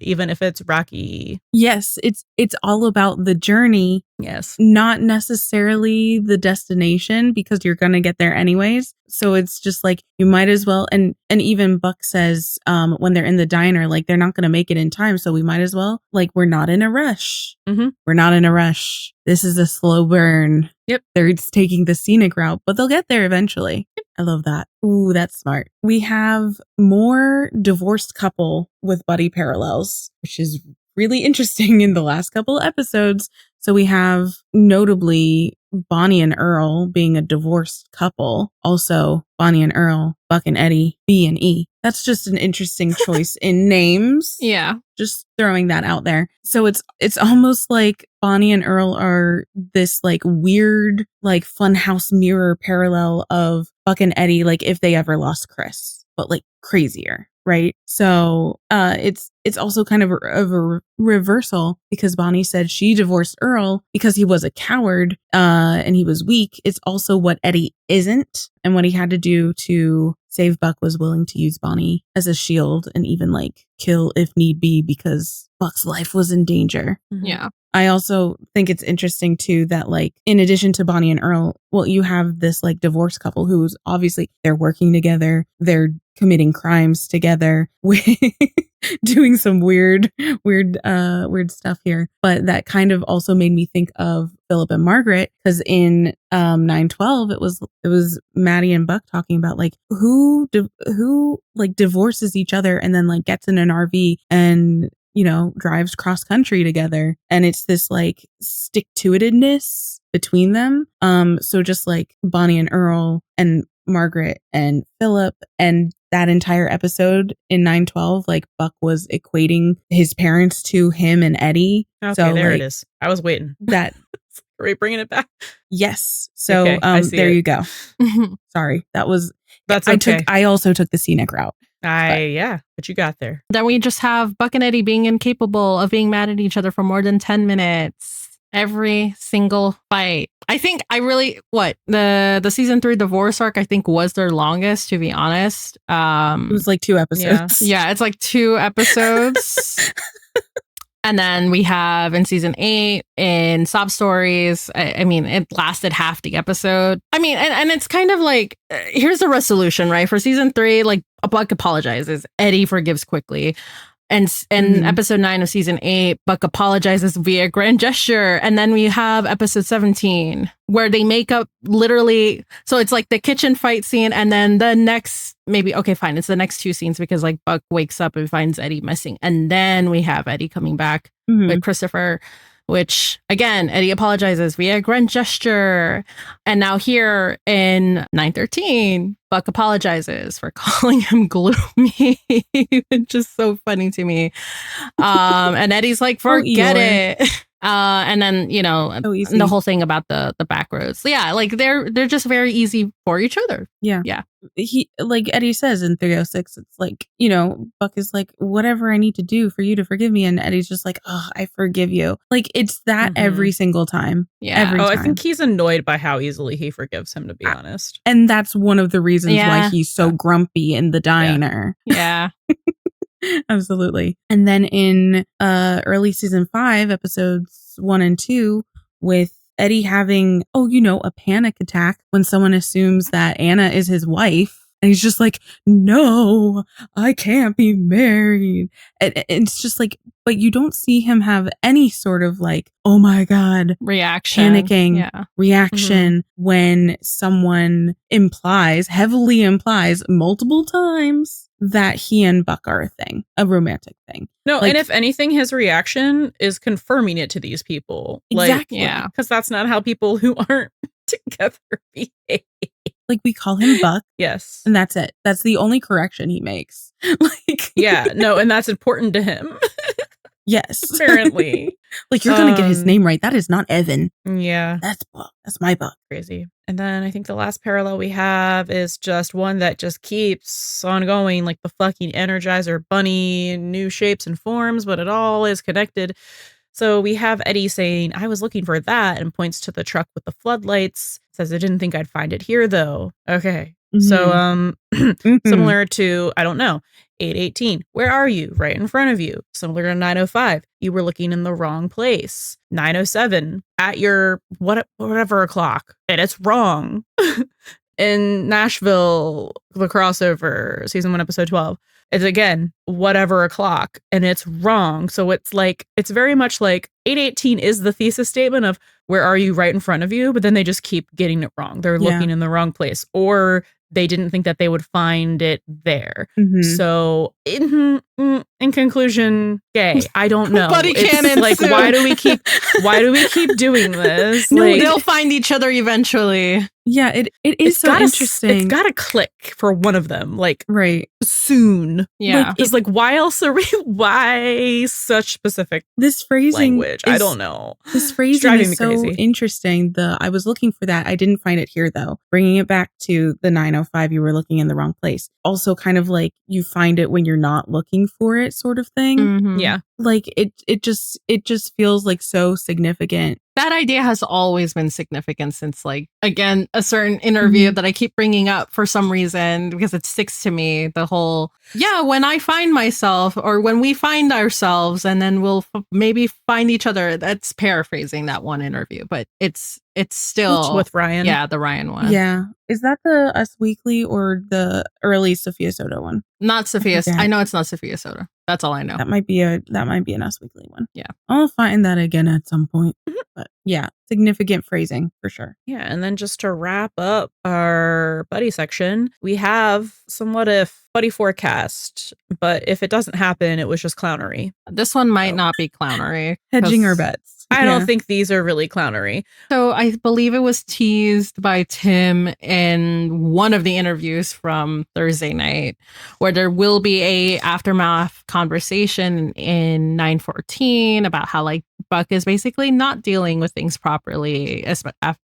C: even if it's rocky.
B: Yes, it's all about the journey.
C: Yes.
B: Not necessarily the destination, because you're going to get there anyways. So it's just like, you might as well. And even Buck says, when they're in the diner, like they're not going to make it in time. So we might as well, like, we're not in a rush. We're not in a rush. This is a slow burn.
C: Yep.
B: They're taking the scenic route, but they'll get there eventually. Yep. I love that. Ooh, that's smart. We have more divorced couple with buddy parallels, which is really interesting in the last couple episodes. So we have notably Bonnie and Earl being a divorced couple. Also, Bonnie and Earl, Buck and Eddie, B and E. That's just an interesting choice in names.
A: Yeah.
B: Just throwing that out there. So it's almost like Bonnie and Earl are this like weird, like funhouse mirror parallel of Buck and Eddie, like if they ever lost Chris, but like crazier. Right. So it's also kind of a reversal, because Bonnie said she divorced Earl because he was a coward and he was weak. It's also what Eddie isn't. And what he had to do to save Buck was willing to use Bonnie as a shield and even like kill if need be, because Buck's life was in danger.
A: Yeah.
B: I also think it's interesting too that, like, in addition to Bonnie and Earl, well, you have this like divorced couple who's obviously they're working together, they're committing crimes together, doing some weird stuff here. But that kind of also made me think of Philip and Margaret, because in 9/12 it was Maddie and Buck talking about like who like divorces each other and then like gets in an RV and, you know, drives cross country together. And it's this like stick to itedness between them. So just like Bonnie and Earl and Margaret and Philip, and that entire episode in 9/12, like Buck was equating his parents to him and Eddie.
C: Okay,
B: so
C: there
B: like,
C: it is. I was waiting.
B: That
C: Are we bringing it back?
B: Yes. So
C: Okay,
B: there you go. Sorry,
C: That's okay.
B: I also took the scenic route.
C: But you got there.
A: Then we just have Buck and Eddie being incapable of being mad at each other for more than 10 minutes. Every single fight. I think the season 3 divorce arc, I think, was their longest, to be honest.
B: It was like 2 episodes.
A: Yeah, it's like 2 episodes. And then we have in season 8 in Sob Stories. I mean, it lasted half the episode. I mean, and it's kind of like, here's the resolution, right? For season 3, like Buck apologizes. Eddie forgives quickly. And episode 9 of season 8, Buck apologizes via grand gesture. And then we have episode 17 where they make up literally. So it's like the kitchen fight scene. And then the next, it's the next 2 scenes, because like Buck wakes up and finds Eddie missing. And then we have Eddie coming back with Christopher which again, Eddie apologizes via grunt gesture. And now here in 913, Buck apologizes for calling him gloomy, which is so funny to me. And Eddie's like, forget it. And then, you know, the whole thing about the back roads. Yeah, like they're just very easy for each other.
B: Yeah.
A: Yeah.
B: He, like Eddie says in 306, it's like, you know, Buck is like, whatever I need to do for you to forgive me. And Eddie's just like, oh, I forgive you. Like, it's that every single time.
A: Yeah.
B: Every time.
C: I think he's annoyed by how easily he forgives him, to be honest.
B: And that's one of the reasons why he's so grumpy in the diner.
A: Yeah.
B: Absolutely. And then in early season 5, episodes 1 and 2, with Eddie having, a panic attack when someone assumes that Anna is his wife. And he's just like, no, I can't be married. And it's just like, but you don't see him have any sort of like, oh my God, panicking reaction when someone heavily implies multiple times that he and Buck are a thing, a romantic thing.
C: No, like, and if anything, his reaction is confirming it to these people.
B: Exactly.
C: Like, because that's not how people who aren't together behave.
B: Like, we call him Buck.
C: Yes.
B: And that's it. That's the only correction he makes. Like,
C: yeah, no, and that's important to him.
B: Yes.
C: Apparently.
B: Like, you're going to get his name right. That is not Evan.
C: Yeah.
B: That's Buck. That's my Buck.
C: Crazy. And then I think the last parallel we have is just one that just keeps on going, like the fucking Energizer Bunny, new shapes and forms, but it all is connected. So we have Eddie saying, I was looking for that, and points to the truck with the floodlights. Says, I didn't think I'd find it here, though. Okay. Mm-hmm. So similar to, I don't know, 818. Where are you? Right in front of you. Similar to 905. You were looking in the wrong place. 907. At your whatever o'clock. And it's wrong. In Nashville, the crossover, season 1, episode 12. It's again, whatever o'clock, and it's wrong. So it's like, it's very much like 818 is the thesis statement of where are you right in front of you, but then they just keep getting it wrong. They're looking in the wrong place, or they didn't think that they would find it there. Mm-hmm. So in conclusion, gay. I don't know.
A: Buddy canon.
C: Like, why do we keep doing this?
A: No,
C: like,
A: they'll find each other eventually.
B: Yeah, it is so interesting.
C: It's got to click for one of them, like,
B: right,
C: soon.
A: Yeah,
C: it's like, why else are we? Why such specific
B: this phrasing
C: language? I don't know.
B: This phrasing is so interesting. I was looking for that. I didn't find it here though. Bringing it back to the 905, you were looking in the wrong place. Also, kind of like you find it when you're not looking for it, sort of thing.
A: Mm-hmm.
C: Yeah,
B: like it just feels like so significant.
A: That idea has always been significant since, like, again, a certain interview that I keep bringing up for some reason because it sticks to me. The whole, when I find myself or when we find ourselves and then we'll maybe find each other. That's paraphrasing that one interview, but it's still
C: with Ryan.
A: Yeah, the Ryan one.
B: Yeah. Is that the Us Weekly or the early Sophia Soda one?
A: Not Sophia. I know it's not Sophia Soda. That's all I know.
B: That might be an Us Weekly one.
A: Yeah.
B: I'll find that again at some point. But yeah, significant phrasing for sure.
C: Yeah. And then just to wrap up our buddy section, we have some what if buddy forecast, but if it doesn't happen, it was just clownery.
A: This one might not be clownery.
B: Hedging our bets.
C: I don't think these are really clownery.
A: So I believe it was teased by Tim in one of the interviews from Thursday night, where there will be a aftermath conversation in 914 about how, like, Buck is basically not dealing with things properly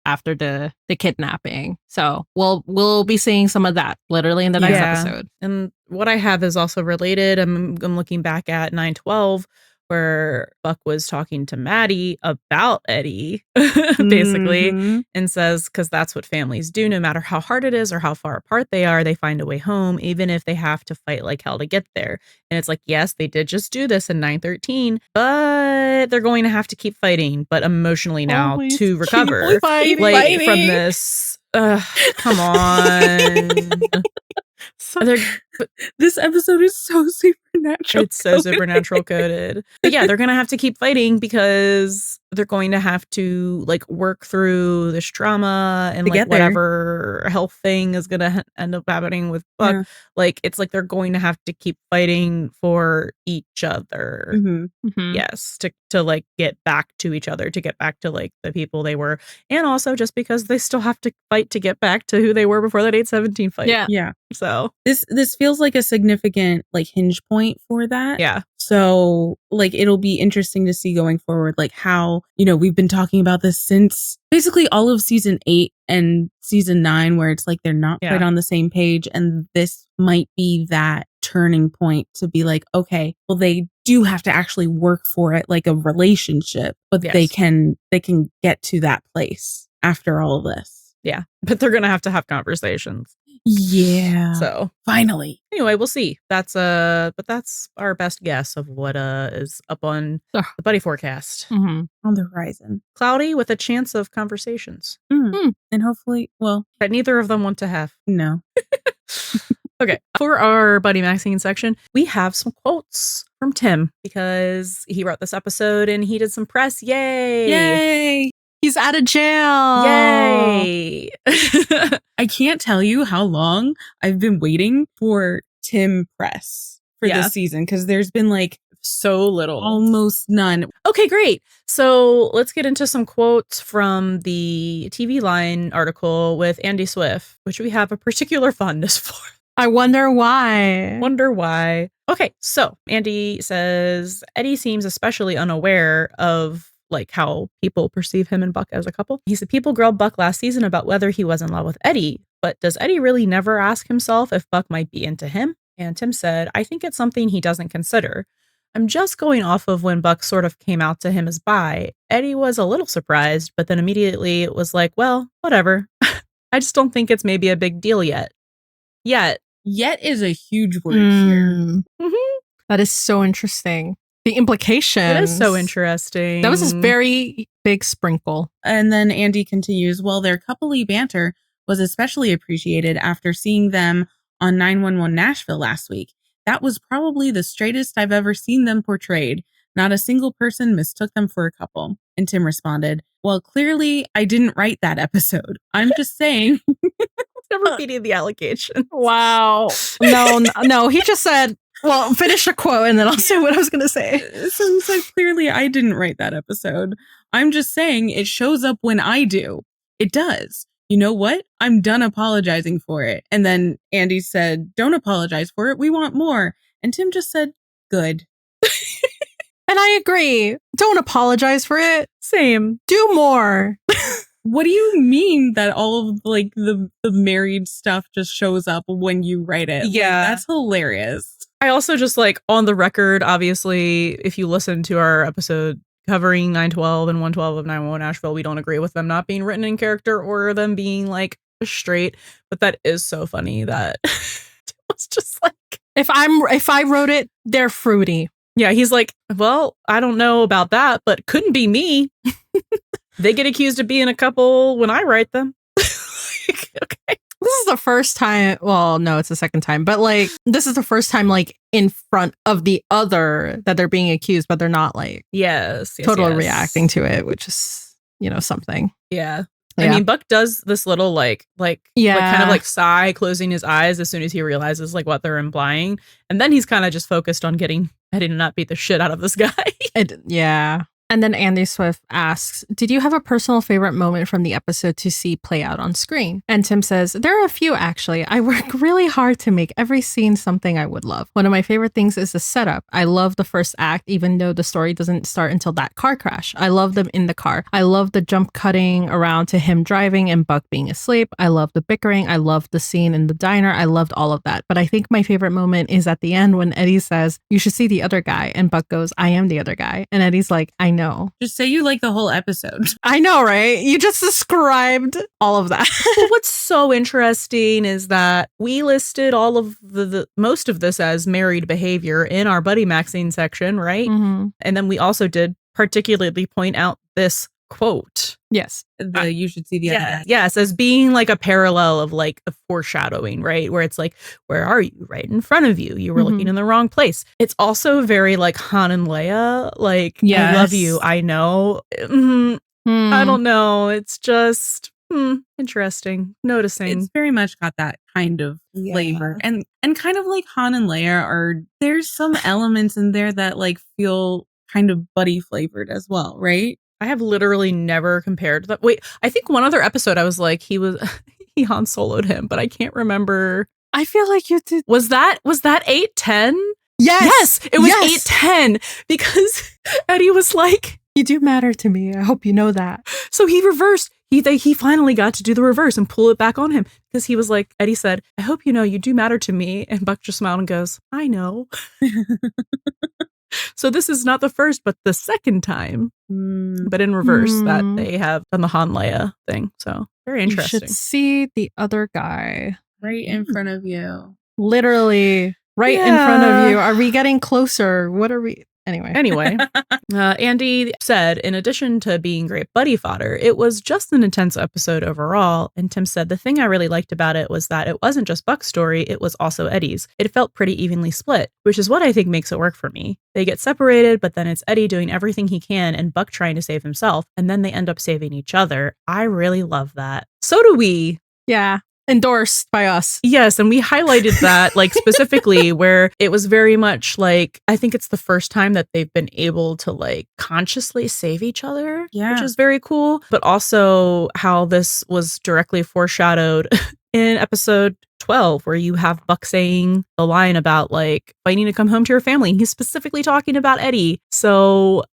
A: after the kidnapping. So we'll be seeing some of that literally in the next episode.
C: And what I have is also related. I'm looking back at 912. Where Buck was talking to Maddie about Eddie, basically, and says, because that's what families do, no matter how hard it is or how far apart they are, they find a way home, even if they have to fight like hell to get there. And it's like, yes, they did just do this in 913, but they're going to have to keep fighting, but emotionally now to recover.
A: Fighting.
C: Like, from this. Come on. So
B: this episode is so supernatural.
C: It's so supernatural coded. But yeah, they're going to have to keep fighting because they're going to have to like work through this trauma and like whatever health thing is going to end up happening with Buck. Yeah. Like, it's like they're going to have to keep fighting for each other. Yes. To like get back to each other, to get back to like the people they were. And also just because they still have to fight to get back to who they were before that 8/17 fight.
B: Yeah.
C: So
B: this feels like a significant like hinge point for that.
C: Yeah.
B: So like it'll be interesting to see going forward, like how, you know, we've been talking about this since basically all of season 8 and season 9, where it's like they're not quite on the same page. And this might be that turning point to be like, okay, well, they do have to actually work for it like a relationship, but they can get to that place after all of this.
C: Yeah. But they're going to have conversations.
B: Yeah.
C: So
B: finally.
C: Anyway, we'll see. That's our best guess of what is up on the Buddy forecast.
B: On the horizon.
C: Cloudy with a chance of conversations.
B: And hopefully, well,
C: that neither of them want to have.
B: No.
C: Okay. For our Buddiemaxxing section, we have some quotes from Tim because he wrote this episode and he did some press. Yay!
A: Yay! He's out of jail.
C: Yay!
B: I can't tell you how long I've been waiting for Tim press for this season because there's been like
C: so little.
B: Almost none.
C: Okay, great. So let's get into some quotes from the TVLine article with Andy Swift, which we have a particular fondness for.
A: I wonder why.
C: Okay, so Andy says, Eddie seems especially unaware of like how people perceive him and Buck as a couple. He said people grilled Buck last season about whether he was in love with Eddie, but does Eddie really never ask himself if Buck might be into him? And Tim said, I think it's something he doesn't consider. I'm just going off of when Buck sort of came out to him as bi. Eddie was a little surprised, but then immediately it was like, well, whatever. I just don't think it's maybe a big deal yet.
B: Yet is a huge word here.
A: That is so interesting. The implications.
C: It is so interesting.
A: That was this very big sprinkle.
B: And then Andy continues, well, their coupley banter was especially appreciated after seeing them on 911 Nashville last week. That was probably the straightest I've ever seen them portrayed. Not a single person mistook them for a couple. And Tim responded, well, clearly I didn't write that episode. I'm just saying.
C: Never repeating the allegation.
A: Wow. No. He just said, well, finish the quote and then I'll say what I was going to say.
B: So he said, clearly I didn't write that episode. I'm just saying it shows up when I do. It does. You know what? I'm done apologizing for it. And then Andy said, don't apologize for it. We want more. And Tim just said, good.
A: And I agree. Don't apologize for it.
C: Same.
A: Do more.
B: What do you mean that all of like the married stuff just shows up when you write it?
C: Yeah.
B: Like, that's hilarious.
C: I also just like on the record, obviously, if you listen to our episode covering 912 and 112 of 911 Nashville, we don't agree with them not being written in character or them being like straight. But that is so funny that it's just like
A: if I wrote it, they're fruity.
C: Yeah, he's like, well, I don't know about that, but couldn't be me. They get accused of being a couple when I write them. Okay.
A: This is the first time. Well, no, it's the second time. But like, this is the first time like in front of the other that they're being accused, but they're not like totally reacting to it, which is, something.
C: Yeah. I mean, Buck does this little like kind of like sigh, closing his eyes as soon as he realizes like what they're implying. And then he's kind of just focused on getting Eddie to not beat the shit out of this guy.
A: Yeah. And then Andy Swift asks, did you have a personal favorite moment from the episode to see play out on screen? And Tim says, there are a few, actually. I work really hard to make every scene something I would love. One of my favorite things is the setup. I love the first act, even though the story doesn't start until that car crash. I love them in the car. I love the jump cutting around to him driving and Buck being asleep. I love the bickering. I love the scene in the diner. I loved all of that. But I think my favorite moment is at the end when Eddie says, you should see the other guy. And Buck goes, I am the other guy. And Eddie's like, I know.
B: Just say you like the whole episode.
A: I know, right? You just described all of that.
C: Well, what's so interesting is that we listed all of the most of this as married behavior in our Buddiemaxxing section, right?
A: Mm-hmm.
C: And then we also did particularly point out this quote.
A: Yes.
B: You should see the other guy.
C: Yes, as being like a parallel of like a foreshadowing, right? Where it's like, where are you? Right in front of you. You were looking in the wrong place. It's also very like Han and Leia, like, I love you, I know. I don't know. It's just interesting. Noticing.
B: It's very much got that kind of flavor. And kind of like Han and Leia there's some elements in there that like feel kind of buddy flavored as well, right?
C: I have literally never compared that. Wait, I think one other episode I was like, he Han Solo'd him, but I can't remember.
A: I feel like you did.
C: Was that 8-10?
A: Yes.
C: It was 8-10 because Eddie was like,
A: you do matter to me. I hope you know that.
C: So he reversed. He finally got to do the reverse and pull it back on him because he was like, Eddie said, I hope you know you do matter to me. And Buck just smiled and goes, I know. So this is not the first, but the second time, but in reverse that they have done the Han Leia thing. So very interesting.
A: You should see the other guy
B: right in front of you.
A: Literally right in front of you. Are we getting closer? What are we? Anyway,
C: Andy said, in addition to being great buddy fodder, it was just an intense episode overall. And Tim said, the thing I really liked about it was that it wasn't just Buck's story, it was also Eddie's. It felt pretty evenly split, which is what I think makes it work for me. They get separated, but then it's Eddie doing everything he can and Buck trying to save himself. And then they end up saving each other. I really love that. So do we.
A: Yeah. Endorsed by us.
C: Yes, and we highlighted that like specifically where it was very much like, I think it's the first time that they've been able to like consciously save each other, which is very cool. But also how this was directly foreshadowed in episode 12, where you have Buck saying the line about like fighting to come home to your family. He's specifically talking about Eddie. So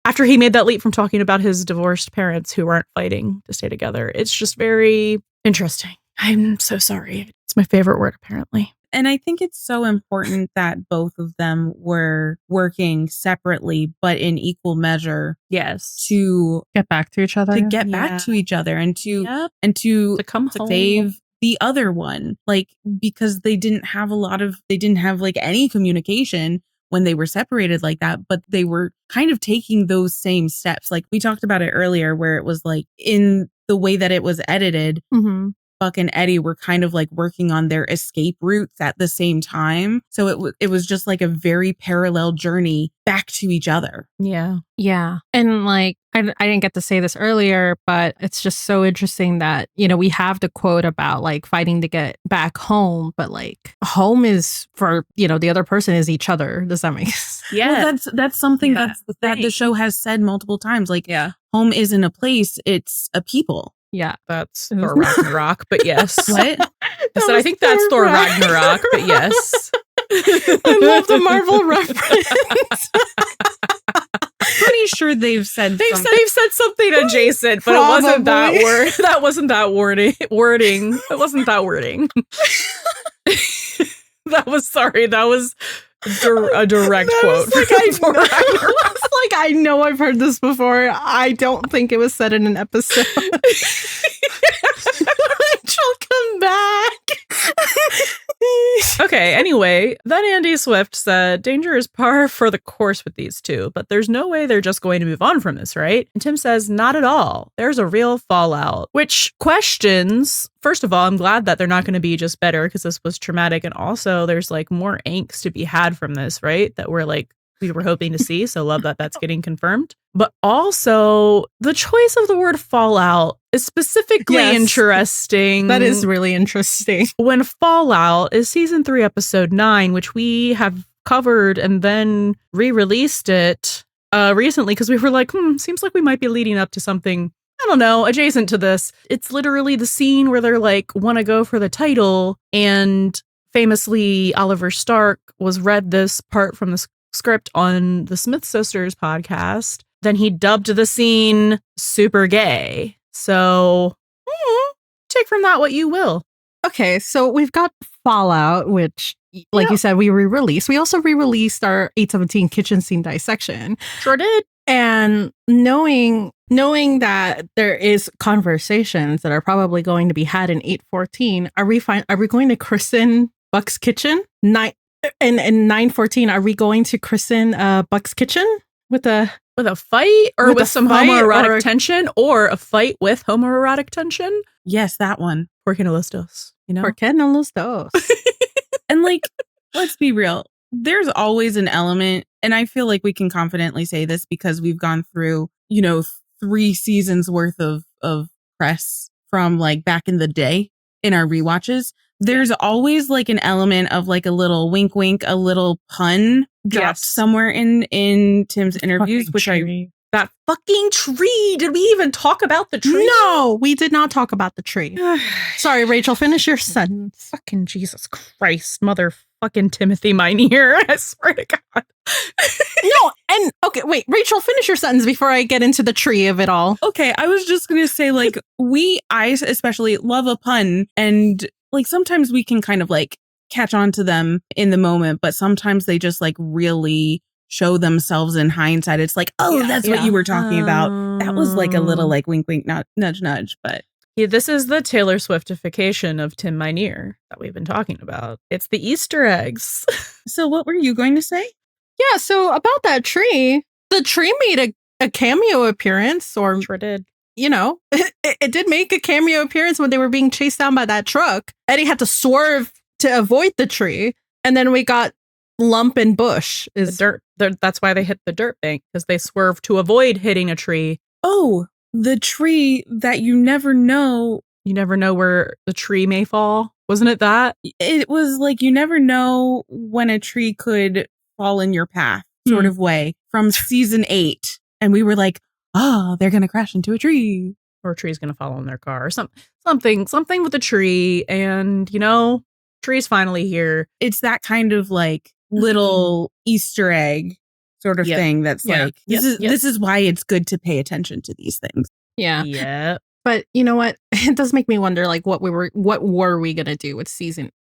C: after he made that leap from talking about his divorced parents who weren't fighting to stay together, it's just very interesting. I'm so sorry. It's my favorite word, apparently.
B: And I think it's so important that both of them were working separately, but in equal measure.
C: Yes.
B: To
A: get back to each other.
B: To get back to each other and to
C: come
B: to
C: home.
B: save the other one. Like, because they didn't have like any communication when they were separated like that, but they were kind of taking those same steps. Like we talked about it earlier, where it was like in the way that it was edited, Buck and Eddie were kind of like working on their escape routes at the same time. So it was just like a very parallel journey back to each other.
C: Yeah.
A: Yeah. And like, I didn't get to say this earlier, but it's just so interesting that, you know, we have the quote about like fighting to get back home, but like home is for, you know, the other person is each other. Does that make sense?
C: Yeah.
B: Well, that's something that the show has said multiple times. Like, home isn't a place, it's a people.
A: Yeah.
C: That's Thor Ragnarok, but yes.
B: What?
C: I think that's Thor Ragnarok, but yes.
A: I love the Marvel reference.
B: Pretty sure they've said
C: something adjacent, but
A: Probably.
C: It wasn't that word. That wasn't that wording. It wasn't that wording. That was a direct quote.
A: I know I've heard this before. I don't think it was said in an episode. She'll come back.
C: Okay, anyway, then Andy Swift said, danger is par for the course with these two, but there's no way they're just going to move on from this, right? And Tim says, not at all. There's a real fallout, which questions, first of all, I'm glad that they're not going to be just better because this was traumatic. And also there's like more angst to be had from this, right? That we were hoping to see. So love that that's getting confirmed. But also the choice of the word fallout is specifically interesting.
A: That is really interesting.
C: When Fallout is season 3, episode 9, which we have covered and then re-released it recently because we were like, seems like we might be leading up to something, I don't know, adjacent to this. It's literally the scene where they're like, want to go for the title. And famously, Oliver Stark was read this part from the script on the Smith Sisters podcast. Then he dubbed the scene super gay. So take from that what you will.
A: Okay, so we've got Fallout, which, like you said, we re-released. We also re-released our 817 kitchen scene dissection.
C: Sure did.
A: And knowing that there is conversations that are probably going to be had in 814, are we going to christen Buck's Kitchen? In 914, are we going to christen Buck's Kitchen with a
C: With a fight or with some homoerotic
A: or
C: tension or a fight with homoerotic tension?
B: Yes, that one.
C: ¿Por qué no los dos? You know?
A: ¿Por qué no los dos?
B: And like, let's be real. There's always an element, and I feel like we can confidently say this because we've gone through, 3 seasons worth of press from like back in the day in our rewatches. There's always like an element of like a little wink, wink, a little pun dropped somewhere in Tim's interviews, which
C: that fucking tree. Did we even talk about the tree?
A: No, we did not talk about the tree. Sorry, Rachel, finish your sentence.
C: Fucking Jesus Christ, motherfucking Timothy Minear. I swear to God.
A: No, and okay, wait, Rachel, finish your sentence before I get into the tree of it all.
B: Okay, I was just gonna say, like, I especially love a pun, and like sometimes we can kind of like catch on to them in the moment, but sometimes they just like really show themselves in hindsight. It's like, that's what you were talking about. That was like a little like wink, wink, nudge, nudge. But
C: yeah, this is the Taylor Swiftification of Tim Minear that we've been talking about. It's the Easter eggs.
B: So what were you going to say?
A: Yeah, so about that tree, the tree made a cameo appearance, or
C: sure did.
A: It did make a cameo appearance when they were being chased down by that truck. Eddie had to swerve to avoid the tree, and then we got lump and bush. Is
C: the dirt. That's why they hit the dirt bank, because they swerved to avoid hitting a tree.
B: Oh, the tree that you never know.
C: You never know where the tree may fall. Wasn't it that?
B: It was like you never know when a tree could fall in your path sort of way from season 8. And we were like, they're going to crash into a tree.
C: Or a tree's going to fall in their car or something with a tree. And, tree's finally here.
B: It's that kind of like little Easter egg sort of thing that's like, this is why it's good to pay attention to these things.
A: Yeah.
C: Yeah.
A: But you know what? It does make me wonder, like, what were we going to do with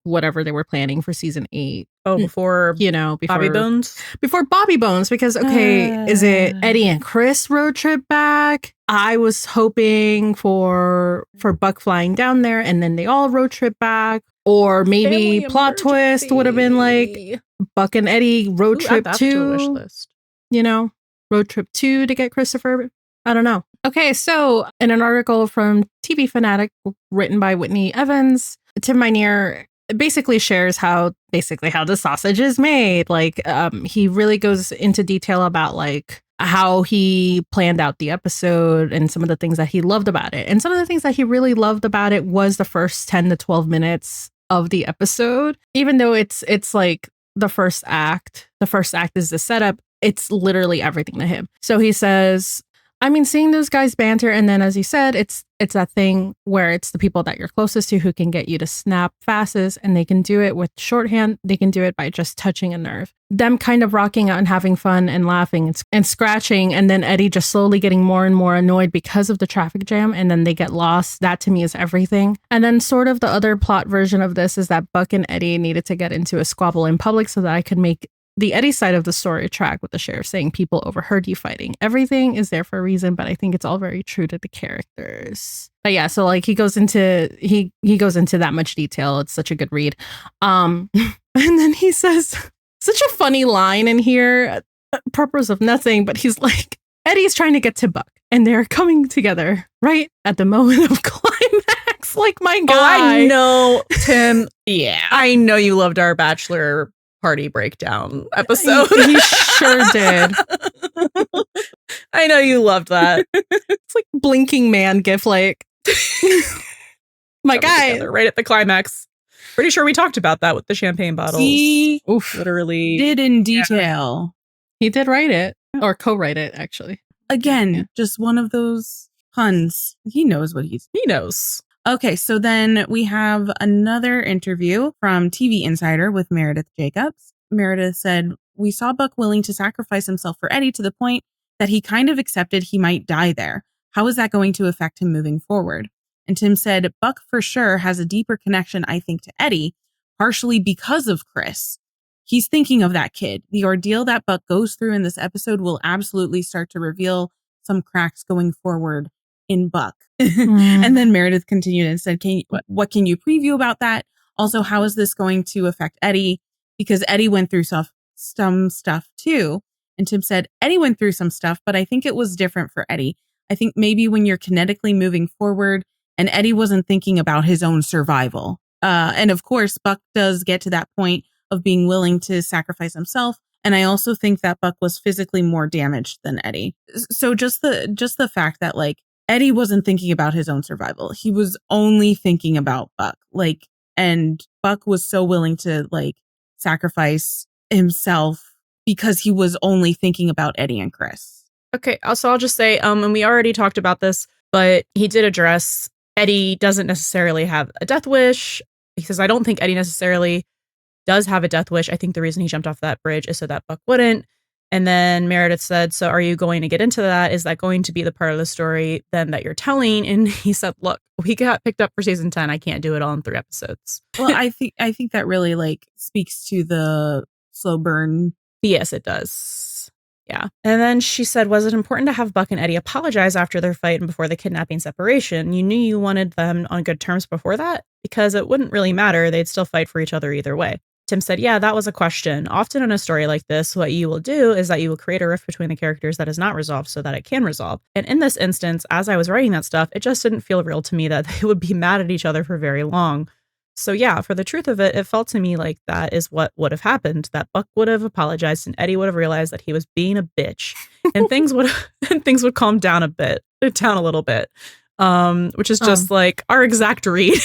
A: whatever they were planning for season 8?
C: Oh, before Bobby Bones?
A: Before Bobby Bones, because, okay, is it Eddie and Chris road trip back? I was hoping for Buck flying down there and then they all road trip back. Or maybe
C: Family
A: plot twist would have been like Buck and Eddie road trip 2.
C: Wish list.
A: Road trip 2 to get Christopher. I don't know. Okay, so in an article from TV Fanatic written by Whitney Evans, Tim Minear basically shares how the sausage is made. Like, he really goes into detail about like how he planned out the episode and some of the things that he loved about it. And some of the things that he really loved about it was the first 10 to 12 minutes of the episode. Even though it's like the first act is the setup, it's literally everything to him. So he says, I mean, seeing those guys banter, and then, as you said, it's that thing where it's the people that you're closest to who can get you to snap fastest, and they can do it with shorthand. They can do it by just touching a nerve. Them kind of rocking out and having fun and laughing and scratching, and then Eddie just slowly getting more and more annoyed because of the traffic jam, and then they get lost. That to me is everything. And then sort of the other plot version of this is that Buck and Eddie needed to get into a squabble in public so that I could make the Eddie side of the story track with the sheriff saying people overheard you fighting. Everything is there for a reason, but I think it's all very true to the characters. But yeah, so like he goes into that much detail. It's such a good read. And then he says such a funny line in here, purpose of nothing, but he's like, Eddie's trying to get to Buck and they're coming together right at the moment of climax. Like, my guy.
C: Oh, I know, Tim.
B: Yeah.
C: I know you loved our Bachelor party breakdown episode.
A: He sure did.
C: I know you loved that.
A: It's like blinking man gif, like my guy
C: right at the climax. Pretty sure we talked about that with the champagne bottles.
B: He
C: literally
B: did in detail.
A: He did write it, or co-write it, actually.
B: Again, just one of those puns. He knows what he
C: knows.
B: Okay, so then we have another interview from TV Insider with Meredith Jacobs. Meredith said, we saw Buck willing to sacrifice himself for Eddie to the point that he kind of accepted he might die there. How is that going to affect him moving forward? And Tim said, Buck for sure has a deeper connection, I think, to Eddie, partially because of Chris. He's thinking of that kid. The ordeal that Buck goes through in this episode will absolutely start to reveal some cracks going forward in Buck. And then Meredith continued and said, what can you preview about that? Also, how is this going to affect Eddie? Because Eddie went through some stuff too. And Tim said, Eddie went through some stuff, but I think it was different for Eddie. I think maybe when you're kinetically moving forward and Eddie wasn't thinking about his own survival. And of course, Buck does get to that point of being willing to sacrifice himself. And I also think that Buck was physically more damaged than Eddie. So just the fact that like Eddie wasn't thinking about his own survival. He was only thinking about Buck. Like, and Buck was so willing to like sacrifice himself because he was only thinking about Eddie and Chris.
C: Okay, so I'll just say, and we already talked about this, but he did address Eddie doesn't necessarily have a death wish. He says, I don't think Eddie necessarily does have a death wish. I think the reason he jumped off that bridge is so that Buck wouldn't. And then Meredith said, so are you going to get into that? Is that going to be the part of the story then that you're telling? And he said, look, we got picked up for season 10. I can't do it all in 3 episodes.
B: Well, I think that really like speaks to the slow burn.
C: Yes, it does. Yeah. And then she said, was it important to have Buck and Eddie apologize after their fight and before the kidnapping separation? You knew you wanted them on good terms before that? Because it wouldn't really matter. They'd still fight for each other either way. Tim said, yeah, that was a question. Often in a story like this, what you will do is that you will create a rift between the characters that is not resolved so that it can resolve. And in this instance, as I was writing that stuff, it just didn't feel real to me that they would be mad at each other for very long. So yeah, for the truth of it, it felt to me like that is what would have happened, that Buck would have apologized and Eddie would have realized that he was being a bitch and things would calm down a little bit, which is just like our exact read.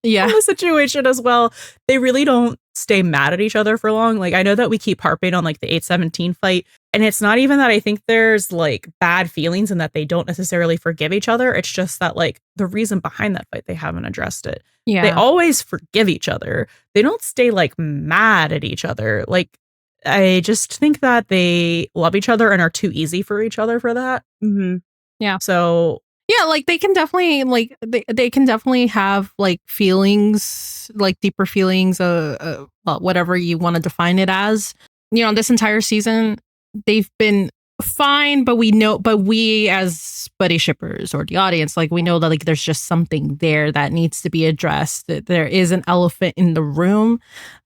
A: Yeah.
C: The situation as well. They really don't stay mad at each other for long. Like, I know that we keep harping on like the 8/17 fight, and it's not even that I think there's like bad feelings and that they don't necessarily forgive each other. It's just that like the reason behind that fight, they haven't addressed it.
A: Yeah.
C: They always forgive each other. They don't stay like mad at each other. Like, I just think that they love each other and are too easy for each other for that.
B: Mm-hmm.
A: Yeah.
C: So
A: yeah, like they can definitely like they can definitely have like feelings, like deeper feelings, whatever you want to define it as. You know, this entire season they've been fine, but we as buddy shippers or the audience, like we know that like there's just something there that needs to be addressed. That there is an elephant in the room,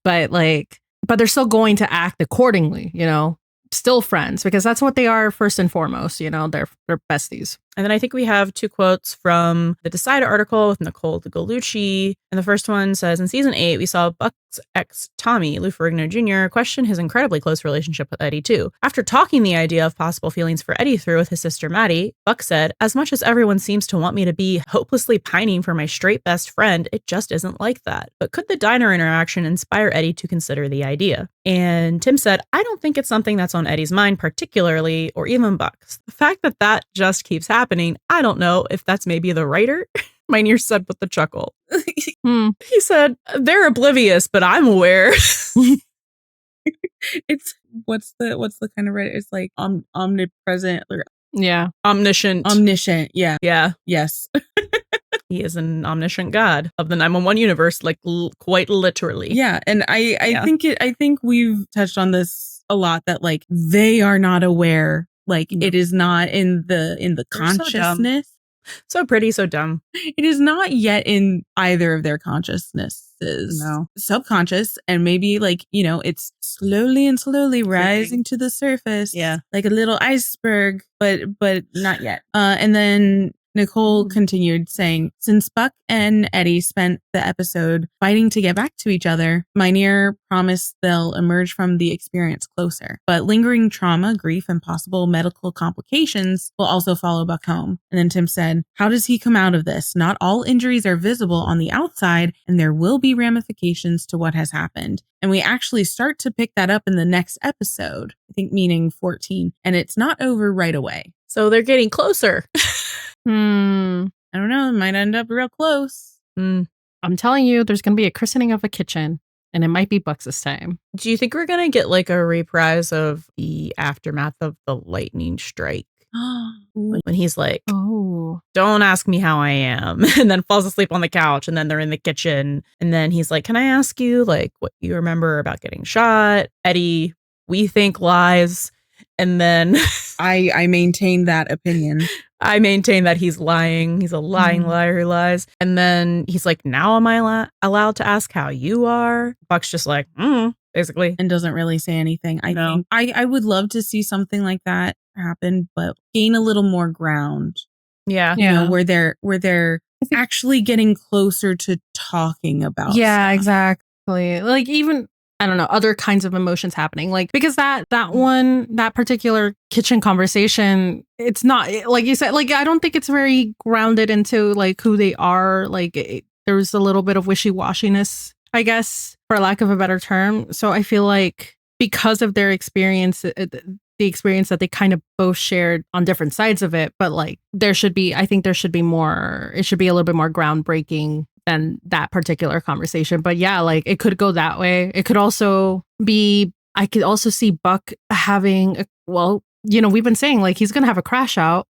A: but they're still going to act accordingly. You know, still friends because that's what they are first and foremost. You know, they're besties.
C: And then I think we have 2 quotes from the Decide article with Nicole the Gallucci. And the first one says, in season 8, we saw Buck's ex, Tommy, Lou Ferrigno Jr., question his incredibly close relationship with Eddie, too. After talking the idea of possible feelings for Eddie through with his sister Maddie, Buck said, as much as everyone seems to want me to be hopelessly pining for my straight best friend, it just isn't like that. But could the diner interaction inspire Eddie to consider the idea? And Tim said, I don't think it's something that's on Eddie's mind particularly, or even Buck's. The fact that that just keeps happening, I don't know if that's maybe the writer. Minear said with a chuckle. He said, they're oblivious, but I'm aware.
B: It's what's the kind of writer? It's like omnipresent or
C: omniscient.
B: Yeah.
C: Yeah.
B: Yes.
C: He is an omniscient god of the 911 universe, like quite literally.
B: Yeah. And I think we've touched on this a lot, that like they are not aware. Like it is not in the consciousness.
C: So pretty, so dumb.
B: It is not yet in either of their consciousnesses.
C: No.
B: Subconscious, and maybe like, you know, it's slowly rising to the surface.
C: Yeah.
B: Like a little iceberg, but not yet. And then Nicole continued saying, since Buck and Eddie spent the episode fighting to get back to each other, Minear promised they'll emerge from the experience closer. But lingering trauma, grief, and possible medical complications will also follow Buck home. And then Tim said, how does he come out of this? Not all injuries are visible on the outside, and there will be ramifications to what has happened. And we actually start to pick that up in the next episode, I think meaning 14, and it's not over right away.
C: So they're getting closer.
B: I don't know. It might end up real close.
A: I'm telling you, there's going to be a christening of a kitchen, and it might be Bucks this time.
C: Do you think we're going to get like a reprise of the aftermath of the lightning strike? When he's like, oh, don't ask me how I am, and then falls asleep on the couch, and then they're in the kitchen, and then he's like, can I ask you like what you remember about getting shot? Eddie, we think, lies. And then
B: I maintain that opinion.
C: I maintain that he's lying. He's a lying liar who lies. And then he's like, now am I allowed to ask how you are? Buck's just like, basically.
B: And doesn't really say anything. I
C: No.
B: think I would love to see something like that happen, but gain a little more ground.
C: Yeah.
B: You know, where they're actually getting closer to talking about
A: Yeah,
B: stuff.
A: exactly. Like even I don't know, other kinds of emotions happening. Like because that particular kitchen conversation, it's not like you said, like I don't think it's very grounded into like who they are. Like there's a little bit of wishy-washiness, I guess, for lack of a better term. So I feel like because of their experience, the experience that they kind of both shared on different sides of it, but like I think there should be more, it should be a little bit more groundbreaking than that particular conversation. But yeah, like it could go that way. It could also be, I could also see Buck having, we've been saying like he's going to have a crash out.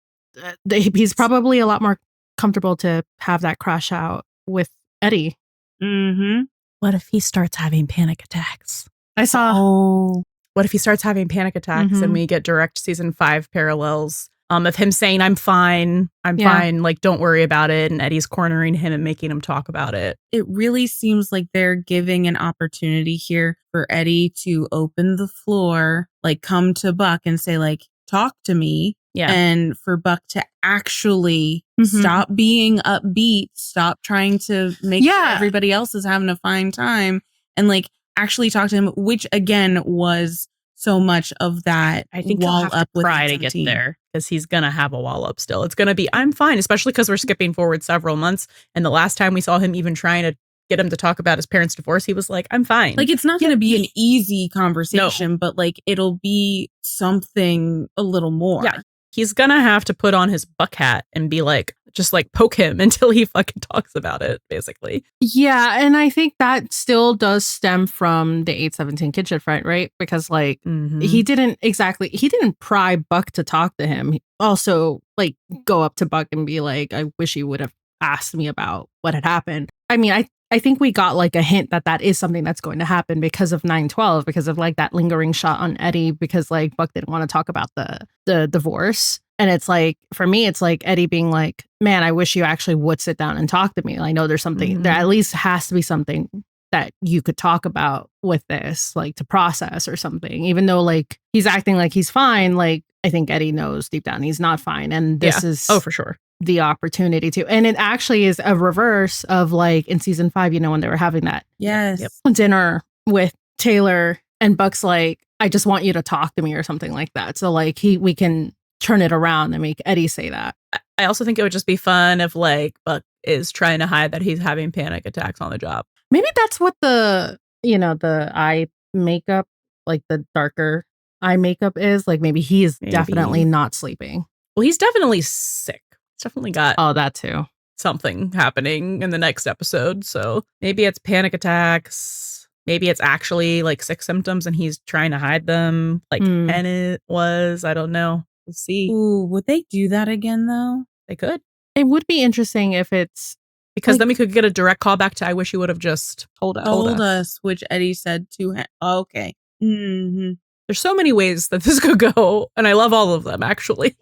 A: He's probably a lot more comfortable to have that crash out with Eddie.
B: Mm-hmm.
C: What if he starts having panic attacks?
A: I saw.
C: What if he starts having panic attacks and we get direct season 5 parallels of him saying, I'm fine, like, don't worry about it. And Eddie's cornering him and making him talk about it.
B: It really seems like they're giving an opportunity here for Eddie to open the floor, like come to Buck and say, like, talk to me.
C: Yeah.
B: And for Buck to actually stop being upbeat, stop trying to make sure everybody else is having a fine time, and like actually talk to him, which again was so much of that.
C: I think
B: wall
C: he'll have
B: up
C: to
B: with
C: cry to get there because he's gonna have a wall up still. It's gonna be, I'm fine, especially because we're skipping forward several months. And the last time we saw him even trying to get him to talk about his parents' divorce, he was like, I'm fine.
B: Like it's not gonna be an easy conversation, but like it'll be something a little more.
C: Yeah. He's gonna have to put on his Buck hat and be like, just like poke him until he fucking talks about it, basically.
A: Yeah, and I think that still does stem from the 817 kitchen fight, right? Because like he didn't pry Buck to talk to him. He also like go up to Buck and be like, I wish you would have asked me about what had happened. I mean, I think we got like a hint that is something that's going to happen because of 9/12, because of like that lingering shot on Eddie, because like Buck didn't want to talk about the divorce. And it's like, for me, it's like Eddie being like, man, I wish you actually would sit down and talk to me. I know there's something, there at least has to be something that you could talk about with this, like to process or something, even though like he's acting like he's fine. Like I think Eddie knows deep down he's not fine. And this is
C: for sure
A: the opportunity to, and it actually is a reverse of like in season 5, you know, when they were having that dinner with Taylor and Buck's like, I just want you to talk to me or something like that. So like we can turn it around and make Eddie say that.
C: I also think it would just be fun if like Buck is trying to hide that he's having panic attacks on the job.
A: Maybe that's what the eye makeup, like the darker eye makeup is. Like maybe he is definitely not sleeping.
C: Well, he's definitely sick. He's definitely got
A: that too.
C: Something happening in the next episode. So maybe it's panic attacks. Maybe it's actually like sick symptoms and he's trying to hide them. Like Bennett was. I don't know. We'll see.
B: Ooh, would they do that again though?
C: They could.
A: It would be interesting if it's
C: because then we could get a direct call back to I wish you would have just told us,
B: which Eddie said to him. Oh, okay.
C: There's so many ways that this could go, and I love all of them actually.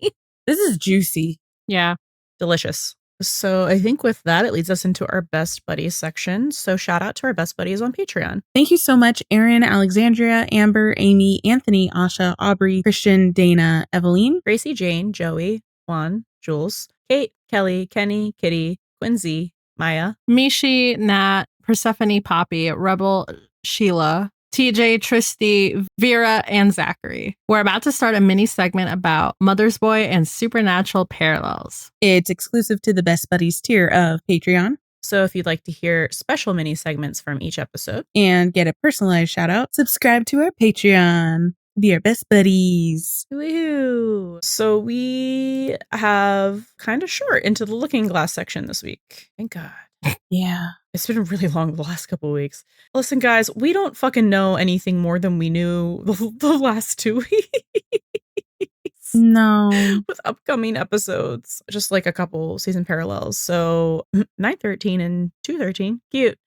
B: This is juicy.
A: Yeah.
C: Delicious. So I think with that, it leads us into our best buddies section. So shout out to our best buddies on Patreon.
B: Thank you so much, Aaron, Alexandria, Amber, Amy, Anthony, Asha, Aubrey, Christian, Dana, Eveline,
C: Gracie, Jane, Joey, Juan, Jules, Kate, Kelly, Kenny, Kitty, Quincy, Maya,
A: Mishi, Nat, Persephone, Poppy, Rebel, Sheila, TJ, Tristy, Vera, and Zachary. We're about to start a mini segment about Mother's Boy and supernatural parallels.
B: It's exclusive to the Best Buddies tier of Patreon.
C: So if you'd like to hear special mini segments from each episode
B: and get a personalized shout out, subscribe to our Patreon. Be our best buddies.
C: Woohoo! So we have kind of short into the looking glass section this week. Thank God.
B: Yeah.
C: It's been really long the last couple of weeks. Listen, guys, we don't fucking know anything more than we knew the last 2 weeks.
B: No.
C: With upcoming episodes. Just like a couple season parallels. So 9/13 and 2/13. Cute.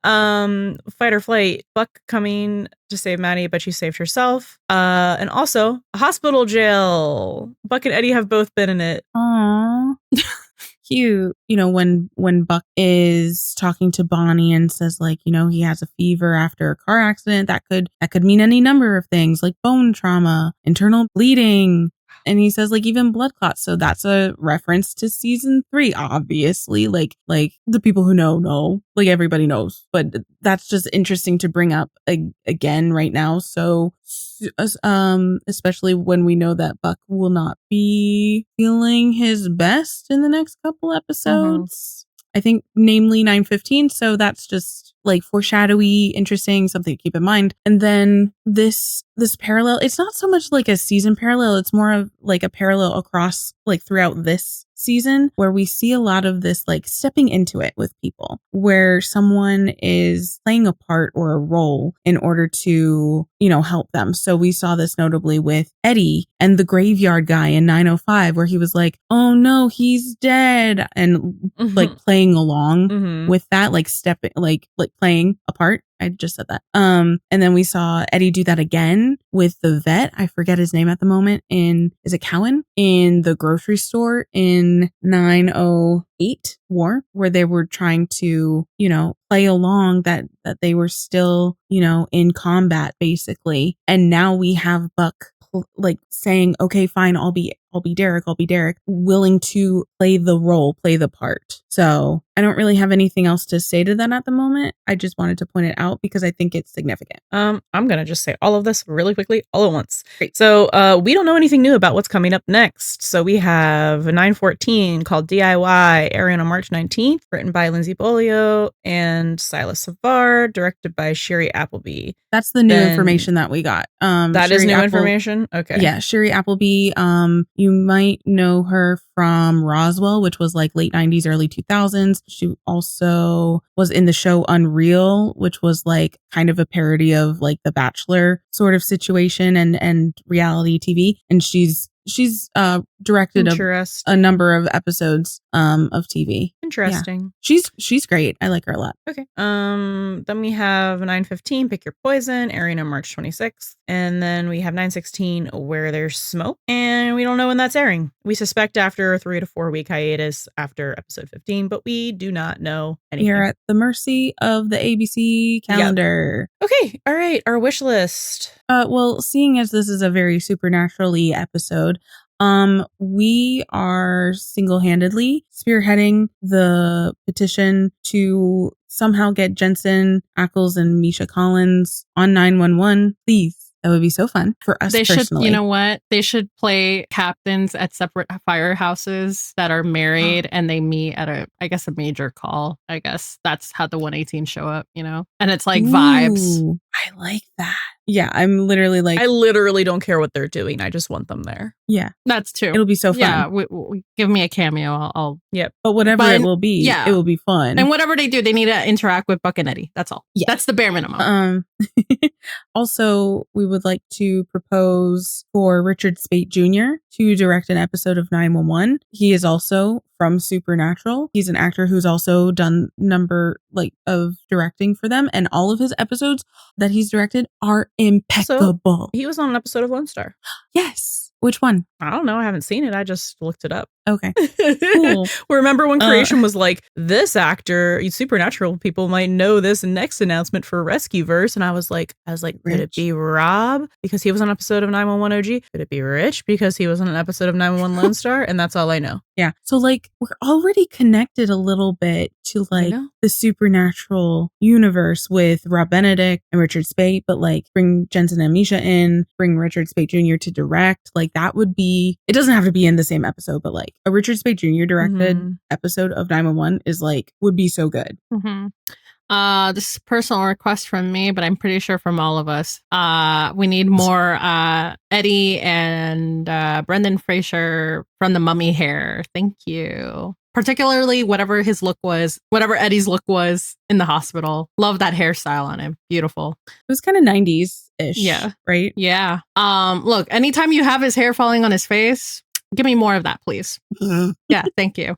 C: Fight or flight. Buck coming to save Maddie, but she saved herself. And also a hospital jail. Buck and Eddie have both been in it.
B: Aww. cute, when Buck is talking to Bonnie and says like, he has a fever after a car accident, that could mean any number of things like bone trauma, internal bleeding. And he says like even blood clots. So that's a reference to season 3, obviously. Like the people who know, like everybody knows. But that's just interesting to bring up again right now. So especially when we know that Buck will not be feeling his best in the next couple episodes. I think namely 9:15. So that's just like foreshadowy, interesting, something to keep in mind. And then this parallel, it's not so much like a season parallel. It's more of like a parallel across like throughout this season where we see a lot of this like stepping into it with people where someone is playing a part or a role in order to, help them. So we saw this notably with Eddie and the graveyard guy in 905 where he was like, oh no, he's dead. And like playing along with that, like stepping, like playing a part. I just said that. And then we saw Eddie do that again with the vet. I forget his name at the moment. Is it Cowan? In the grocery store in 908 War, where they were trying to, play along that they were still, in combat basically. And now we have Buck like saying, okay, fine, I'll be Derek, willing to play the role, play the part. So I don't really have anything else to say to that at the moment. I just wanted to point it out because I think it's significant.
C: I'm going to just say all of this really quickly, all at once. Great. So we don't know anything new about what's coming up next. So we have a 9:14 called DIY, airing on March 19th, written by Lindsay Bolio and Silas Savard, directed by Sherry Appleby.
B: That's the new information that we got.
C: That is new information? Okay.
B: Yeah, Sherry Appleby. You might know her from Roswell, which was like late 90s, early 2000s. She also was in the show Unreal, which was like kind of a parody of like The Bachelor sort of situation and reality TV. And she's directed a number of episodes of TV.
C: Interesting.
B: Yeah. She's great. I like her a lot.
C: Okay. Then we have 9:15, Pick Your Poison, airing on March 26th. And then we have 9:16, Where There's Smoke. And we don't know when that's airing. We suspect after a 3 to 4 week hiatus after episode 15, but we do not know anything.
B: You're at the mercy of the ABC calendar.
C: Yep. Okay. All right. Our wish list.
B: Well, seeing as this is a very supernaturally episode, we are single-handedly spearheading the petition to somehow get Jensen Ackles and Misha Collins on 911. Please. That would be so fun for us personally.
A: You know what? They should play captains at separate firehouses that are married and they meet at a major call. I guess that's how the 118 show up, And it's like vibes.
B: I like that. Yeah, I'm literally like...
C: I literally don't care what they're doing. I just want them there.
B: Yeah.
A: That's true.
B: It'll be so fun.
A: Yeah, give me a cameo. I'll
C: Yep.
B: But whatever it will be, it will be fun.
A: And whatever they do, they need to interact with Buck and Eddie. That's all. Yeah. That's the bare minimum.
B: Also, we would like to propose for Richard Spate Jr. to direct an episode of 911. He is also from Supernatural. He's an actor who's also done of directing for them, and all of his episodes that he's directed are impeccable.
C: So, he was on an episode of Lone Star.
B: Yes. Which one?
C: I don't know. I haven't seen it. I just looked it up.
B: Okay. Cool.
C: Remember when Creation was like, this actor, Supernatural people might know this next announcement for Rescueverse. And I was like, could it be Rob? Because he was on an episode of 911 OG. Could it be Rich? Because he was on an episode of 911 Lone Star. And that's all I know.
B: Yeah. So like, we're already connected a little bit to like the Supernatural universe with Rob Benedict and Richard Spate, but like bring Jensen and Misha in, bring Richard Spate Jr. to direct. Like that would be, it doesn't have to be in the same episode, but like a Richard Spate Jr. directed episode of 911 is like, would be so good.
A: This is a personal request from me, but I'm pretty sure from all of us. We need more Eddie and Brendan Fraser from the Mummy hair. Thank you. Particularly whatever Eddie's look was in the hospital. Love that hairstyle on him. Beautiful.
B: It was kind of 90s-ish.
A: Yeah.
B: Right?
A: Yeah. Look, anytime you have his hair falling on his face, give me more of that, please. Yeah, thank you.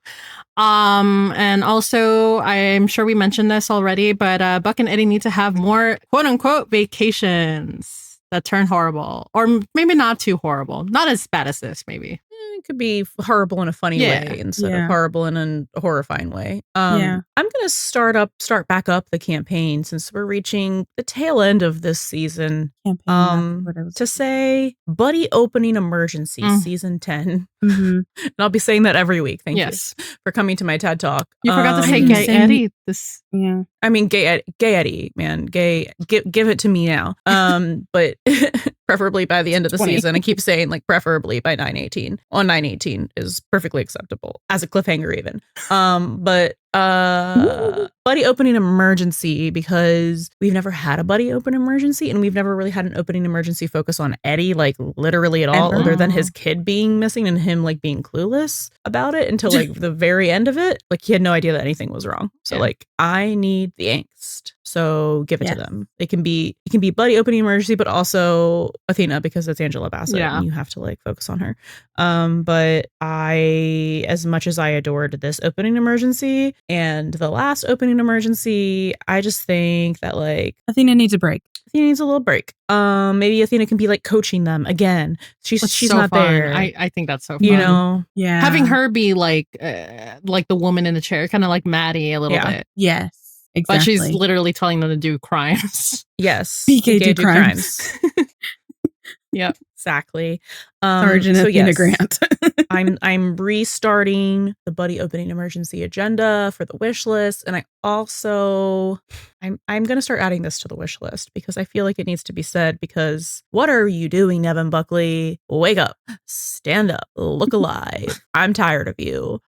A: And also, I'm sure we mentioned this already, but Buck and Eddie need to have more quote unquote vacations that turn horrible, or maybe not too horrible, not as bad as this, maybe.
C: it could be horrible in a funny way instead of horrible in a horrifying way. I'm gonna start back up the campaign since we're reaching the tail end of this season. To say Buddy Opening Emergency season 10. And I'll be saying that every week. Thank you for coming to my TED Talk.
A: You forgot to say Gay Eddie.
C: I mean, Gay Eddie, man. Give it to me now. But preferably by the end of the season. I keep saying like preferably by 9/18. On 9/18 is perfectly acceptable as a cliffhanger even. But Buddy Opening Emergency, because we've never had a Buddy Open Emergency and we've never really had an opening emergency focus on Eddie, like literally at all, other than his kid being missing and him like being clueless about it until like the very end of it. Like he had no idea that anything was wrong. So like I need the angst. So give it to them. It can be Buddy Opening Emergency, but also Athena because it's Angela Bassett and you have to like focus on her. But I, as much as I adored this opening emergency and the last opening emergency, I just think that like
B: Athena needs a break.
C: Athena needs a little break. Maybe Athena can be like coaching them again. She's so not fun. There.
A: I think that's so fun.
C: You know,
A: having her be like the woman in the chair, kind of like Maddie a little bit.
B: Yes. Exactly.
A: But she's literally telling them to do crimes.
C: Yes.
B: BK do crimes.
C: Yep. Exactly.
B: Sergeant Athena Grant.
C: I'm restarting the Buddy Opening Emergency agenda for the wish list. And I also I'm gonna start adding this to the wish list because I feel like it needs to be said, because what are you doing, Nevin Buckley? Wake up, stand up, look alive. I'm tired of you.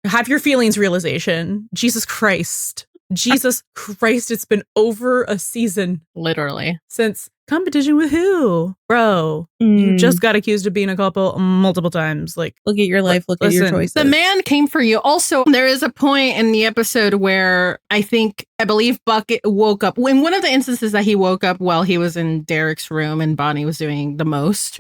C: Have your feelings realization. Jesus Christ, it's been over a season.
A: Literally.
C: Since competition with who? Bro, you just got accused of being a couple multiple times. Like,
B: look at your life, look at your choices.
A: The man came for you. Also, there is a point in the episode where I believe Bucket woke up. In one of the instances that he woke up while he was in Derek's room and Bonnie was doing the most.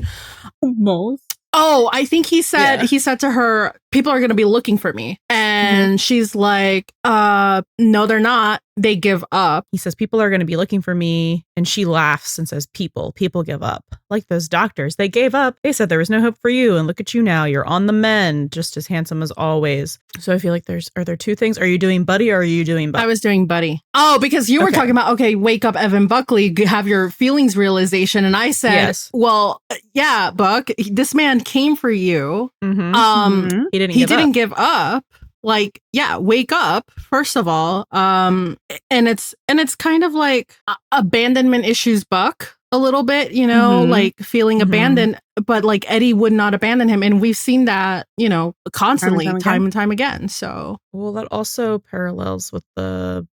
A: Oh, I think he said to her, people are going to be looking for me. And she's like, no, they're not. They give up.
C: He says, people are going to be looking for me. And she laughs and says, people give up. Like those doctors, they gave up. They said there was no hope for you. And look at you now. You're on the mend, just as handsome as always. So I feel like are there two things? Are you doing Buddy or are you doing Buck?
A: I was doing Buddy. Oh, because you were talking about, wake up, Evan Buckley, have your feelings realization. And I said, well, yeah, Buck, this man came for you. He didn't give up. Like, wake up, first of all. And it's kind of like abandonment issues, Buck, a little bit, you know, like feeling abandoned, but like Eddie would not abandon him. And we've seen that, you know, constantly, time and time again. So,
C: well, that also parallels with the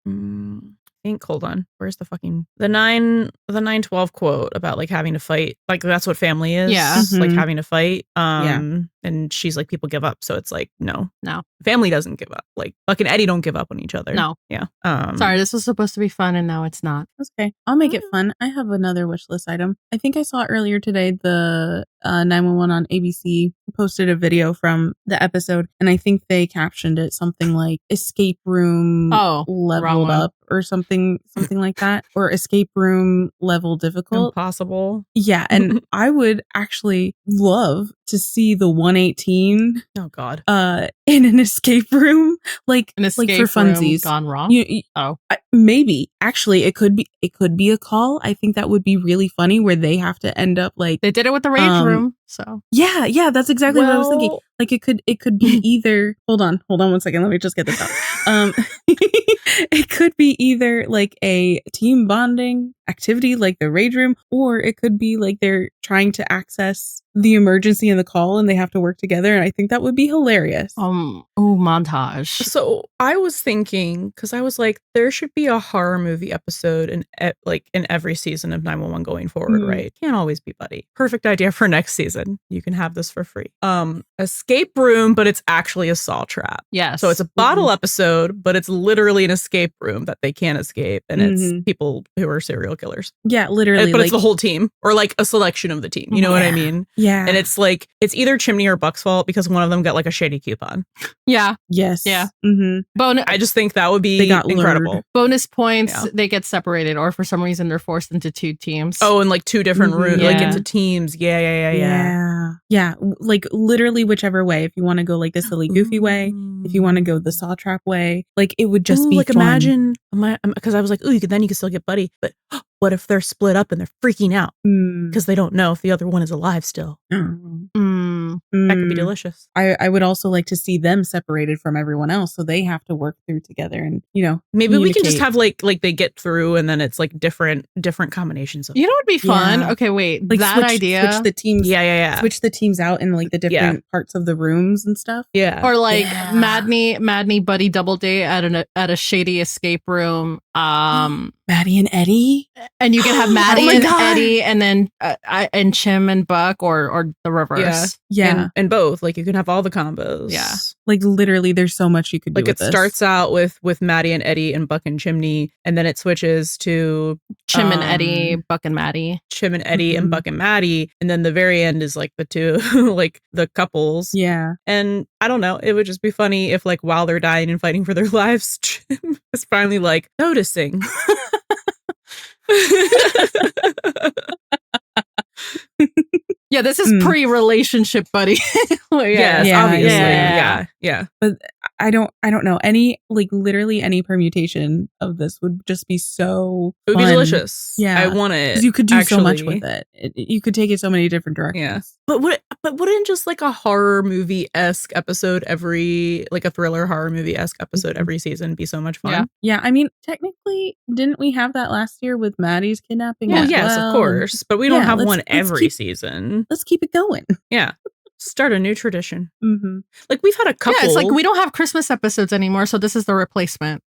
C: hold on, where's the 9/12 quote about like having to fight, like that's what family is, like having to fight. And she's like, people give up. So it's like, no, family doesn't give up. Like Buck and Eddie don't give up on each other.
A: Sorry, this was supposed to be fun and now it's not.
B: That's okay, I'll make it fun. I have another wish list item. I think I saw earlier today the 911 on ABC posted a video from the episode, and I think they captioned it something like escape room leveled up or something like that, or escape room level difficult.
C: Impossible.
B: Yeah, and I would actually love to see the 118.
C: Oh God.
B: In an escape room, like
A: an escape
B: like for funsies
A: gone wrong.
B: Maybe actually it could be a call. I think that would be really funny where they have to end up like
A: they did it with the rage room. So
B: yeah, that's exactly what I was thinking. Like it could be either. Hold on 1 second. Let me just get this out. It could be either like a team bonding activity like the rage room, or it could be like they're trying to access the emergency and the call and they have to work together, and I think that would be hilarious.
A: Montage.
C: So I was thinking, because I was like, there should be a horror movie episode in every season of 911 going forward, right? Can't always be Buddy. Perfect idea for next season. You can have this for free. Escape room, but it's actually a saw trap.
A: Yes.
C: So it's a bottle episode, but it's literally an escape room that they can't escape, and it's people who are serial killers.
B: Yeah, literally.
C: But it's the whole team or like a selection of the team. You know what I mean?
B: Yeah.
C: And it's like, it's either Chimney or Buck's fault because one of them got like a shady coupon.
A: Yeah.
B: Yes.
A: Yeah.
B: Mm-hmm.
C: I just think that would be incredible.
B: Lured.
A: Bonus points, they get separated, or for some reason they're forced into 2 teams.
C: Oh, and like 2 different rooms,
A: Yeah.
C: like into teams. Yeah.
B: Like literally whichever way. If you want to go like the silly goofy way, if you want to go the saw trap way, like it would just be
C: like
B: fun.
C: imagine, because I was like, you can still get Buddy, but what if they're split up and they're freaking out because they don't know if the other one is alive still? That could be delicious.
B: I would also like to see them separated from everyone else, so they have to work through together, and
C: maybe we can just have like they get through, and then it's like different combinations of.
A: You know what would be fun? Yeah. Okay, wait,
B: like
A: that idea.
B: Switch the teams.
C: Yeah.
B: Switch the teams out in like the different parts of the rooms and stuff.
A: Yeah. Or like Madney Buddy double date at a shady escape room.
B: Maddie and Eddie,
A: and you can have Maddie and Eddie, and then and Chim and Buck, or the reverse.
B: Yeah.
C: And both. Like you can have all the combos.
A: Yeah.
B: Like literally, there's so much you could do.
C: Like it starts out with Maddie and Eddie and Buck and Chimney, and then it switches to
A: Chim and Eddie, Buck and Maddie.
C: Chim and Eddie and Buck and Maddie, and then the very end is like the 2 like the couples.
B: Yeah.
C: And I don't know, it would just be funny if like while they're dying and fighting for their lives, Chim is finally like noticing.
A: Yeah, this is pre-relationship, Buddy.
C: Yes, obviously. Yeah.
B: But I don't know. Any like literally any permutation of this would just be so
C: It would
B: fun.
C: be delicious.
B: Yeah.
C: I want it.
B: Because you could do so much with it. You could take it so many different directions.
C: Yeah. But wouldn't just like a horror movie-esque episode like a thriller horror movie-esque episode every season be so much fun?
B: Yeah. I mean, technically, didn't we have that last year with Maddie's kidnapping?
C: Well, yes, of course. But we don't have one every season.
B: Let's keep it going.
C: Yeah. Start a new tradition. Like we've had a couple.
A: Yeah, it's like we don't have Christmas episodes anymore, so this is the replacement.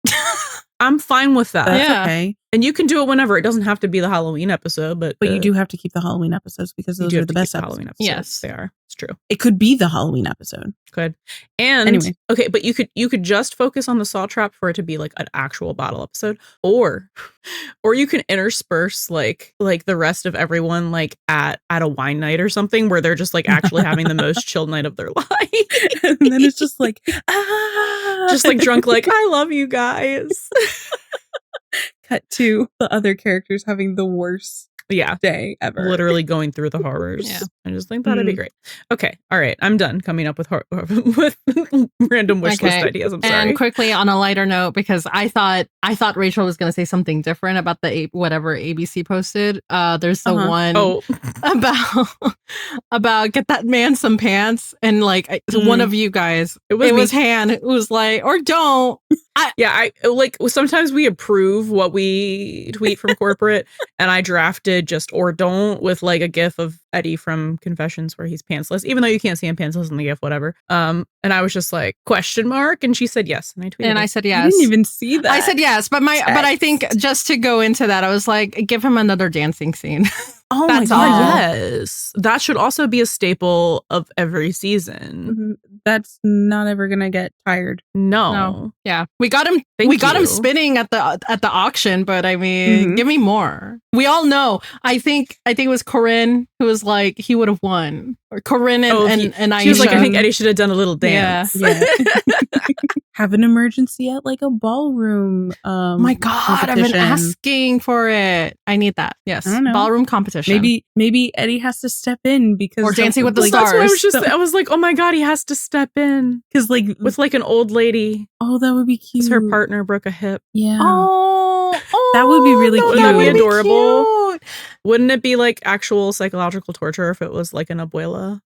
C: I'm fine with that.
B: That's okay.
C: And you can do it whenever. It doesn't have to be the Halloween episode, but
B: you do have to keep the Halloween episodes because those are the best
C: Halloween episodes. Yes, they are. It's true.
B: It could be the Halloween episode.
C: Could. And
B: anyway,
C: okay, but you could just focus on the saw trap for it to be like an actual bottle episode, or you can intersperse like the rest of everyone like at a wine night or something where they're just like actually having the most chilled night of their life,
B: and then it's just like
C: just like drunk, like I love you guys.
B: Cut to the other characters having the worst day ever.
C: Literally going through the horrors.
A: Yeah.
C: I just think that'd be great. Okay. All right. I'm done coming up with random wish list ideas. I'm sorry.
A: And quickly on a lighter note, because I thought Rachel was going to say something different about the whatever ABC posted. There's the one about get that man some pants, and like one of you guys, it was Han, who was like, or don't.
C: I like sometimes we approve what we tweet from corporate, and I drafted just or don't with like a gif of Eddie from Confessions where he's pantsless, even though you can't see him pantsless in the gif, whatever. And I was just like, ? And she said yes, and I tweeted
A: and I said yes.
B: I didn't even see that.
A: I said yes, but I think just to go into that, I was like, give him another dancing scene.
C: Oh my God, yes. That should also be a staple of every season.
B: That's not ever gonna get tired.
C: No.
A: Yeah. We got him spinning at the auction, but I mean, give me more. We all know. I think it was Corinne who was like, he would have won. Or Corinne and Aisha.
C: She was like, I think Eddie should have done a little dance.
B: Yeah. Have an emergency at like a ballroom.
A: My God, I've been asking for it. I need that. Yes. Ballroom competition.
B: Maybe Eddie has to step in because
A: or Dancing with the Stars.
C: That's what I was like, oh my God, he has to step in.
B: Because like
C: with like an old lady.
B: Oh, that would be cute.
C: Her partner broke a hip.
B: Yeah.
A: Oh,
B: that would be really cute.
C: That would be adorable. Cute. Wouldn't it be like actual psychological torture if it was like an abuela?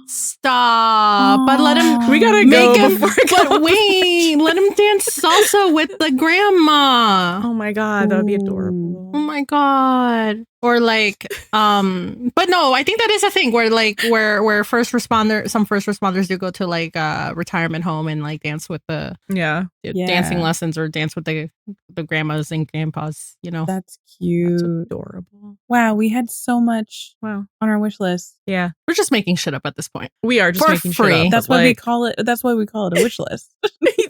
A: Stop. But let him.
C: We gotta
A: make
C: go.
A: But wait, let him dance salsa with the grandma.
C: Oh my God, that would be adorable.
A: Oh my God. Or like, but no, I think that is a thing where some first responders do go to like a retirement home and like dance with the dancing lessons or dance with the grandmas and grandpas, you know.
B: That's cute.
C: That's adorable.
B: Wow, we had so much on our wish list.
C: Yeah.
A: We're just making shit up at this point.
C: We are just making
A: free.
C: shit up.
B: That's why we call it a wish list.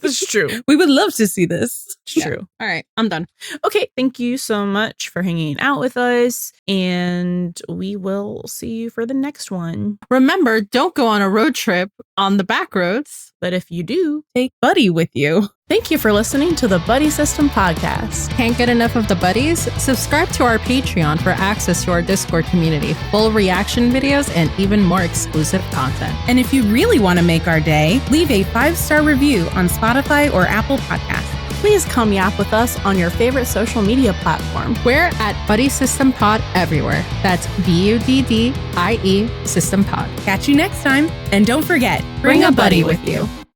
C: That's true.
B: We would love to see this.
C: It's true.
A: All right, I'm done.
C: Okay, thank you so much for hanging out with us, and we will see you for the next one.
A: Remember, don't go on a road trip on the back roads.
C: But if you do,
B: take Buddy with you.
C: Thank you for listening to the Buddie System podcast.
A: Can't get enough of the buddies? Subscribe to our Patreon for access to our Discord community, full reaction videos, and even more exclusive content.
B: And if you really want to make our day, leave a 5-star review on Spotify or Apple Podcasts.
C: Please come yap with us on your favorite social media platform.
A: We're at Buddie System Pod everywhere. That's BUDDIE System Pod.
B: Catch you next time. And don't forget,
A: bring a buddy with you.